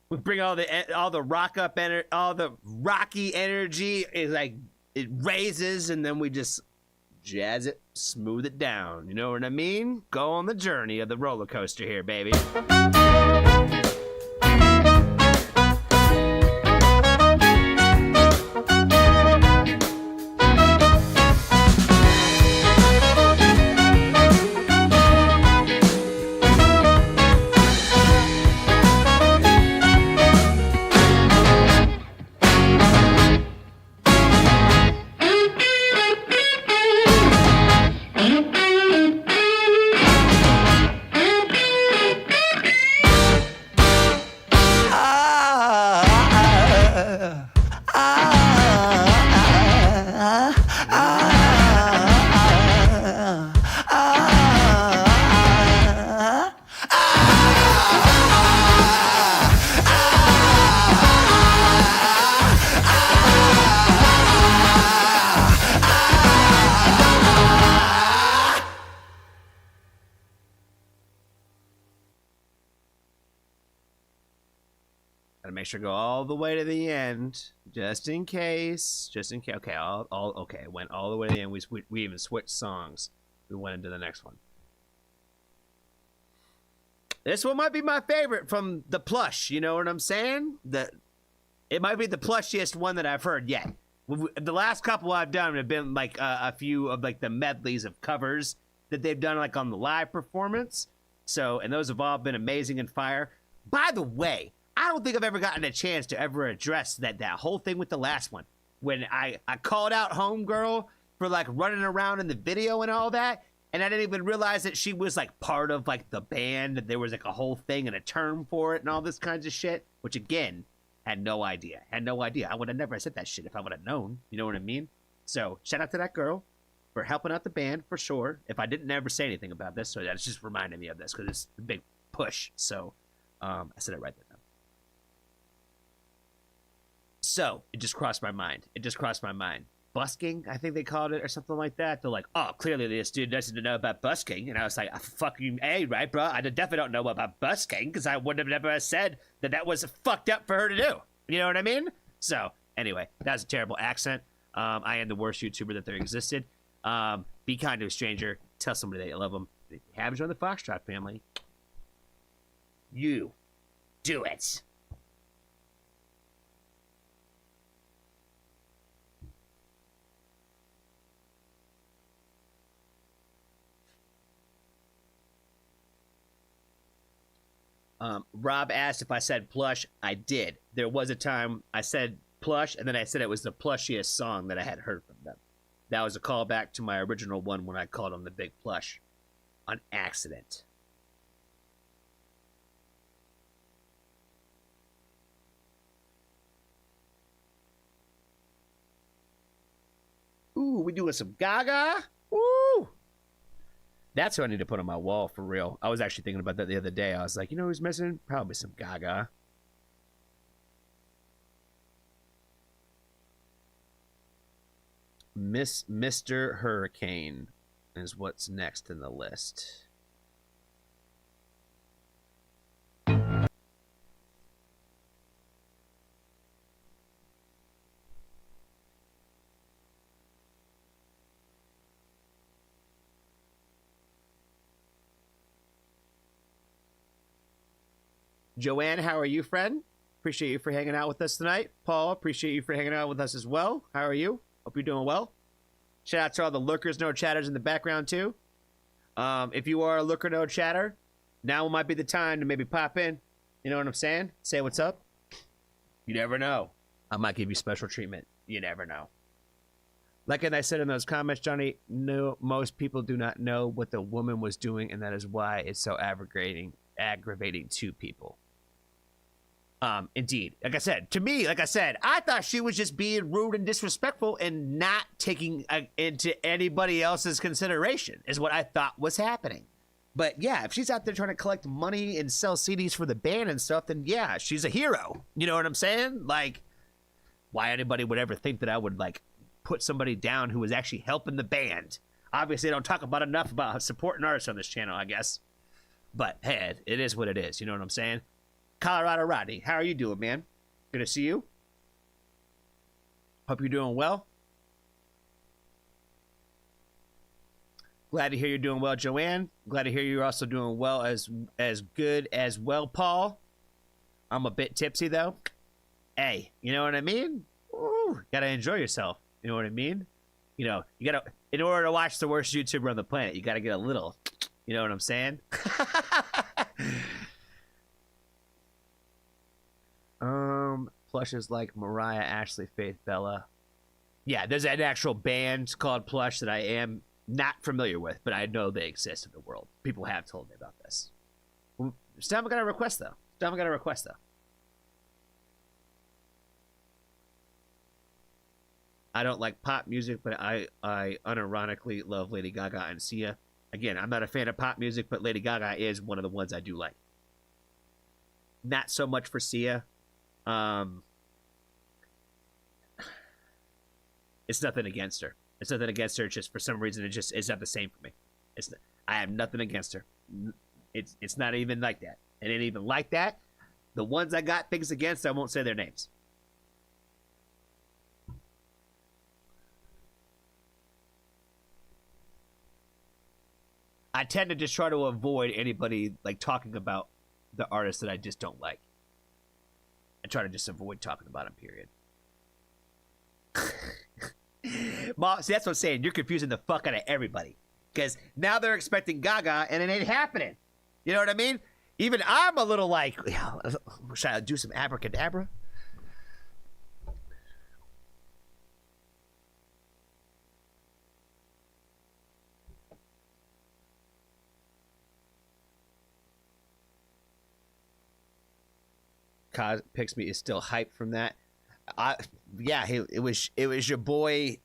We bring all the rock up all the rocky energy is like it raises, and then we just jazz it, smooth it down. You know what I mean? Go on the journey of the roller coaster here, baby. make sure to go all the way to the end, just in case. Okay, okay. Went all the way to the end. We even switched songs. We went into the next one. This one might be my favorite from the plush. You know what I'm saying? It might be the plushiest one that I've heard yet. The last couple I've done have been like a few of like the medleys of covers that they've done like on the live performance. So, and those have all been amazing and fire. By the way, I don't think I've ever gotten a chance to ever address that whole thing with the last one. When I called out Homegirl for like running around in the video and all that, and I didn't even realize that she was like part of like the band, that there was like a whole thing and a term for it and all this kinds of shit, which again, had no idea. I would have never said that shit if I would have known. You know what I mean? So, shout out to that girl for helping out the band, for sure. If I didn't ever say anything about this, so that's just reminding me of this, because it's a big push. So, I said it right there. So, it just crossed my mind. Busking, I think they called it, or something like that. They're like, oh, clearly this dude doesn't know about busking. And I was like, fucking A, right, bro? I definitely don't know about busking, because I would have never said that was fucked up for her to do. You know what I mean? So, anyway, that was a terrible accent. I am the worst YouTuber that there existed. Be kind to a stranger. Tell somebody that you love them. If you haven't joined the Foxtrot family, you do it. Rob asked if I said plush. I did. There was a time I said plush, and then I said it was the plushiest song that I had heard from them. That was a callback to my original one when I called them the Big Plush on accident. Ooh, we doing some Gaga? Woo! That's what I need to put on my wall for real. I was actually thinking about that the other day. I was like, you know who's missing? Probably some Gaga. Mr. Hurricane is what's next in the list. Joanne, how are you, friend? Appreciate you for hanging out with us tonight. Paul, appreciate you for hanging out with us as well. How are you? Hope you're doing well. Shout out to all the lurkers, no chatters in the background, too. If you are a lurker, no chatter, now might be the time to maybe pop in. You know what I'm saying? Say what's up. You never know. I might give you special treatment. You never know. Like I said in those comments, Johnny, no, most people do not know what the woman was doing, and that is why it's so aggravating to people. Indeed. Like I said, to me, I thought she was just being rude and disrespectful and not taking into anybody else's consideration is what I thought was happening. But yeah, if she's out there trying to collect money and sell CDs for the band and stuff, then yeah, she's a hero. You know what I'm saying? Like, why anybody would ever think that I would, like, put somebody down who was actually helping the band. Obviously, I don't talk about enough about supporting artists on this channel, I guess. But, hey, it is what it is. You know what I'm saying? Colorado Rodney, how are you doing, man? Good to see you. Hope you're doing well. Glad to hear you're doing well, Joanne. Glad to hear you're also doing well, as good as well, Paul. I'm a bit tipsy, though. Hey, you know what I mean? Ooh, gotta enjoy yourself. You know what I mean? You know, you gotta, in order to watch the worst YouTuber on the planet, you gotta get a little, you know what I'm saying? Plush is like Mariah, Ashley, Faith, Bella. Yeah, there's an actual band called Plush that I am not familiar with, but I know they exist in the world. People have told me about this. Still haven't got a request, though. I don't like pop music, but I unironically love Lady Gaga and Sia. Again, I'm not a fan of pop music, but Lady Gaga is one of the ones I do like. Not so much for Sia. It's nothing against her. It's just for some reason it's not the same for me. I have nothing against her. It's not even like that. It ain't even like that. The ones I got things against, I won't say their names. I tend to just try to avoid anybody like talking about the artists that I just don't like. I try to just avoid talking about them, period. Mom, see, that's what I'm saying. You're confusing the fuck out of everybody. Because now they're expecting Gaga and it ain't happening. You know what I mean? Even I'm a little like, should I do some abracadabra? Cos Picks Me is still hyped from that. Yeah, it was your boy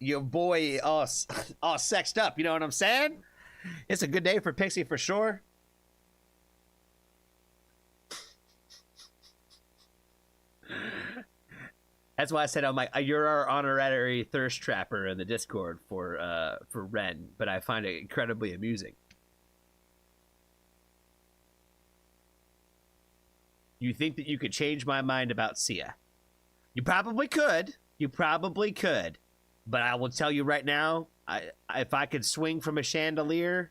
all sexed up. You know what I'm saying? It's a good day for Pixie for sure. That's why I said I'm like, you're our honorary thirst trapper in the Discord for Ren, but I find it incredibly amusing. You think that you could change my mind about Sia? You probably could. You probably could. But I will tell you right now, if I could swing from a chandelier,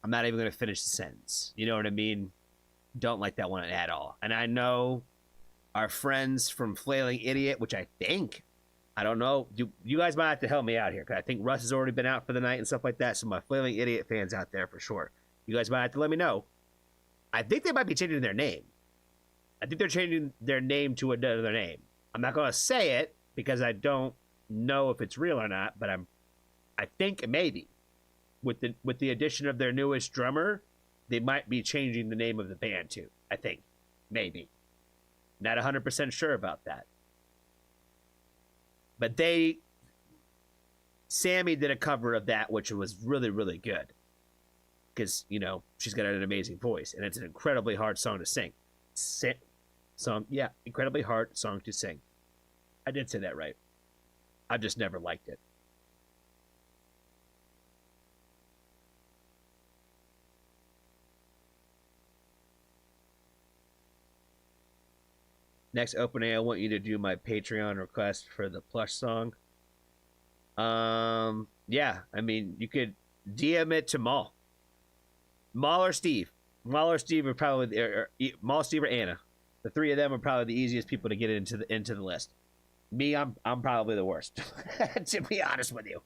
I'm not even going to finish the sentence. You know what I mean? Don't like that one at all. And I know our friends from Flailing Idiot, which I think, I don't know, you guys might have to help me out here, because I think Russ has already been out for the night and stuff like that, so my Flailing Idiot fans out there for sure. You guys might have to let me know. I think they might be changing their name. I think they're changing their name to another name. I'm not going to say it because I don't know if it's real or not, but I think maybe with the addition of their newest drummer, they might be changing the name of the band too. I think maybe. Not 100% sure about that. But Sammy did a cover of that, which was really, really good. Because, you know, she's got an amazing voice, and it's an incredibly hard song to sing. Incredibly hard song to sing. I did say that right. I just never liked it. Next opening, I want you to do my Patreon request for the plush song. Yeah, I mean, you could DM it to Maul. Maul or Steve. Maul or Steve are probably, Maul, Steve, or Anna. The three of them are probably the easiest people to get into the list. Me, I'm probably the worst, to be honest with you.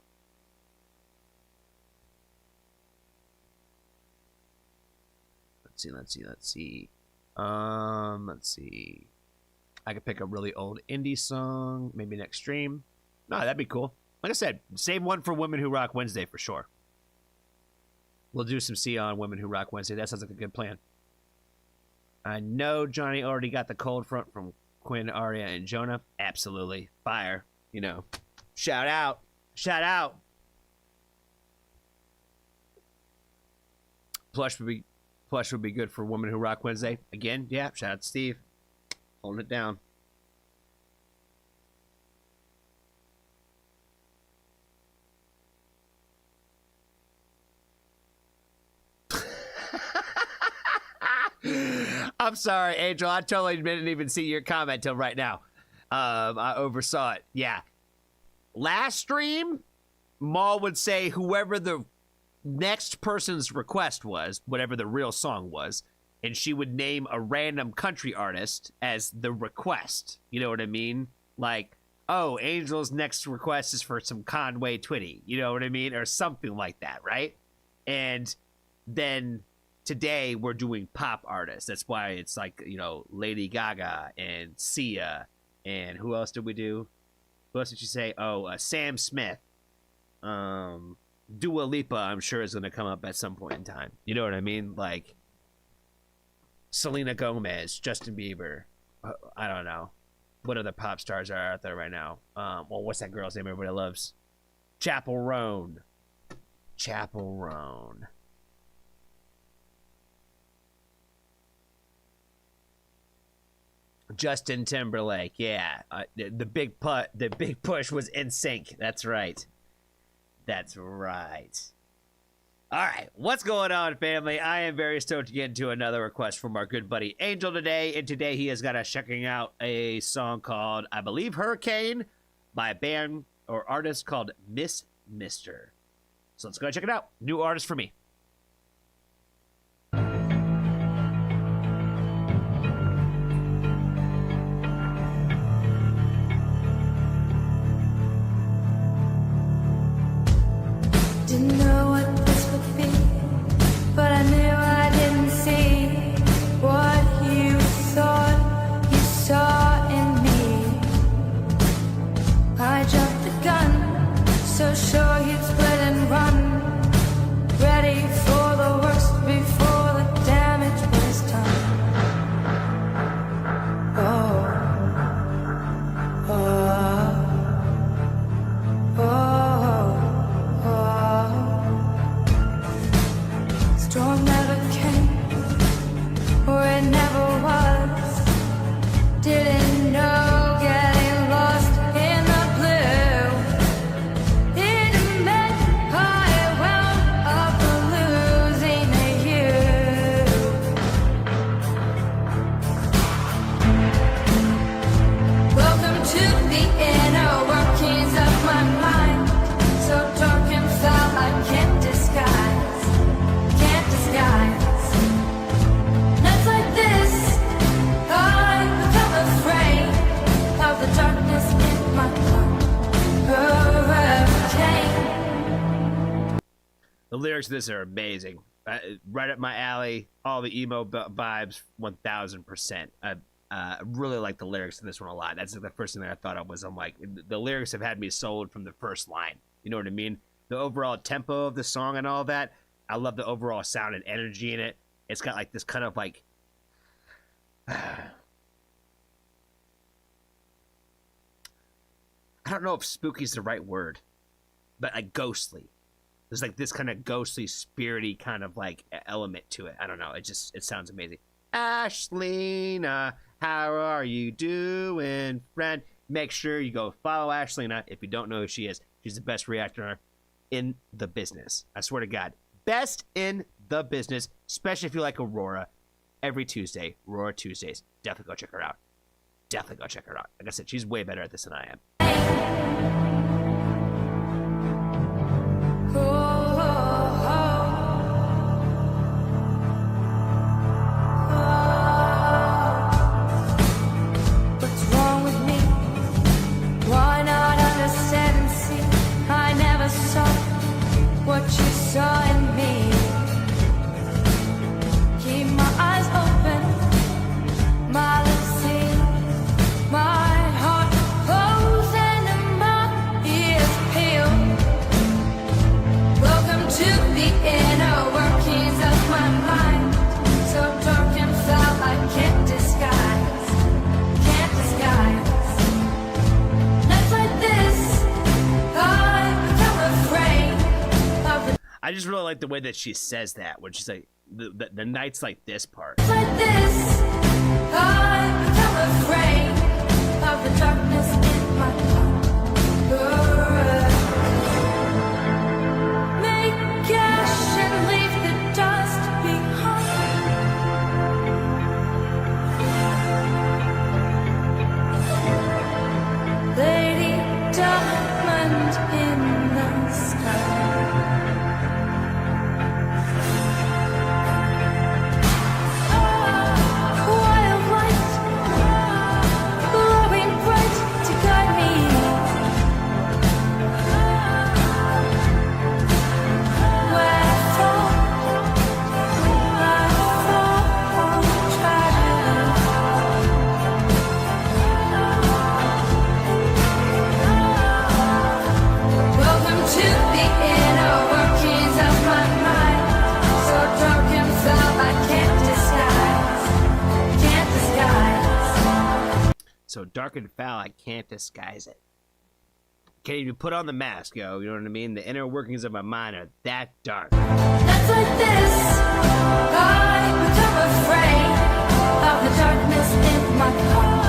Let's see. I could pick a really old indie song, maybe next stream. No, that'd be cool. Like I said, save one for Women Who Rock Wednesday for sure. We'll do some Sia on Women Who Rock Wednesday. That sounds like a good plan. I know Johnny already got the cold front from Quinn, Arya, and Jonah. Absolutely. Fire. You know. Shout out. Shout out. Plush would be good for Women Who Rock Wednesday. Again, yeah. Shout out to Steve. Holding it down. I'm sorry, Angel. I totally didn't even see your comment till right now. I oversaw it. Yeah. Last stream, Maul would say whoever the next person's request was, whatever the real song was, and she would name a random country artist as the request. You know what I mean? Like, oh, Angel's next request is for some Conway Twitty. You know what I mean? Or something like that, right? And then today we're doing pop artists. That's why it's like, you know, Lady Gaga and Sia. And who else did we do? Who else did you say? Oh, Sam Smith. Dua Lipa, I'm sure, is going to come up at some point in time. You know what I mean? Like, Selena Gomez, Justin Bieber. I don't know. What other pop stars are out there right now? Well, what's that girl's name everybody loves? Chappell Roan. Chappell Roan. Justin Timberlake, yeah. The big push was NSYNC. That's right. That's right. All right, what's going on, family? I am very stoked to get into another request from our good buddy Angel today, and today he has got us checking out a song called, I believe, Hurricane, by a band or artist called Miss Mister. So let's go check it out. New artist for me. Didn't know what this would be, but I knew I didn't see what you thought you saw in me. I jumped the gun, so sure you'd split and run, ready for the worst before the damage was done. Oh, oh, oh. Storm never came, or it never was. Didn't know getting lost in the blue. It meant I wound up losing you. Welcome to the inner workings of my mind, so dark and foul I can't disguise. Nights like this, I become afraid of the darkness in my heart. The lyrics of this are amazing. Right up my alley. All the emo vibes, 1000%. I really like the lyrics in this one a lot. That's the first thing that I thought of was, I'm like, the lyrics have had me sold from the first line. You know what I mean? The overall tempo of the song and all that. I love the overall sound and energy in it. It's got like this kind of like I don't know if spooky is the right word, but like ghostly. There's like this kind of ghostly, spirity kind of like element to it. I don't know. It sounds amazing. Ashlina, how are you doing, friend? Make sure you go follow Ashlina if you don't know who she is. She's the best reactor in the business. I swear to God. Best in the business, especially if you like Aurora. Every Tuesday, Aurora Tuesdays. Definitely go check her out. Definitely go check her out. Like I said, she's way better at this than I am. What's wrong with me? Why not understand and see? I never saw what you saw in me. Keep my eyes open, my lips sealed, my heart closed and my ears peeled. Welcome to the inner workings of my mind, so dark and foul I can't disguise, can't disguise. Nights like this, I become afraid of the I just really like the way that she says that, when she's like, the nights like this part. like this, I become afraid of the darkness in my heart. Make ash and leave the dust behind. Lady Diamond in the sky. Wild light, glowing bright to guide me. Where I fall tragedy. Welcome to the inner workings of my mind, so dark and foul I can't disguise. So dark and foul, I can't disguise it. Can't even put on the mask, yo. You know what I mean? The inner workings of my mind are that dark. Nights like this, I become afraid of the darkness in my heart.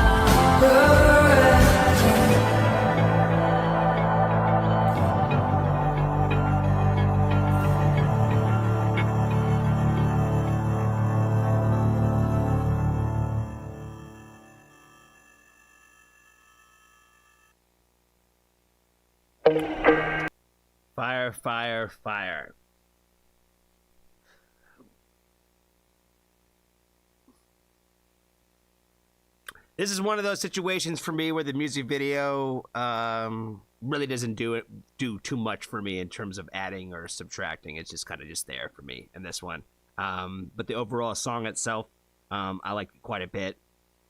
Fire, fire, fire. This is one of those situations for me where the music video really doesn't do too much for me in terms of adding or subtracting. It's just kind of just there for me in this one. But the overall song itself, I like it quite a bit.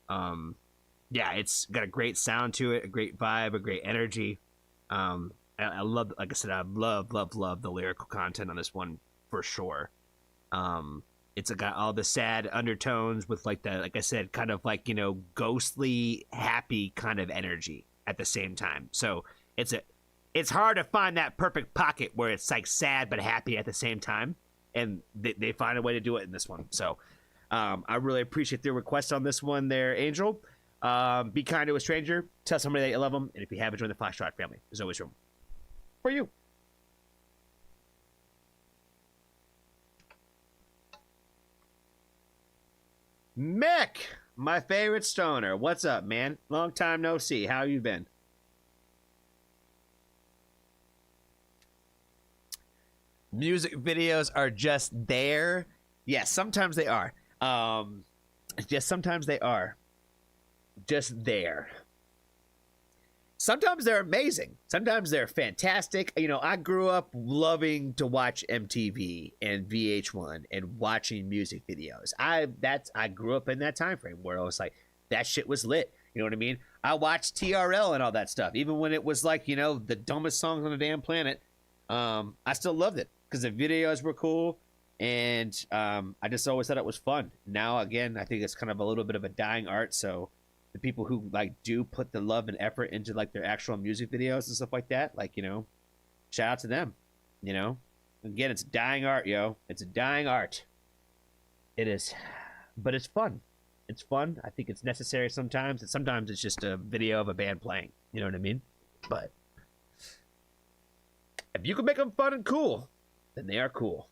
Yeah, it's got a great sound to it, a great vibe, a great energy. I love, like I said, I love the lyrical content on this one for sure. It's got all the sad undertones with like I said, kind of like, you know, ghostly, happy kind of energy at the same time. So it's hard to find that perfect pocket where it's like sad but happy at the same time, and they find a way to do it in this one. So I really appreciate their request on this one there, Angel. Be kind to a stranger, tell somebody that you love them, and if you haven't joined the Foxtrot family, there's always room for you. Mick, my favorite stoner. What's up, man? Long time no see. How you been? Music videos are just there. Yes, sometimes they are. Just sometimes they are. Just there. Sometimes they're amazing. Sometimes they're fantastic. You know, I grew up loving to watch MTV and VH1 and watching music videos. I grew up in that time frame where I was like, that shit was lit. You know what I mean? I watched TRL and all that stuff, even when it was like, you know, the dumbest songs on the damn planet. I still loved it because the videos were cool, and I just always thought it was fun. Now, again, I think it's kind of a little bit of a dying art, so the people who like do put the love and effort into like their actual music videos and stuff like that, like, you know, shout out to them. You know, again, it's a dying art, yo. It's a dying art. It is, but it's fun. It's fun. I think it's necessary sometimes, and sometimes it's just a video of a band playing. You know what I mean? But if you can make them fun and cool, then they are cool.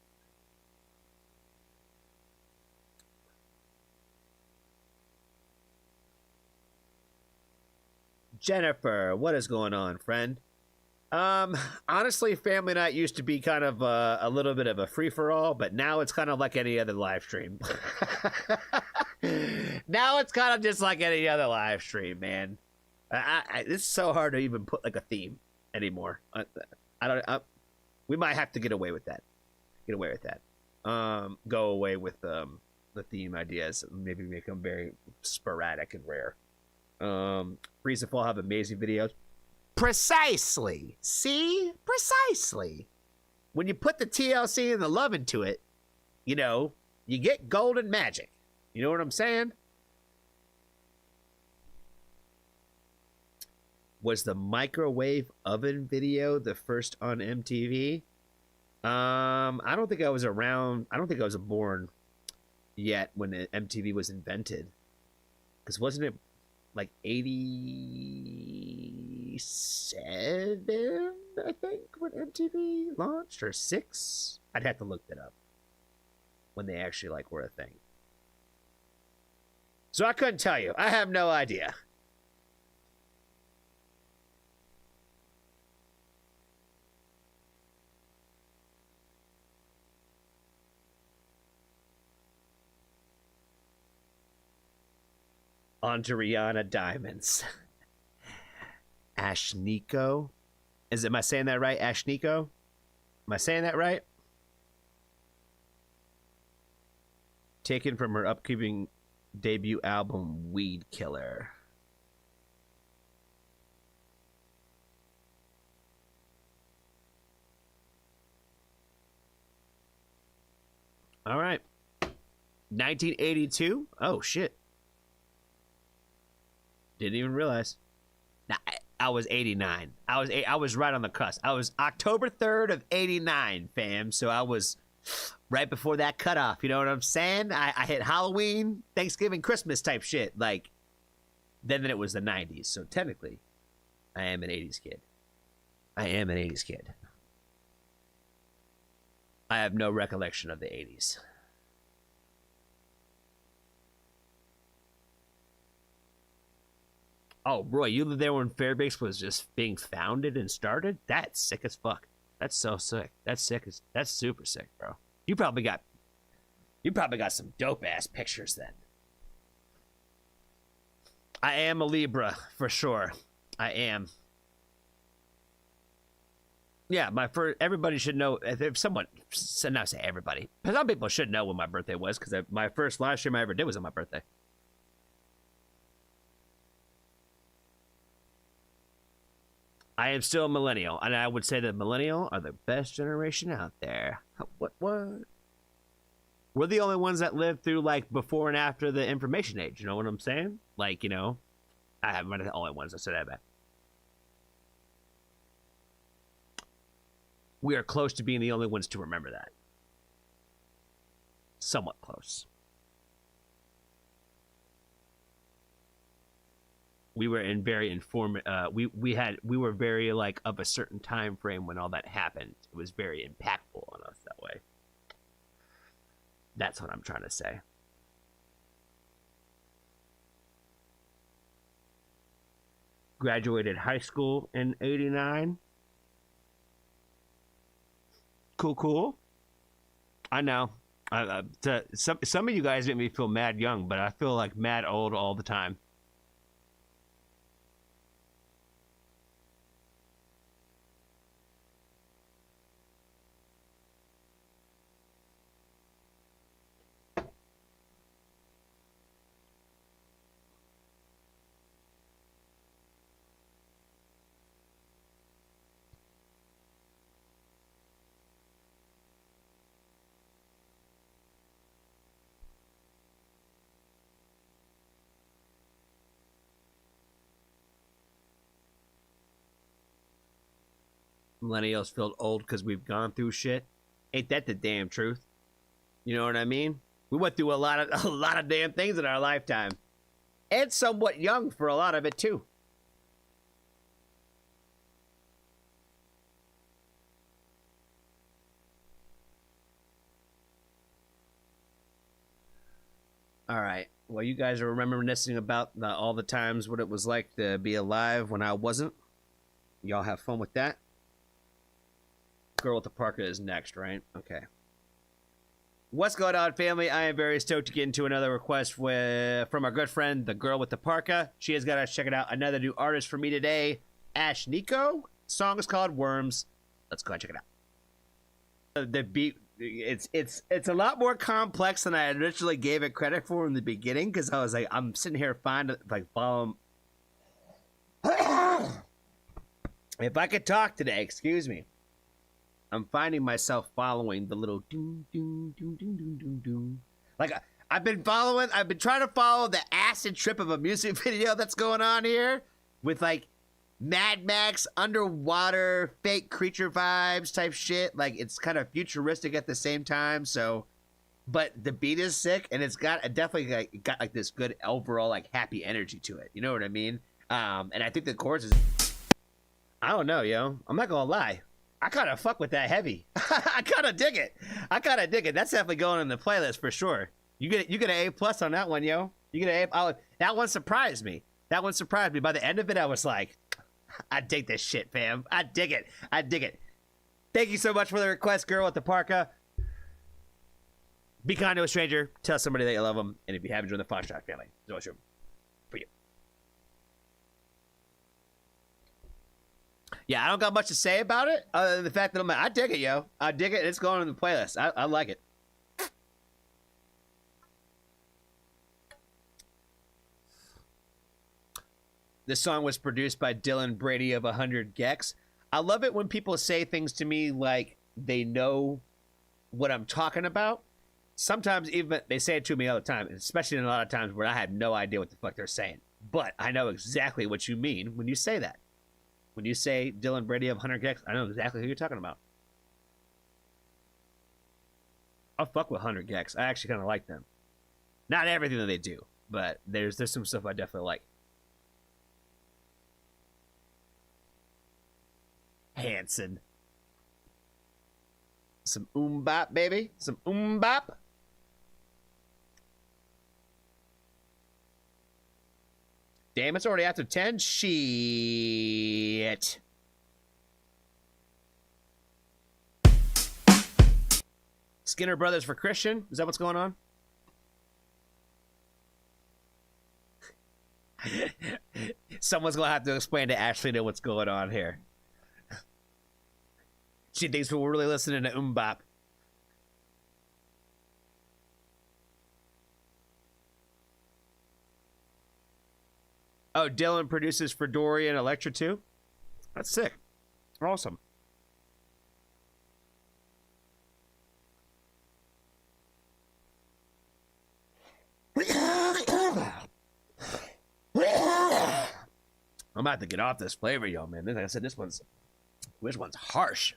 Jennifer, what is going on, friend? Honestly, family night used to be kind of a little bit of a free-for-all, but now it's kind of like any other live stream. Now it's kind of just like any other live stream, man. It's so hard to even put like a theme anymore. We might have to get away with that. Go away with the theme ideas. Maybe make them very sporadic and rare. Freeze and Fall have amazing videos. Precisely. See? Precisely. When you put the TLC and the love into it, you know, you get golden magic. You know what I'm saying? Was the microwave oven video the first on MTV? I don't think I was around. I don't think I was born yet when MTV was invented. Because wasn't it like 87, I think, when MTV launched, or 6? I'd have to look that up. When they actually like were a thing. So I couldn't tell you. I have no idea. Onto Rihanna Diamonds. Ashniko. Am I saying that right? Ashniko? Am I saying that right? Taken from her upcoming debut album, Weed Killer. All right. 1982? Oh, shit. Didn't even realize. Nah, I was 89. I was right on the cusp. I was October 3rd of 89, fam. So I was right before that cutoff. You know what I'm saying? I hit Halloween, Thanksgiving, Christmas type shit. Like, then it was the 90s. So technically, I am an 80s kid. I have no recollection of the 80s. Oh, Roy, you lived there when Fairbanks was just being founded and started? That's sick as fuck. That's so sick. That's sick. That's super sick, bro. You probably got some dope ass pictures then. I am a Libra for sure. I am. Yeah, everybody should know. If someone, not say everybody, some people should know when my birthday was, because my first live stream I ever did was on my birthday. I am still a millennial, and I would say that millennial are the best generation out there. What? We're the only ones that lived through, like, before and after the information age. You know what I'm saying? Like, you know, I haven't been the only ones that said that. We are close to being the only ones to remember that. Somewhat close. We were in very we were very, like, of a certain time frame when all that happened. It was very impactful on us that way. That's what I'm trying to say. Graduated high school in '89. Cool. I know. Some of you guys make me feel mad young, but I feel like mad old all the time. Millennials feel old because we've gone through shit. Ain't that the damn truth? You know what I mean? We went through a lot of damn things in our lifetime, and somewhat young for a lot of it too. All right. Well, you guys are reminiscing about all the times what it was like to be alive when I wasn't. Y'all have fun with that. Girl with the parka is next, right? Okay. What's going on, family? I am very stoked to get into another request from our good friend, the girl with the parka. She has got us checking out another new artist for me today, Ash Nico. The song is called Worms. Let's go and check it out. The beat, it's a lot more complex than I originally gave it credit for in the beginning, because I was like, I'm sitting here following. If I could talk today, excuse me. I'm finding myself following the little doom doom doom doom doom doom doom. Like I've been trying to follow the acid trip of a music video that's going on here with like Mad Max underwater fake creature vibes type shit. Like it's kind of futuristic at the same time. So, but the beat is sick and it's got definitely got like this good overall like happy energy to it. You know what I mean? And I think the chorus is. I don't know, yo. I'm not gonna lie. I kind of fuck with that heavy. I kind of dig it. That's definitely going in the playlist for sure. You get an A+ on that one, yo. You get an A. That one surprised me. By the end of it, I was like, I dig this shit, fam. I dig it. Thank you so much for the request, girl with the parka. Be kind to a stranger. Tell somebody that you love them. And if you haven't joined the Foxtrot family, there's always room for you. Yeah, I don't got much to say about it other than the fact that I dig it, yo. I dig it. It's going in the playlist. I like it. This song was produced by Dylan Brady of 100 Gex. I love it when people say things to me like they know what I'm talking about. Sometimes even they say it to me all the time, especially in a lot of times where I have no idea what the fuck they're saying. But I know exactly what you mean when you say that. When you say Dylan Brady of 100 Gex, I know exactly who you're talking about. I'll fuck with 100 Gex. I actually kind of like them. Not everything that they do, but there's some stuff I definitely like. Hanson. Some bop, baby. Some bop. Damn, it's already after 10? Shit. Skinner Brothers for Christian? Is that what's going on? Someone's gonna have to explain to Ashley what's going on here. She thinks we're really listening to Bop. Oh, Dylan produces for Dory and Electra too? That's sick. Awesome. I'm about to get off this flavor, yo, man. Like I said, this one's harsh.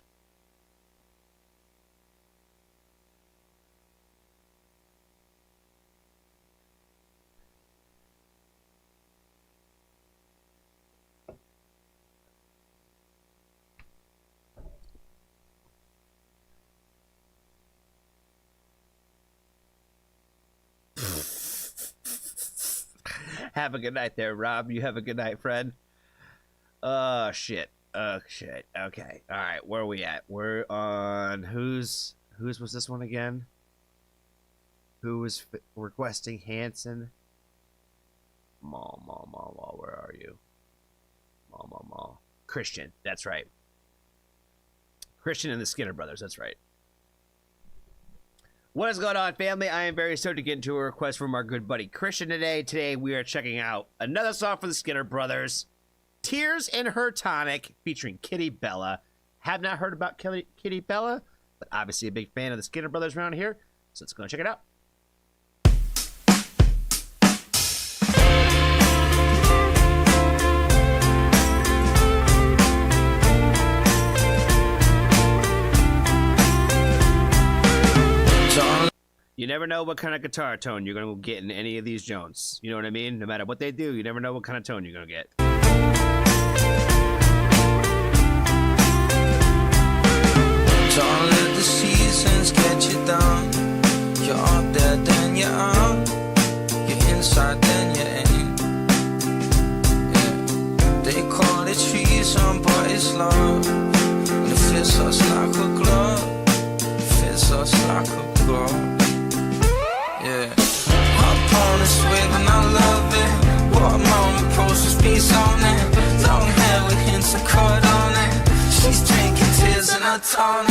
Have a good night there, Rob. You have a good night, friend. Oh, shit. Oh, shit. Okay. All right. Where are we at? We're on... Whose was this one again? Who was requesting Hanson? Maul. Where are you? Maul. Christian. That's right. Christian and the Skinner Brothers. That's right. What is going on, family? I am very stoked to get into a request from our good buddy Christian today. Today, we are checking out another song for the Skinner Brothers, Tears in Her Tonic, featuring Kitty Bella. Have not heard about Kitty Bella, but obviously a big fan of the Skinner Brothers around here, so let's go and check it out. You never know what kind of guitar tone you're going to get in any of these Jones. You know what I mean? No matter what they do, you never know what kind of tone you're going to get. Don't let the seasons get you down. You're up there, then you're out. You're inside, then you're in. Yeah. They call it treason, but it's love. And it fits us like a glove. Fits us like a glove. Yeah, hop on this wave and I love it. What a moment, process, peace on it. Long hair with hints of cut on it. She's drinking tears in her tonic.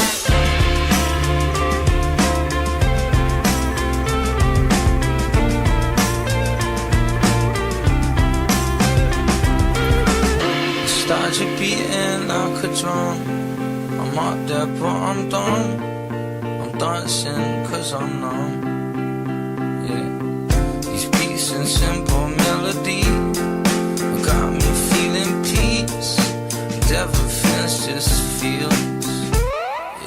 Nostalgia beating like a drum. I'm up there but I'm done. I'm dancing cause I'm numb. And simple melody got me feeling peace, and everything just feels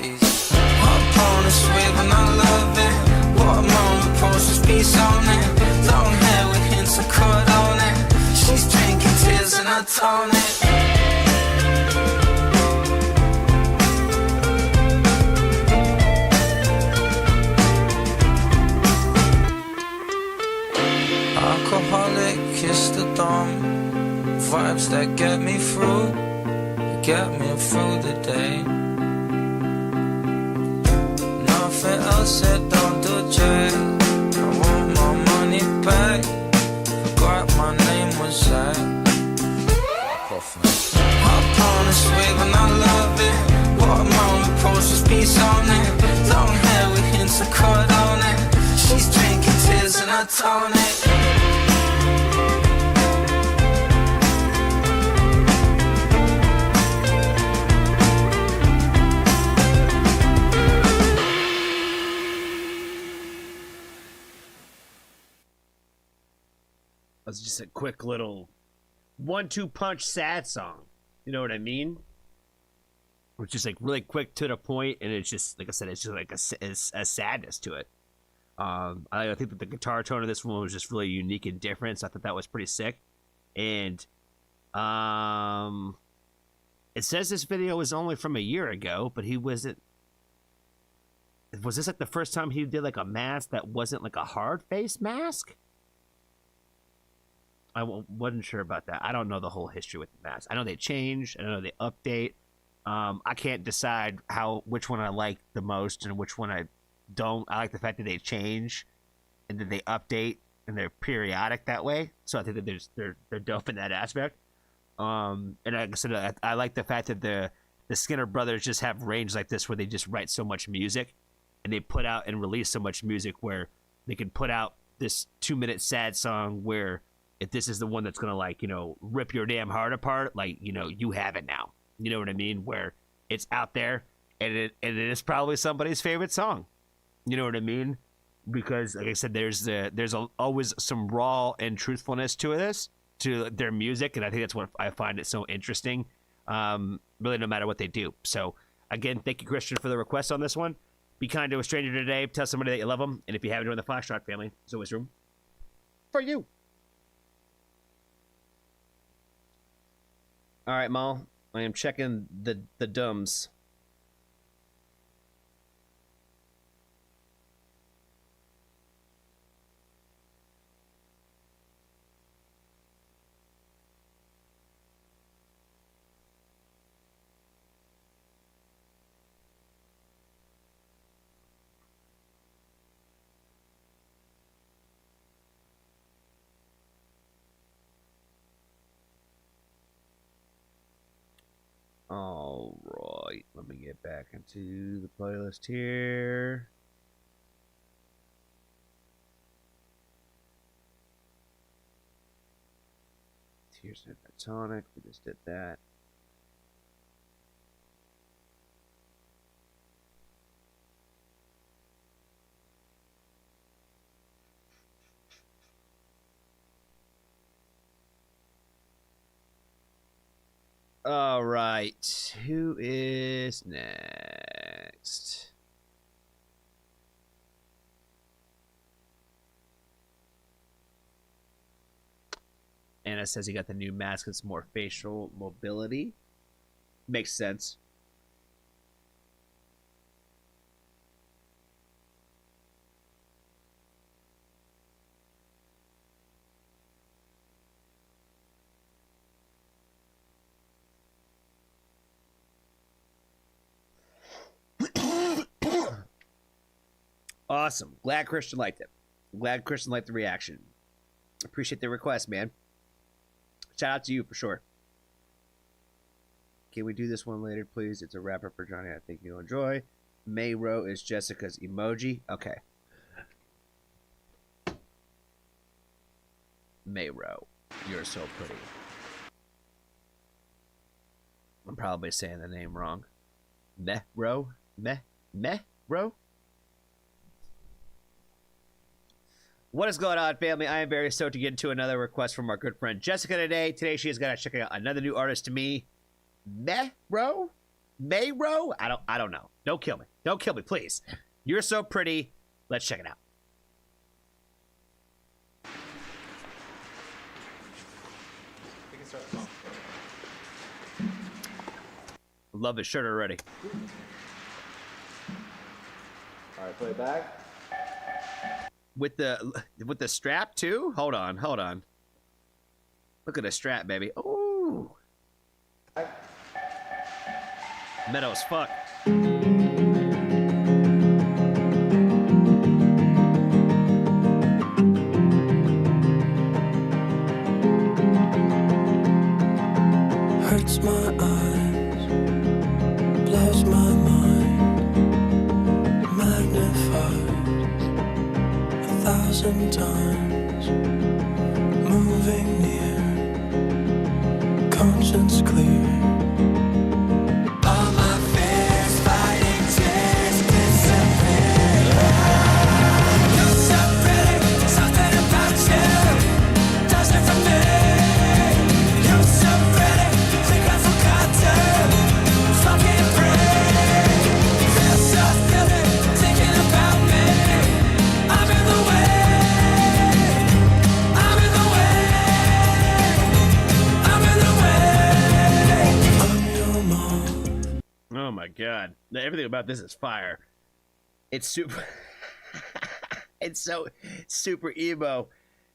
easy. Hop on this wave and I love it. What a moment, process, peace on it. Long hair with hints of cut on it. She's drinking tears in her tonic. Alcoholic, kiss the dawn. Vibes that get me through the day. Nothing else said, don't do jack. I want my money back. Forgot my name was Zach. Hop on this wave and I love it. What a moment, process, peace on it. Long hair with hints of cut on it. She's drinking tears in her tonic. It's just a quick little 1-2 punch sad song. You know what I mean? It's just like really quick to the point, and it's just like I said, it's just like a sadness to it. I think that the guitar tone of this one was just really unique and different, so I thought that was pretty sick. And it says this video was only from a year ago, but he wasn't. Was this like the first time he did like a mask that wasn't like a hard face mask? I wasn't sure about that. I don't know the whole history with the mask. I know they change. I know they update. I can't decide which one I like the most and which one I don't. I like the fact that they change and that they update and they're periodic that way. So I think that they're dope in that aspect. And like I said, I like the fact that the Skinner brothers just have range like this where they just write so much music and they put out and release so much music where they can put out this 2-minute sad song where if this is the one that's gonna, like, you know, rip your damn heart apart, like, you know, you have it now. You know what I mean? Where it's out there and it is probably somebody's favorite song. You know what I mean? Because like I said, there's always some raw and truthfulness to their music, and I think that's what I find it so interesting. Really, no matter what they do. So again, thank you, Christian, for the request on this one. Be kind to a stranger today. Tell somebody that you love them, and if you haven't joined the Foxtrot family, there's always room for you. All right, Mal. I am checking the dumbs. All right, let me get back into the playlist here. Tears in Tonic, we just did that. All right, who is next? Anna says he got the new mask. It's more facial mobility. Makes sense. Awesome. Glad Christian liked it. Glad Christian liked the reaction. Appreciate the request, man. Shout out to you for sure. Can we do this one later, please? It's a wrapper for Johnny. I think you'll enjoy. Mayro is Jessica's emoji. Okay. Mayro, you're so pretty. I'm probably saying the name wrong. Mehro? Mehro? What is going on, family? I am very stoked to get into another request from our good friend Jessica today. Today she is going to check out another new artist to me. Mayro? I don't know. Don't kill me. Don't kill me, please. You're so pretty. Let's check it out. Love his shirt already. All right, play it back. With the strap too? Hold on. Look at the strap, baby. Ooh. Meadow as fuck. Hurts my eyes, blows my mind, magnified 1,000 times, moving near, conscience clear. All my fears, fighting tears, disappear. You're so pretty, something about you does it for me. You're so pretty, think I forgot to fucking breathe. Feel so guilty, thinking about me. I'm in the way. I'm in the way. I'm in the way. I'm your mom. Oh my god. Everything about this is fire. It's super it's so super emo.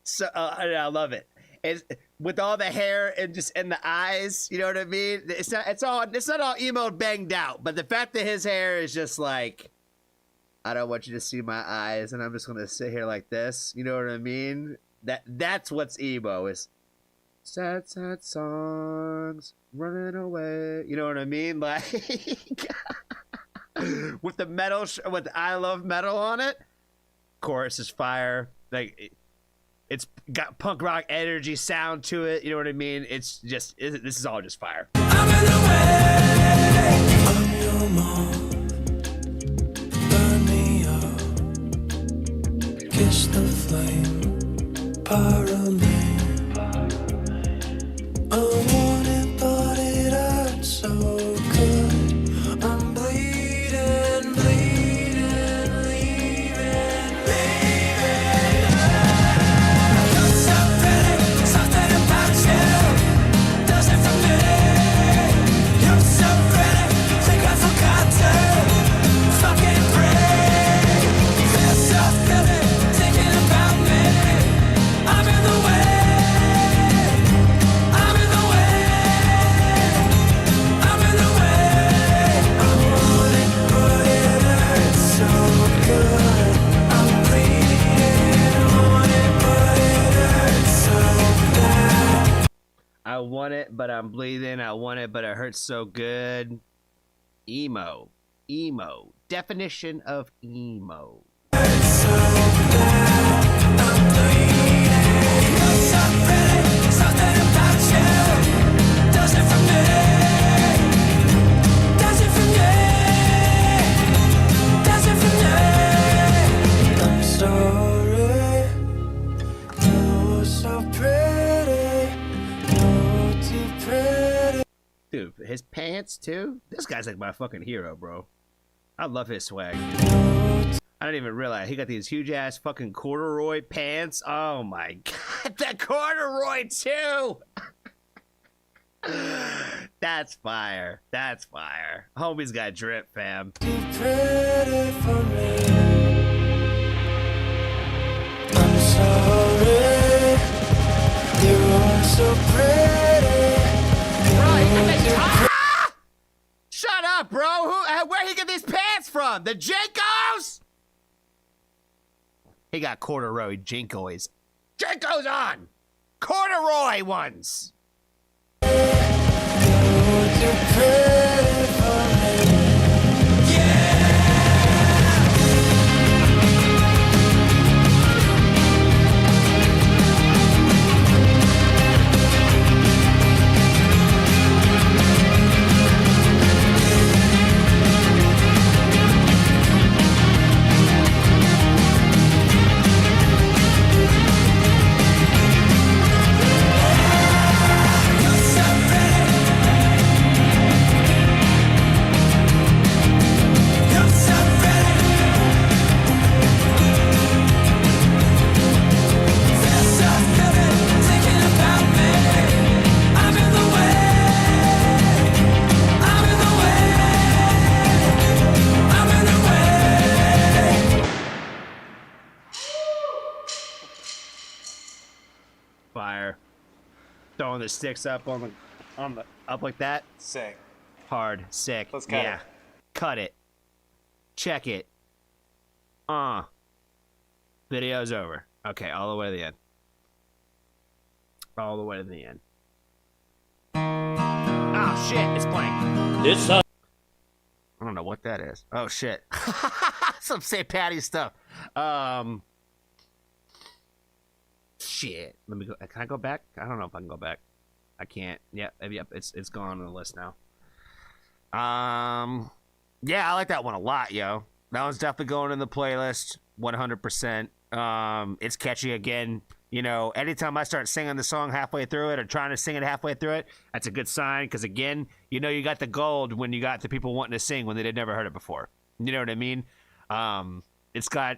So I love it. It's with all the hair and just and the eyes, you know what I mean? It's not all emo banged out, but the fact that his hair is just like I don't want you to see my eyes, and I'm just gonna sit here like this. You know what I mean? That's what's emo is sad songs running away. You know what I mean? Like with the metal, with the I love metal on it. Chorus is fire. Like it's got punk rock energy sound to it. You know what I mean? It's just this is all just fire. I'm in the way. I'm your mom. Burn me up. Kiss the flame. Para me. I want it, but it hurts so good. I'm bleeding, bleeding, leaving, leaving. You're so pretty, something about you does it for me. You're so pretty, think I forgot to fucking breathe. Feel so pretty, thinking about me. I'm in the way. I'm in the way. I'm in the way. I want it, but it hurts so good. I'm bleeding. I want it, but it hurts so bad. I want it, but I'm bleeding. I want it, but it hurts so good. Emo. Emo. Definition of emo. Hurts so bad. I'm bleeding. You're so pretty, something about you does it for me. Does it for me. Does it for me. I'm sorry. You're so pretty. You're too pretty. Dude, his pants too? This guy's like my fucking hero, bro. I love his swag. I didn't even realize he got these huge ass fucking corduroy pants. Oh my god, that corduroy too! That's fire. That's fire. Homie's got drip, fam. Too pretty for me. I'm sorry. You're so pretty. Shut up, bro. Where'd he get these pants from? The Jinkos? He got corduroy Jinkos. Jinkos on! Corduroy ones! You're too pretty for me. Fire. Throwing the sticks up on the up like that. Sick. Hard. Sick. Let's cut yeah. it. Cut it. Check it. Video's over. Okay, all the way to the end. All the way to the end. Oh shit, it's playing. This I don't know what that is. Oh shit. Some St. Patty's stuff. Shit. Let me go. Can I go back? I don't know if I can go back. I can't. Yep. It's gone on the list now. Yeah, I like that one a lot, yo. That one's definitely going in the playlist. 100%. It's catchy again. You know, anytime I start singing the song halfway through it or trying to sing it halfway through it, that's a good sign. Because again, you know, you got the gold when you got the people wanting to sing when they'd never heard it before. You know what I mean? It's got.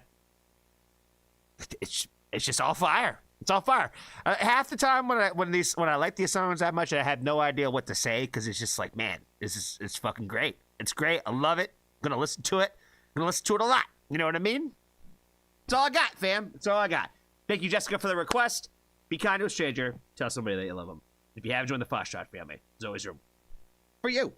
It's just all fire. It's all fire. Half the time when I like these songs that much, I have no idea what to say because it's just like, man, it's fucking great. It's great. I love it. I'm gonna listen to it. I'm gonna listen to it a lot. You know what I mean? That's all I got, fam. That's all I got. Thank you, Jessica, for the request. Be kind to a stranger. Tell somebody that you love them. If you haven't joined the Foxtrot family, there's always room for you.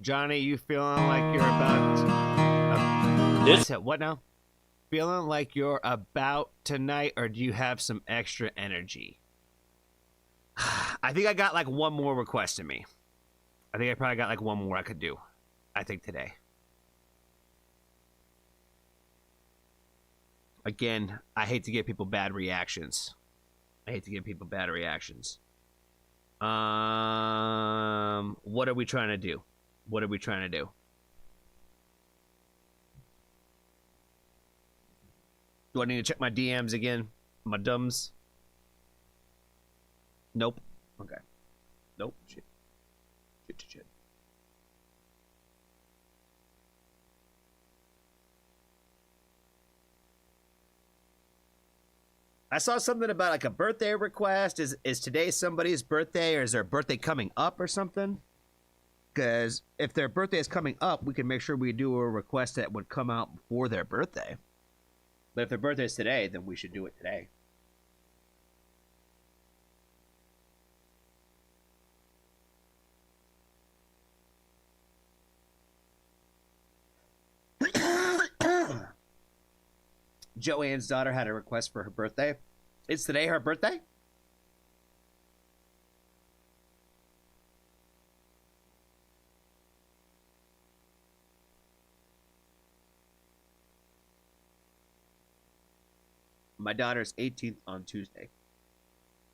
Johnny, you feeling like you're about what now? Feeling like you're about tonight, or do you have some extra energy? I think I got like one more request in me. I think I probably got like one more I could do. I think today. Again, I hate to give people bad reactions. What are we trying to do? Do I need to check my DMs again? My dums? Nope. Okay. Nope. Shit. I saw something about like a birthday request. Is today somebody's birthday, or is their birthday coming up or something? Because if their birthday is coming up, we can make sure we do a request that would come out before their birthday. But if their birthday is today, then we should do it today. Joanne's daughter had a request for her birthday. Is today her birthday? My daughter's 18th on Tuesday.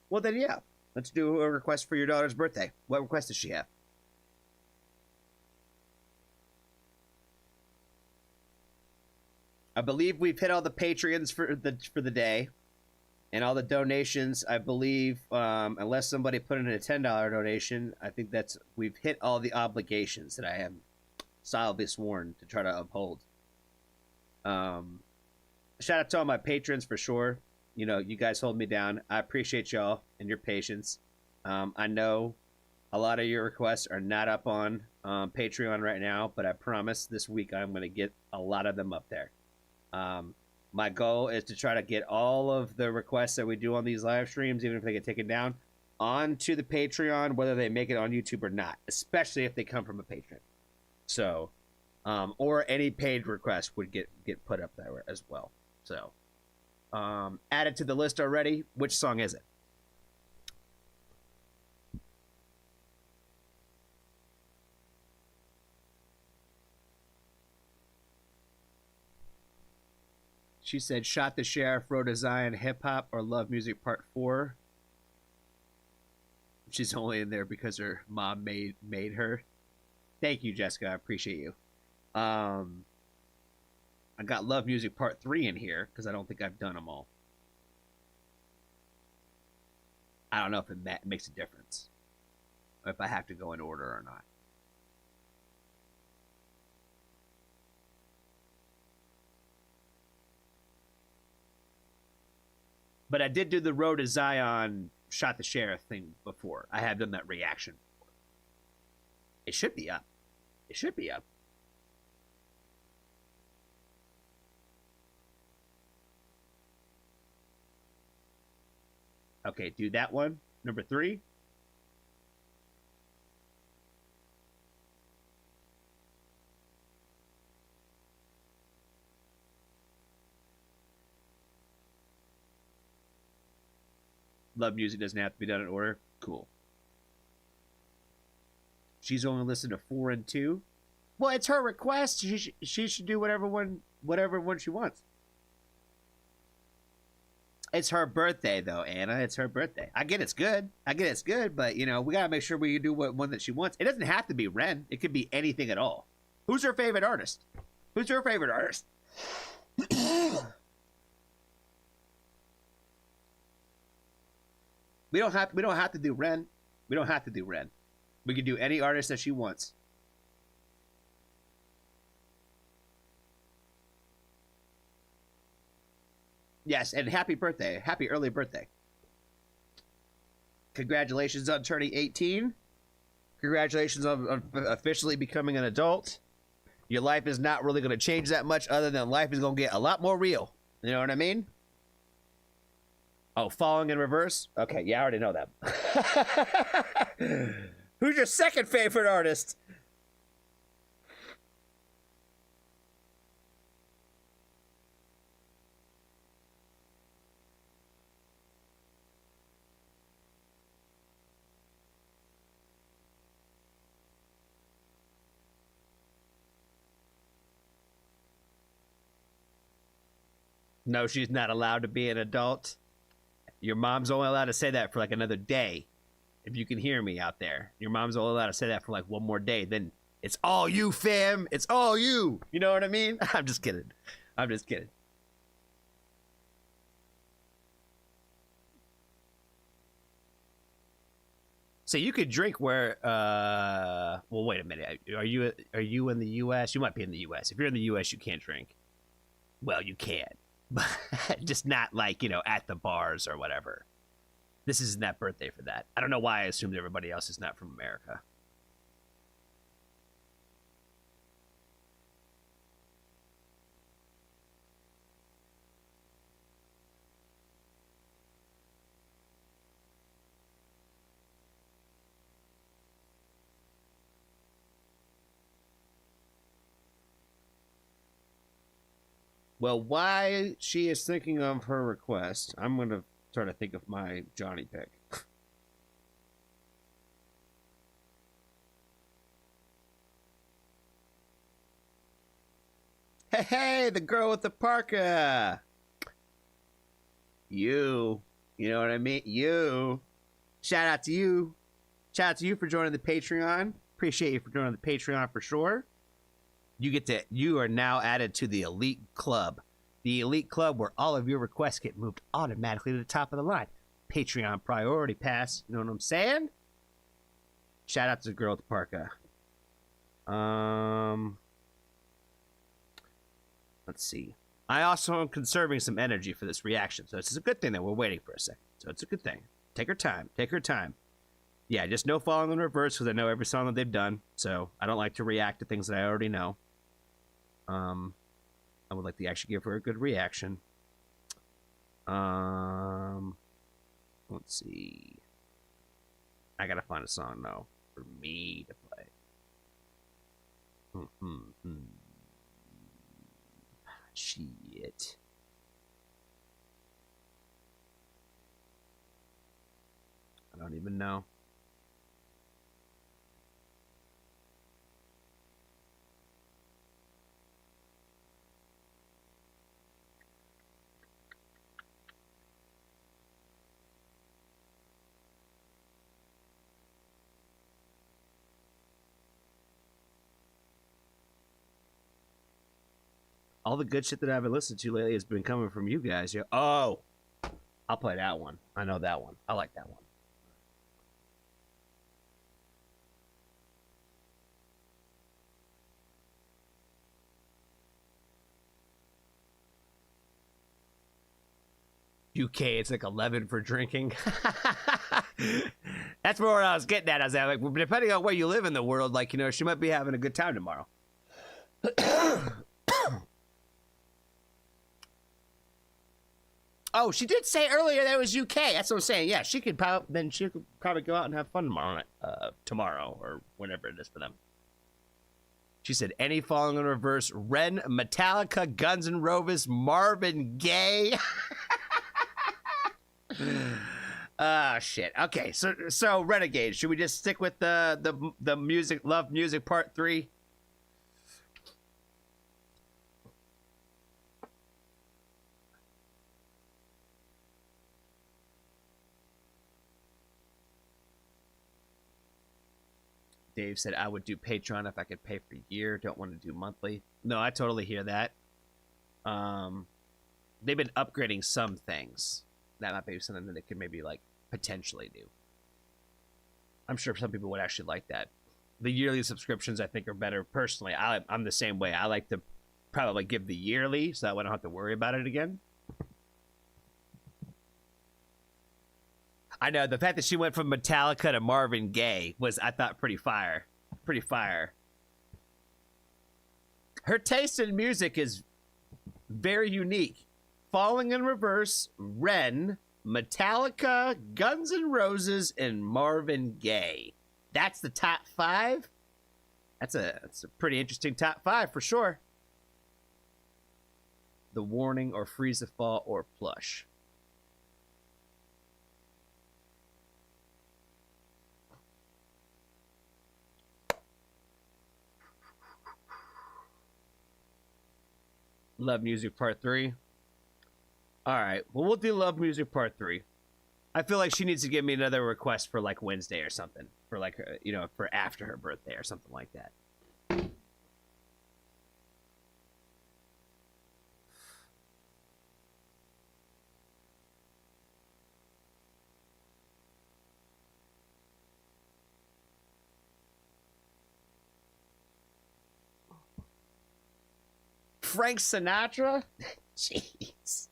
Well, then, yeah. Let's do a request for your daughter's birthday. What request does she have? I believe we've hit all the Patreons for the day. And all the donations, I believe, unless somebody put in a $10 donation, I think we've hit all the obligations that I am solemnly sworn to try to uphold. Shout out to all my patrons for sure. You know, you guys hold me down. I appreciate y'all and your patience. I know a lot of your requests are not up on Patreon right now, but I promise this week I'm going to get a lot of them up there. My goal is to try to get all of the requests that we do on these live streams, even if they get taken down, onto the Patreon, whether they make it on YouTube or not, especially if they come from a patron. So, or any paid request would get put up there as well. So, added to the list already. Which song is it? She said, Shot the Sheriff, Road to Zion, Hip Hop, or Love Music Part 4. She's only in there because her mom made her. Thank you, Jessica. I appreciate you. I got Love Music Part 3 in here because I don't think I've done them all. I don't know if it makes a difference. Or if I have to go in order or not. But I did do the Road to Zion Shot the Sheriff thing before. I have done that reaction before. It should be up. It should be up. Okay, do that one. Number 3. Love music doesn't have to be done in order. Cool. She's only listened to 4 and 2. Well, it's her request. She should do whatever one she wants. It's her birthday, though, Anna. It's her birthday. I get it's good. But, you know, we got to make sure we do one that she wants. It doesn't have to be Ren. It could be anything at all. Who's her favorite artist? Who's your favorite artist? We don't have to do Ren. We don't have to do Ren. We can do any artist that she wants. Yes, and happy birthday. Happy early birthday. Congratulations on turning 18. Congratulations on officially becoming an adult. Your life is not really going to change that much other than life is going to get a lot more real. You know what I mean? Oh, Falling in Reverse? Okay, yeah, I already know that. Who's your second favorite artist? No, she's not allowed to be an adult. Your mom's only allowed to say that for like another day. If you can hear me out there, your mom's only allowed to say that for like one more day. Then it's all you, fam. It's all you. You know what I mean? I'm just kidding. I'm just kidding. So you could drink where well, wait a minute. Are you in the US? You might be in the US. If you're in the US, you can't drink. Well, you can. But just not like, you know, at the bars or whatever. This isn't that birthday for that. I don't know why I assumed everybody else is not from America. Well, why she is thinking of her request, I'm going to try to think of my Johnny pick. Hey, the girl with the parka. You know what I mean? You. Shout out to you. Shout out to you for joining the Patreon. Appreciate you for joining the Patreon for sure. You are now added to the Elite Club. The Elite Club where all of your requests get moved automatically to the top of the line. Patreon priority pass. You know what I'm saying? Shout out to the girl with the parka. Let's see. I also am conserving some energy for this reaction. So it's a good thing that we're waiting for a second. So it's a good thing. Take her time. Take her time. Yeah, just no falling in reverse because I know every song that they've done. So I don't like to react to things that I already know. I would like to actually give her a good reaction. Let's see. I gotta find a song though for me to play. Shit. I don't even know. All the good shit that I've been listening to lately has been coming from you guys. Oh, I'll play that one. I know that one. I like that one. UK, it's like 11 for drinking. That's more what I was getting at. I was like, well, depending on where you live in the world, like, you know, she might be having a good time tomorrow. Oh, she did say earlier that it was UK. That's what I'm saying. Yeah, she could probably go out and have fun tomorrow or whenever it is for them. She said, any falling in reverse, Ren, Metallica, Guns N' Roses, Marvin Gaye. Shit. Okay, so Renegade, should we just stick with the music, love music part 3? Dave said, I would do Patreon if I could pay for a year. Don't want to do monthly. No, I totally hear that. They've been upgrading some things. That might be something that they could maybe, like, potentially do. I'm sure some people would actually like that. The yearly subscriptions, I think, are better. Personally, I'm the same way. I like to probably give the yearly so that way I don't have to worry about it again. I know, the fact that she went from Metallica to Marvin Gaye was, I thought, pretty fire. Pretty fire. Her taste in music is very unique. Falling in Reverse, Ren, Metallica, Guns N' Roses, and Marvin Gaye. That's the top 5? That's a pretty interesting top 5 for sure. The Warning or Freeze the Fall or Plush. Love Music Part 3. All right. Well, we'll do Love Music Part 3. I feel like she needs to give me another request for like Wednesday or something. For like, for after her birthday or something like that. Frank Sinatra? Jeez.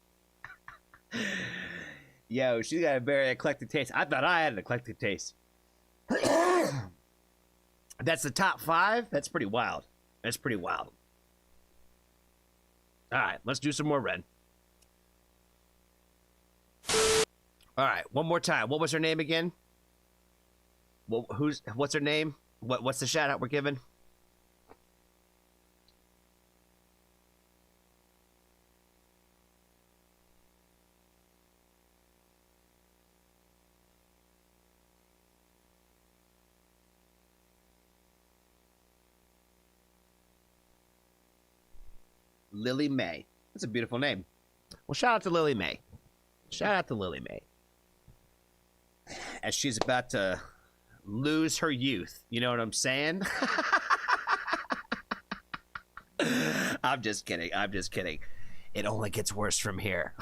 Yo, she's got a very eclectic taste. I thought I had an eclectic taste. That's the top 5? That's pretty wild. That's pretty wild. All right, let's do some more Red. All right, one more time. What was her name again? What's her name? What's the shout out we're giving? Lily May. That's a beautiful name. Well, shout out to Lily May. Shout out to Lily May. As she's about to lose her youth. You know what I'm saying? I'm just kidding. I'm just kidding. It only gets worse from here.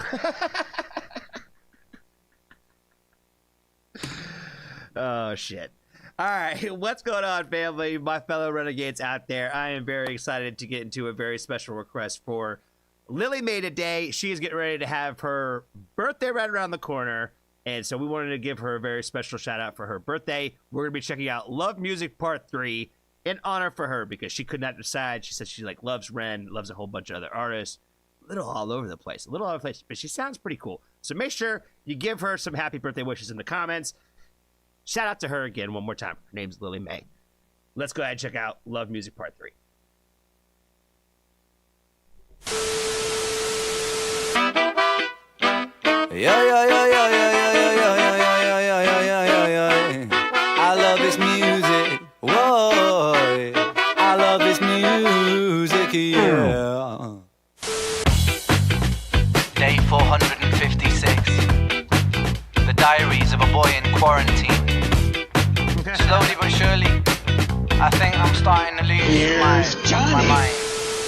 Oh, shit. All right, what's going on, family? My fellow renegades out there. I am very excited to get into a very special request for Lily May today. She is getting ready to have her birthday right around the corner, and so we wanted to give her a very special shout out for her birthday. We're going to be checking out Love Music Part 3 in honor for her because she could not decide. She said she like loves Ren, loves a whole bunch of other artists. A little all over the place, but she sounds pretty cool. So make sure you give her some happy birthday wishes in the comments. Shout out to her again one more time. Her name's Lily May. Let's go ahead and check out Love Music Part 3. I love this music. Whoa, I love this music, yeah. Day 456. The diaries of a boy in quarantine. Slowly but surely, I think I'm starting to lose my mind.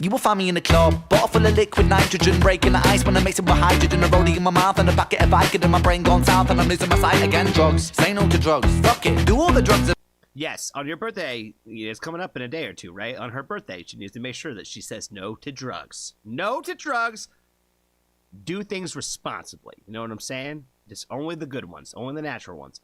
You will find me in the club, bottle full of liquid nitrogen, breaking the ice when I mix it with hydrogen. A rollie in my mouth and a bucket of Vicodin. My brain gone south and I'm losing my sight again. Drugs, say no to drugs, fuck it, do all the drugs. Yes, on your birthday, it's coming up in a day or two, right? On her birthday, she needs to make sure that she says no to drugs. No to drugs. Do things responsibly. You know what I'm saying? Just only the good ones, only the natural ones,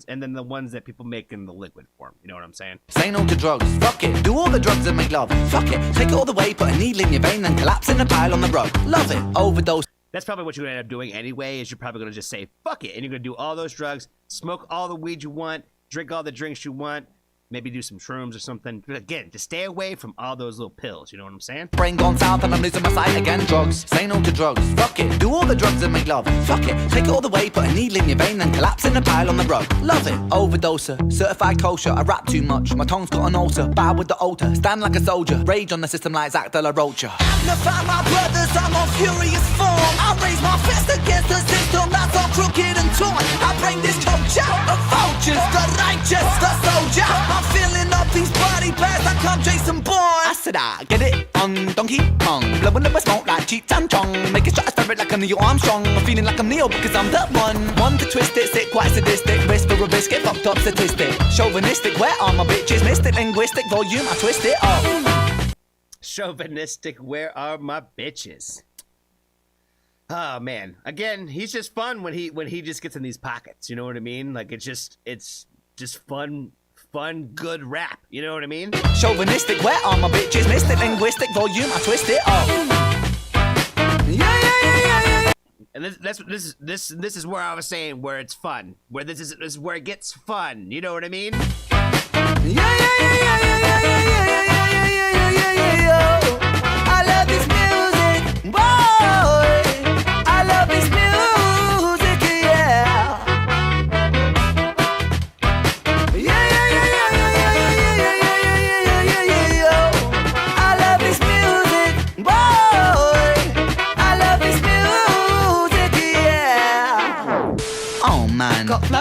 and then the ones that people make in the liquid form. You know what I'm saying? Say no to drugs, fuck it, do all the drugs that make love. Fuck it, take it all the way, put a needle in your vein, then collapse in a pile on the rug. Love it, overdose. That's probably what you're gonna end up doing anyway, is you're probably gonna just say, fuck it, and you're gonna do all those drugs, smoke all the weed you want, drink all the drinks you want, maybe do some shrooms or something. But again, just stay away from all those little pills. You know what I'm saying? Brain gone south and I'm losing my sight again. Drugs, say no to drugs. Fuck it, do all the drugs that make love. Fuck it, take it all the way, put a needle in your vein, then collapse in a pile on the rug. Love it, overdoser, certified kosher. I rap too much, my tongue's got an ulcer. Bow with the altar, stand like a soldier. Rage on the system like Zach De La Rocha. Magnify my brothers, I'm on furious form. I raise my fist against the system that's all crooked and torn. I bring this culture of vultures, the righteous, the soldier. I'm filling up these body bags like I'm Jason Bourne. I said I get it on Donkey Kong. Blowing up my smoke like Cheech and Chong. Making shots spirit like I'm Neil Armstrong. I'm feeling like I'm Neo because I'm the one. One to twist it, sit quite sadistic. Risk for a biscuit, fucked up statistic. Chauvinistic, where are my bitches? Mystic, linguistic, volume, I twist it up. Chauvinistic, where are my bitches? Oh man, again, he's just fun when he just gets in these pockets. You know what I mean? Like it's just fun, good rap. You know what I mean? Chauvinistic, where are my bitches? Mystic, linguistic, volume, I twist it up. Yeah. And this is where I was saying where it's fun, where this is where it gets fun. You know what I mean? Yeah. I love this music, boy. I love this music, yeah. I love this music, boy. I love this music.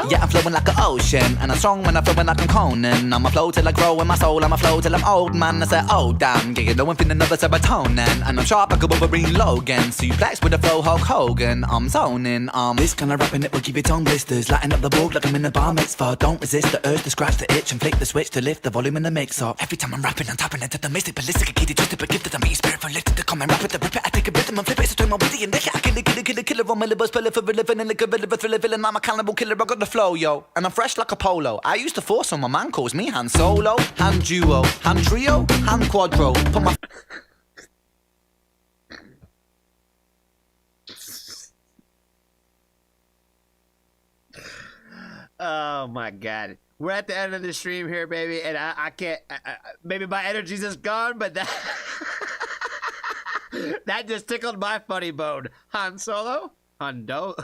Yeah, I'm flowing like an ocean, and I'm strong when I'm flowing like I'm Conan. I'ma flow till I grow in my soul, I'ma flow till I'm old, man. I said, oh damn, yeah, you know I'm feeling another serotonin, and I'm sharp like a Wolverine Logan. So you flex with the flow Hulk Hogan, I'm zoning. This kind of rapping it will keep your tongue blisters, lighting up the board like I'm in a bar mitzvah. Don't resist the urge to scratch the itch and flick the switch to lift the volume in the mix up. Every time I'm rapping, I'm tapping into the mystic, ballistic, kid, twisted, but gifted. I'm eating spirit for lifted. The comment, rap it, the rip it. I take a rhythm and flip it, so turn my witty and lick it. I kill it, killer on my liver, spill it for a living, and lick a bit of a thriller, villain. I'm a cannibal killer, I got the flow, yo. And I'm fresh like a polo. I used to force on my man calls me hand solo, hand duo, hand trio, hand quadro. Put my Oh my god. We're at the end of the stream here, baby, and I can't. Maybe my energy's just gone, but that that just tickled my funny bone. Han Solo, Hondo.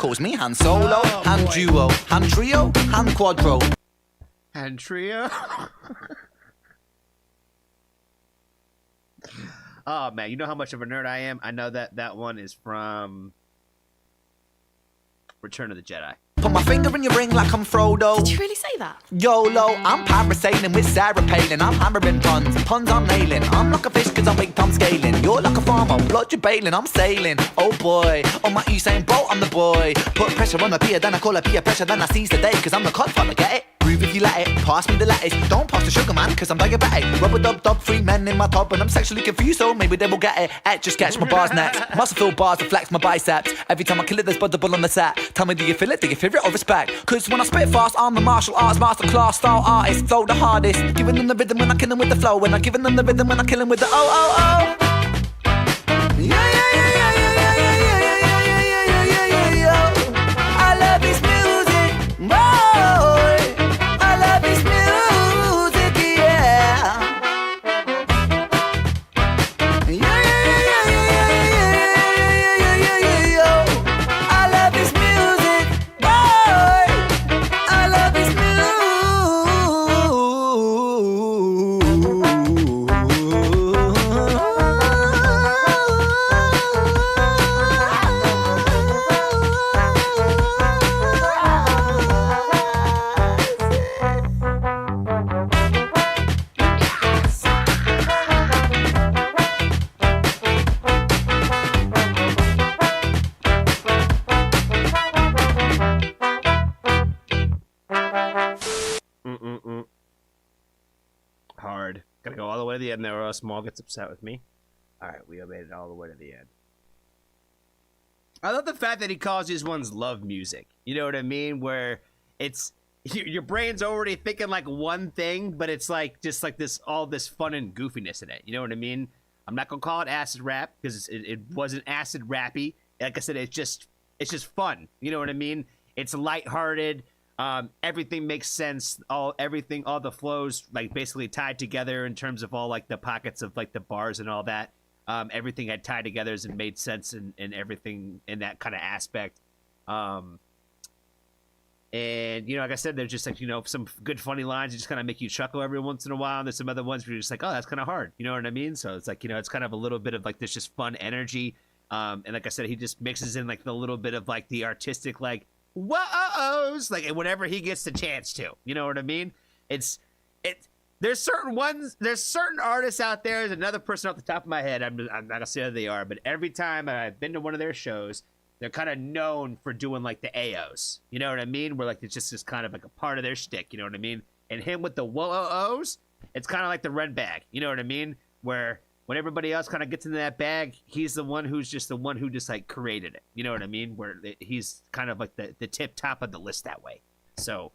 calls me hand solo, hand duo, hand trio, hand quadro. And trio. Oh man, you know how much of a nerd I am. I know that one is from Return of the Jedi. Put my finger in your ring like I'm Frodo. Did you really say that? YOLO, I'm parasailing with Sarah Palin. I'm hammering puns I'm nailing. I'm like a fish cause I'm big Tom scaling. You're like a farmer, blood you're bailing. I'm sailing, oh boy. On my Usain Bolt, I'm the boy. Put pressure on the pier, then I call it peer pressure. Then I seize the day cause I'm the codfather, get it? Groove if you let it, pass me the lettuce. Don't pass the sugar man cause I'm diabetic. Rubber dub, 3 men in my top. And I'm sexually confused so maybe they will get it. Just catch my bars next. Muscle fill bars to flex my biceps. Every time I kill it there's buddable on the set. Tell me do you feel it, do you fear it or respect? Cause when I spit fast I'm the martial arts masterclass style artist. Flow the hardest, giving them the rhythm when I kill them with the flow. When I giving them the rhythm when I kill them with the oh. Yeah. I love this music, boy. I love this music, yeah. I love this music, boy. I love this Hard. Gotta go all the way to the end there or else Maul gets upset with me. Alright, we made it all the way to the end. I love the fact that he calls these ones love music. You know what I mean? Where it's your brain's already thinking like one thing, but it's like just like this all this fun and goofiness in it. You know what I mean? I'm not gonna call it acid rap because it wasn't acid rappy. Like I said, it's just fun. You know what I mean? It's lighthearted. Everything makes sense. All the flows like basically tied together in terms of all like the pockets of like the bars and all that. Everything had tied together and made sense and everything in that kind of aspect. And you know, like I said, there's just like, you know, some good funny lines that just kind of make you chuckle every once in a while. And there's some other ones where you're just like, oh, that's kind of hard. You know what I mean? So it's like, you know, it's kind of a little bit of like this just fun energy. And like I said, he just mixes in like the little bit of like the artistic, like, whoa-ohs, like whenever he gets the chance to. You know what I mean? There's certain artists out there. There's another person off the top of my head. I'm not gonna say who they are, but every time I've been to one of their shows, they're kind of known for doing like the AOs. You know what I mean? Where like it's just kind of like a part of their shtick. You know what I mean? And him with the whoa-ohs, it's kind of like the red bag. You know what I mean? Where when everybody else kind of gets into that bag, he's the one who just like created it. You know what I mean? Where he's kind of like the tip top of the list that way. So,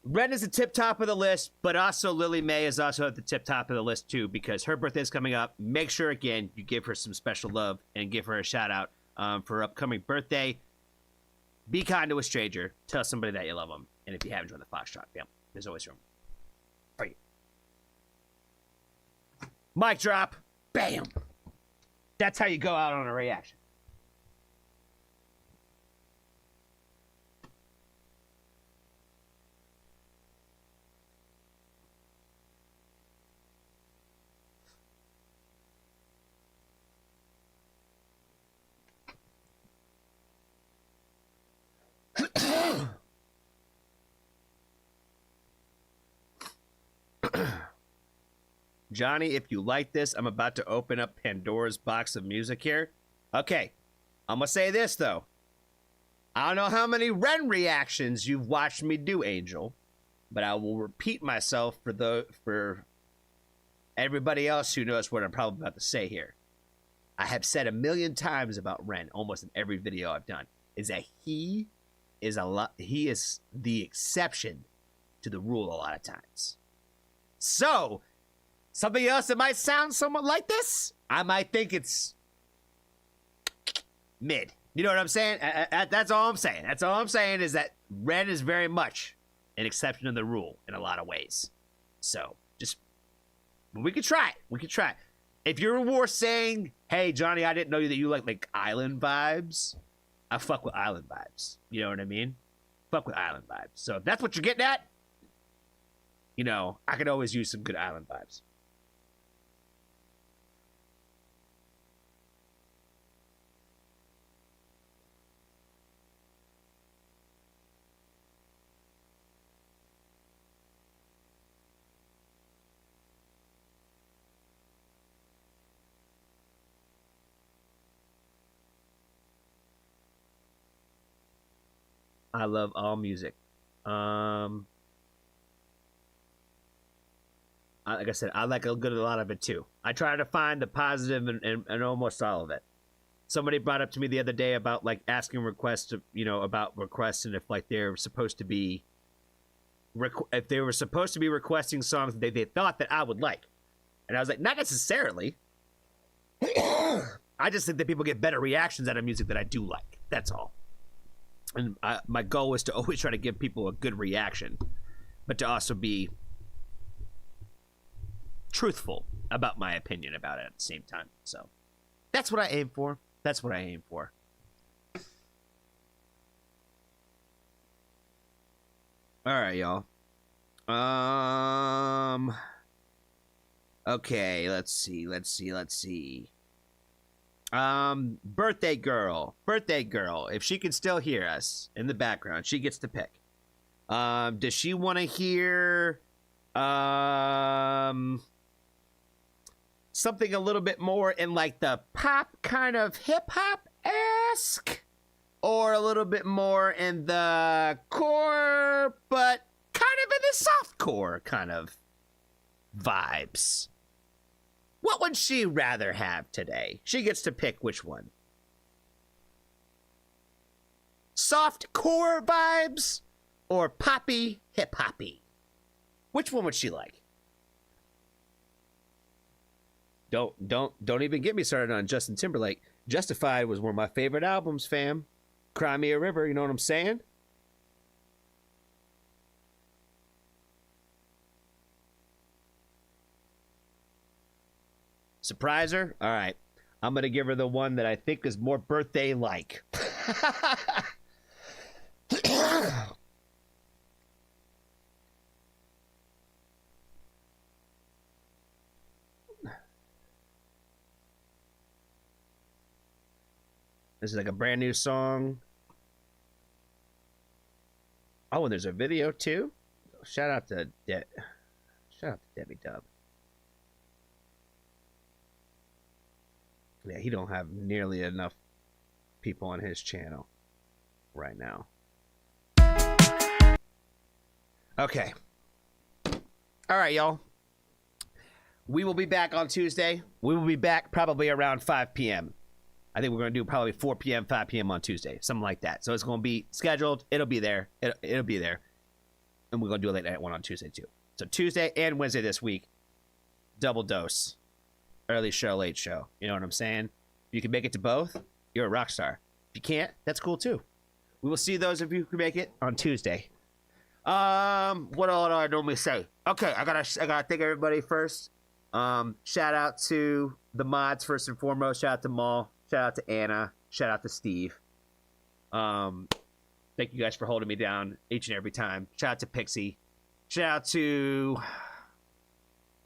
Ren is the tip top of the list, but also Lily May is also at the tip top of the list too, because her birthday is coming up. Make sure again you give her some special love and give her a shout out for her upcoming birthday. Be kind to a stranger. Tell somebody that you love them. And if you haven't joined the Foxtrot family, there's always room for you. Mic drop. Bam. That's how you go out on a reaction. Johnny, if you like this, I'm about to open up Pandora's box of music here. Okay, I'm gonna say this though. I don't know how many Ren reactions you've watched me do, Angel, but I will repeat myself for everybody else who knows what I'm probably about to say here. I have said 1,000,000 times about Ren, almost in every video I've done, is that he is the exception to the rule a lot of times. So, something else that might sound somewhat like this, I might think it's mid. You know what I'm saying? That's all I'm saying. That's all I'm saying is that Ren is very much an exception to the rule in a lot of ways. So, we could try it. We could try it. If you're more saying, hey, Johnny, I didn't know that you like island vibes, I fuck with island vibes. You know what I mean? Fuck with island vibes. So if that's what you're getting at, you know, I could always use some good island vibes. I love all music. Like I said, I like a lot of it too. I try to find the positive in almost all of it. Somebody brought up to me the other day about like asking requests, about requests and if like they're supposed to be, if they were supposed to be requesting songs that they thought that I would like, and I was like, not necessarily. I just think that people get better reactions out of music that I do like. That's all. And my goal is to always try to give people a good reaction, but to also be truthful about my opinion about it at the same time. So that's what I aim for. That's what I aim for. All right, y'all. Okay, let's see. Birthday girl. If she can still hear us in the background, she gets to pick. Does she want to hear something a little bit more in like the pop kind of hip hop-esque, or a little bit more in the core but kind of in the soft core kind of vibes? What would she rather have today? She gets to pick which one. Soft core vibes or poppy hip hoppy? Which one would she like? Don't even get me started on Justin Timberlake. Justified was one of my favorite albums, fam. Cry Me a River, you know what I'm saying? Surprise her? All right. I'm going to give her the one that I think is more birthday-like. This is like a brand new song. Oh, and there's a video too. Shout out to Debbie Dub. Yeah, he don't have nearly enough people on his channel right now. Okay. All right, y'all. We will be back on Tuesday. We will be back probably around 5 p.m. I think we're going to do probably 4 p.m., 5 p.m. on Tuesday. Something like that. So it's going to be scheduled. It'll be there. It'll be there. And we're going to do a late night one on Tuesday, too. So Tuesday and Wednesday this week. Double dose. Early show, late show. You know what I'm saying? If you can make it to both, you're a rock star. If you can't, that's cool too. We will see those of you who can make it on Tuesday. What all do I normally say? Okay, I gotta thank everybody first. Shout out to the mods first and foremost. Shout out to Maul. Shout out to Anna. Shout out to Steve. Thank you guys for holding me down each and every time. Shout out to Pixie. Shout out to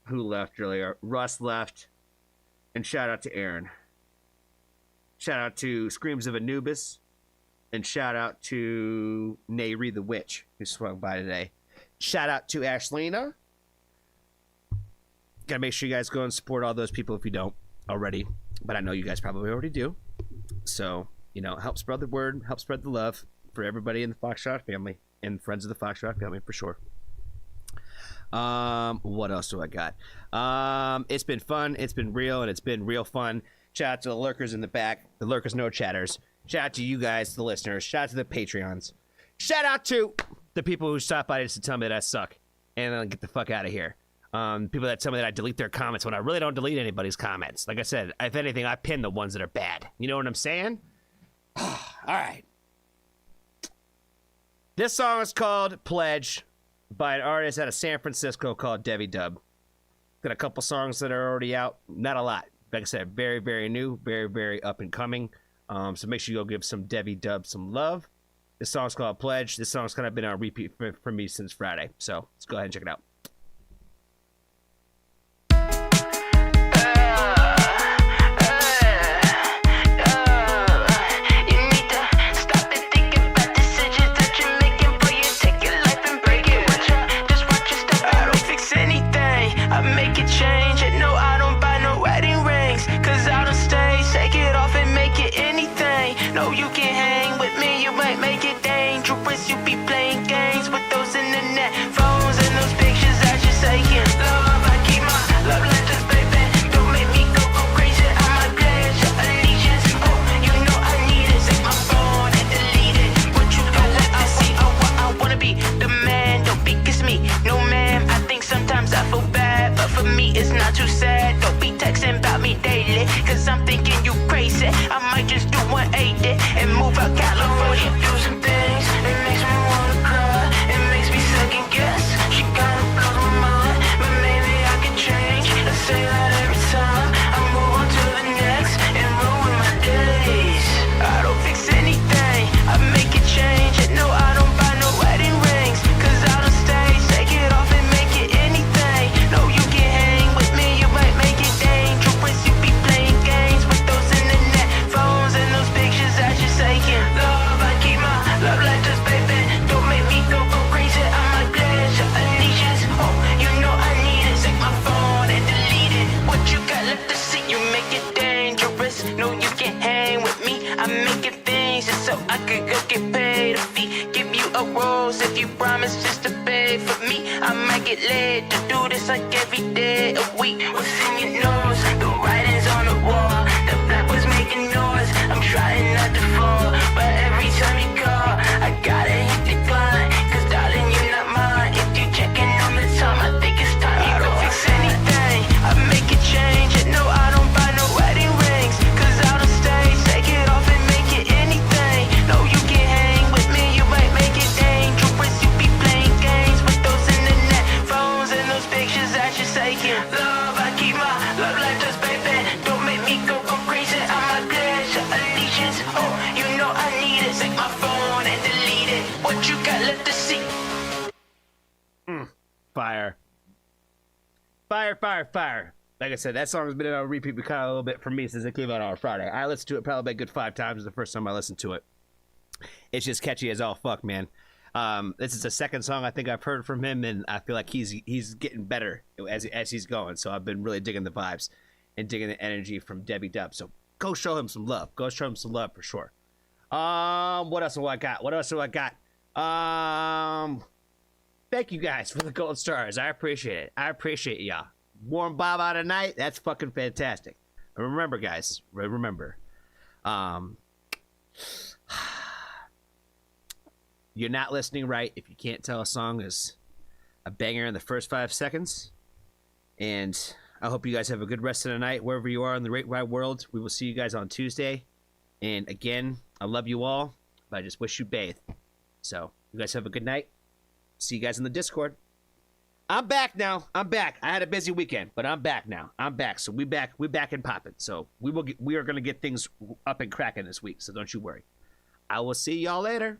who left earlier? Russ left. And shout out to Aaron. Shout out to Screams of Anubis. And shout out to Nayri the Witch, who swung by today. Shout out to Ashlina. Gotta make sure you guys go and support all those people if you don't already. But I know you guys probably already do. So, help spread the word, help spread the love for everybody in the Foxtrot family and friends of the Foxtrot family for sure. What else do I got? It's been fun, it's been real, and it's been real fun. Shout out to the lurkers in the back, the lurkers no chatters. Shout out to you guys, the listeners. Shout out to the Patreons. Shout out to the people who stop by just to tell me that I suck and then get the fuck out of here. People that tell me that I delete their comments when I really don't delete anybody's comments. Like I said, if anything, I pin the ones that are bad. You know what I'm saying? All right. This song is called Pledge by an artist out of San Francisco called Debbie Dub. Got a couple songs that are already out. Not a lot. Like I said, very, very new, very, very up and coming. So make sure you go give some Debbie Dub some love. This song's called Pledge. This song's kind of been on repeat for me since Friday. So let's go ahead and check it out. Fire. Like I said, that song has been on repeat a little bit for me since it came out on Friday. I listened to it probably a good 5 times the first time I listened to it. It's just catchy as all fuck, man. This is the second song I think I've heard from him, and I feel like he's getting better as he's going. So I've been really digging the vibes and digging the energy from Debbie Dub. So go show him some love. Go show him some love for sure. What else do I got? Thank you guys for the gold stars. I appreciate it. I appreciate y'all. Warm Bob out tonight. That's fucking fantastic. And remember, guys. Remember. You're not listening right if you can't tell a song is a banger in the first 5 seconds. And I hope you guys have a good rest of the night wherever you are in the great wide world. We will see you guys on Tuesday. And again, I love you all, but I just wish you bathe. So you guys have a good night. See you guys in the Discord. I'm back now. I'm back. I had a busy weekend, but I'm back now. I'm back. So we back and popping. So we are gonna get things up and cracking this week. So don't you worry. I will see y'all later.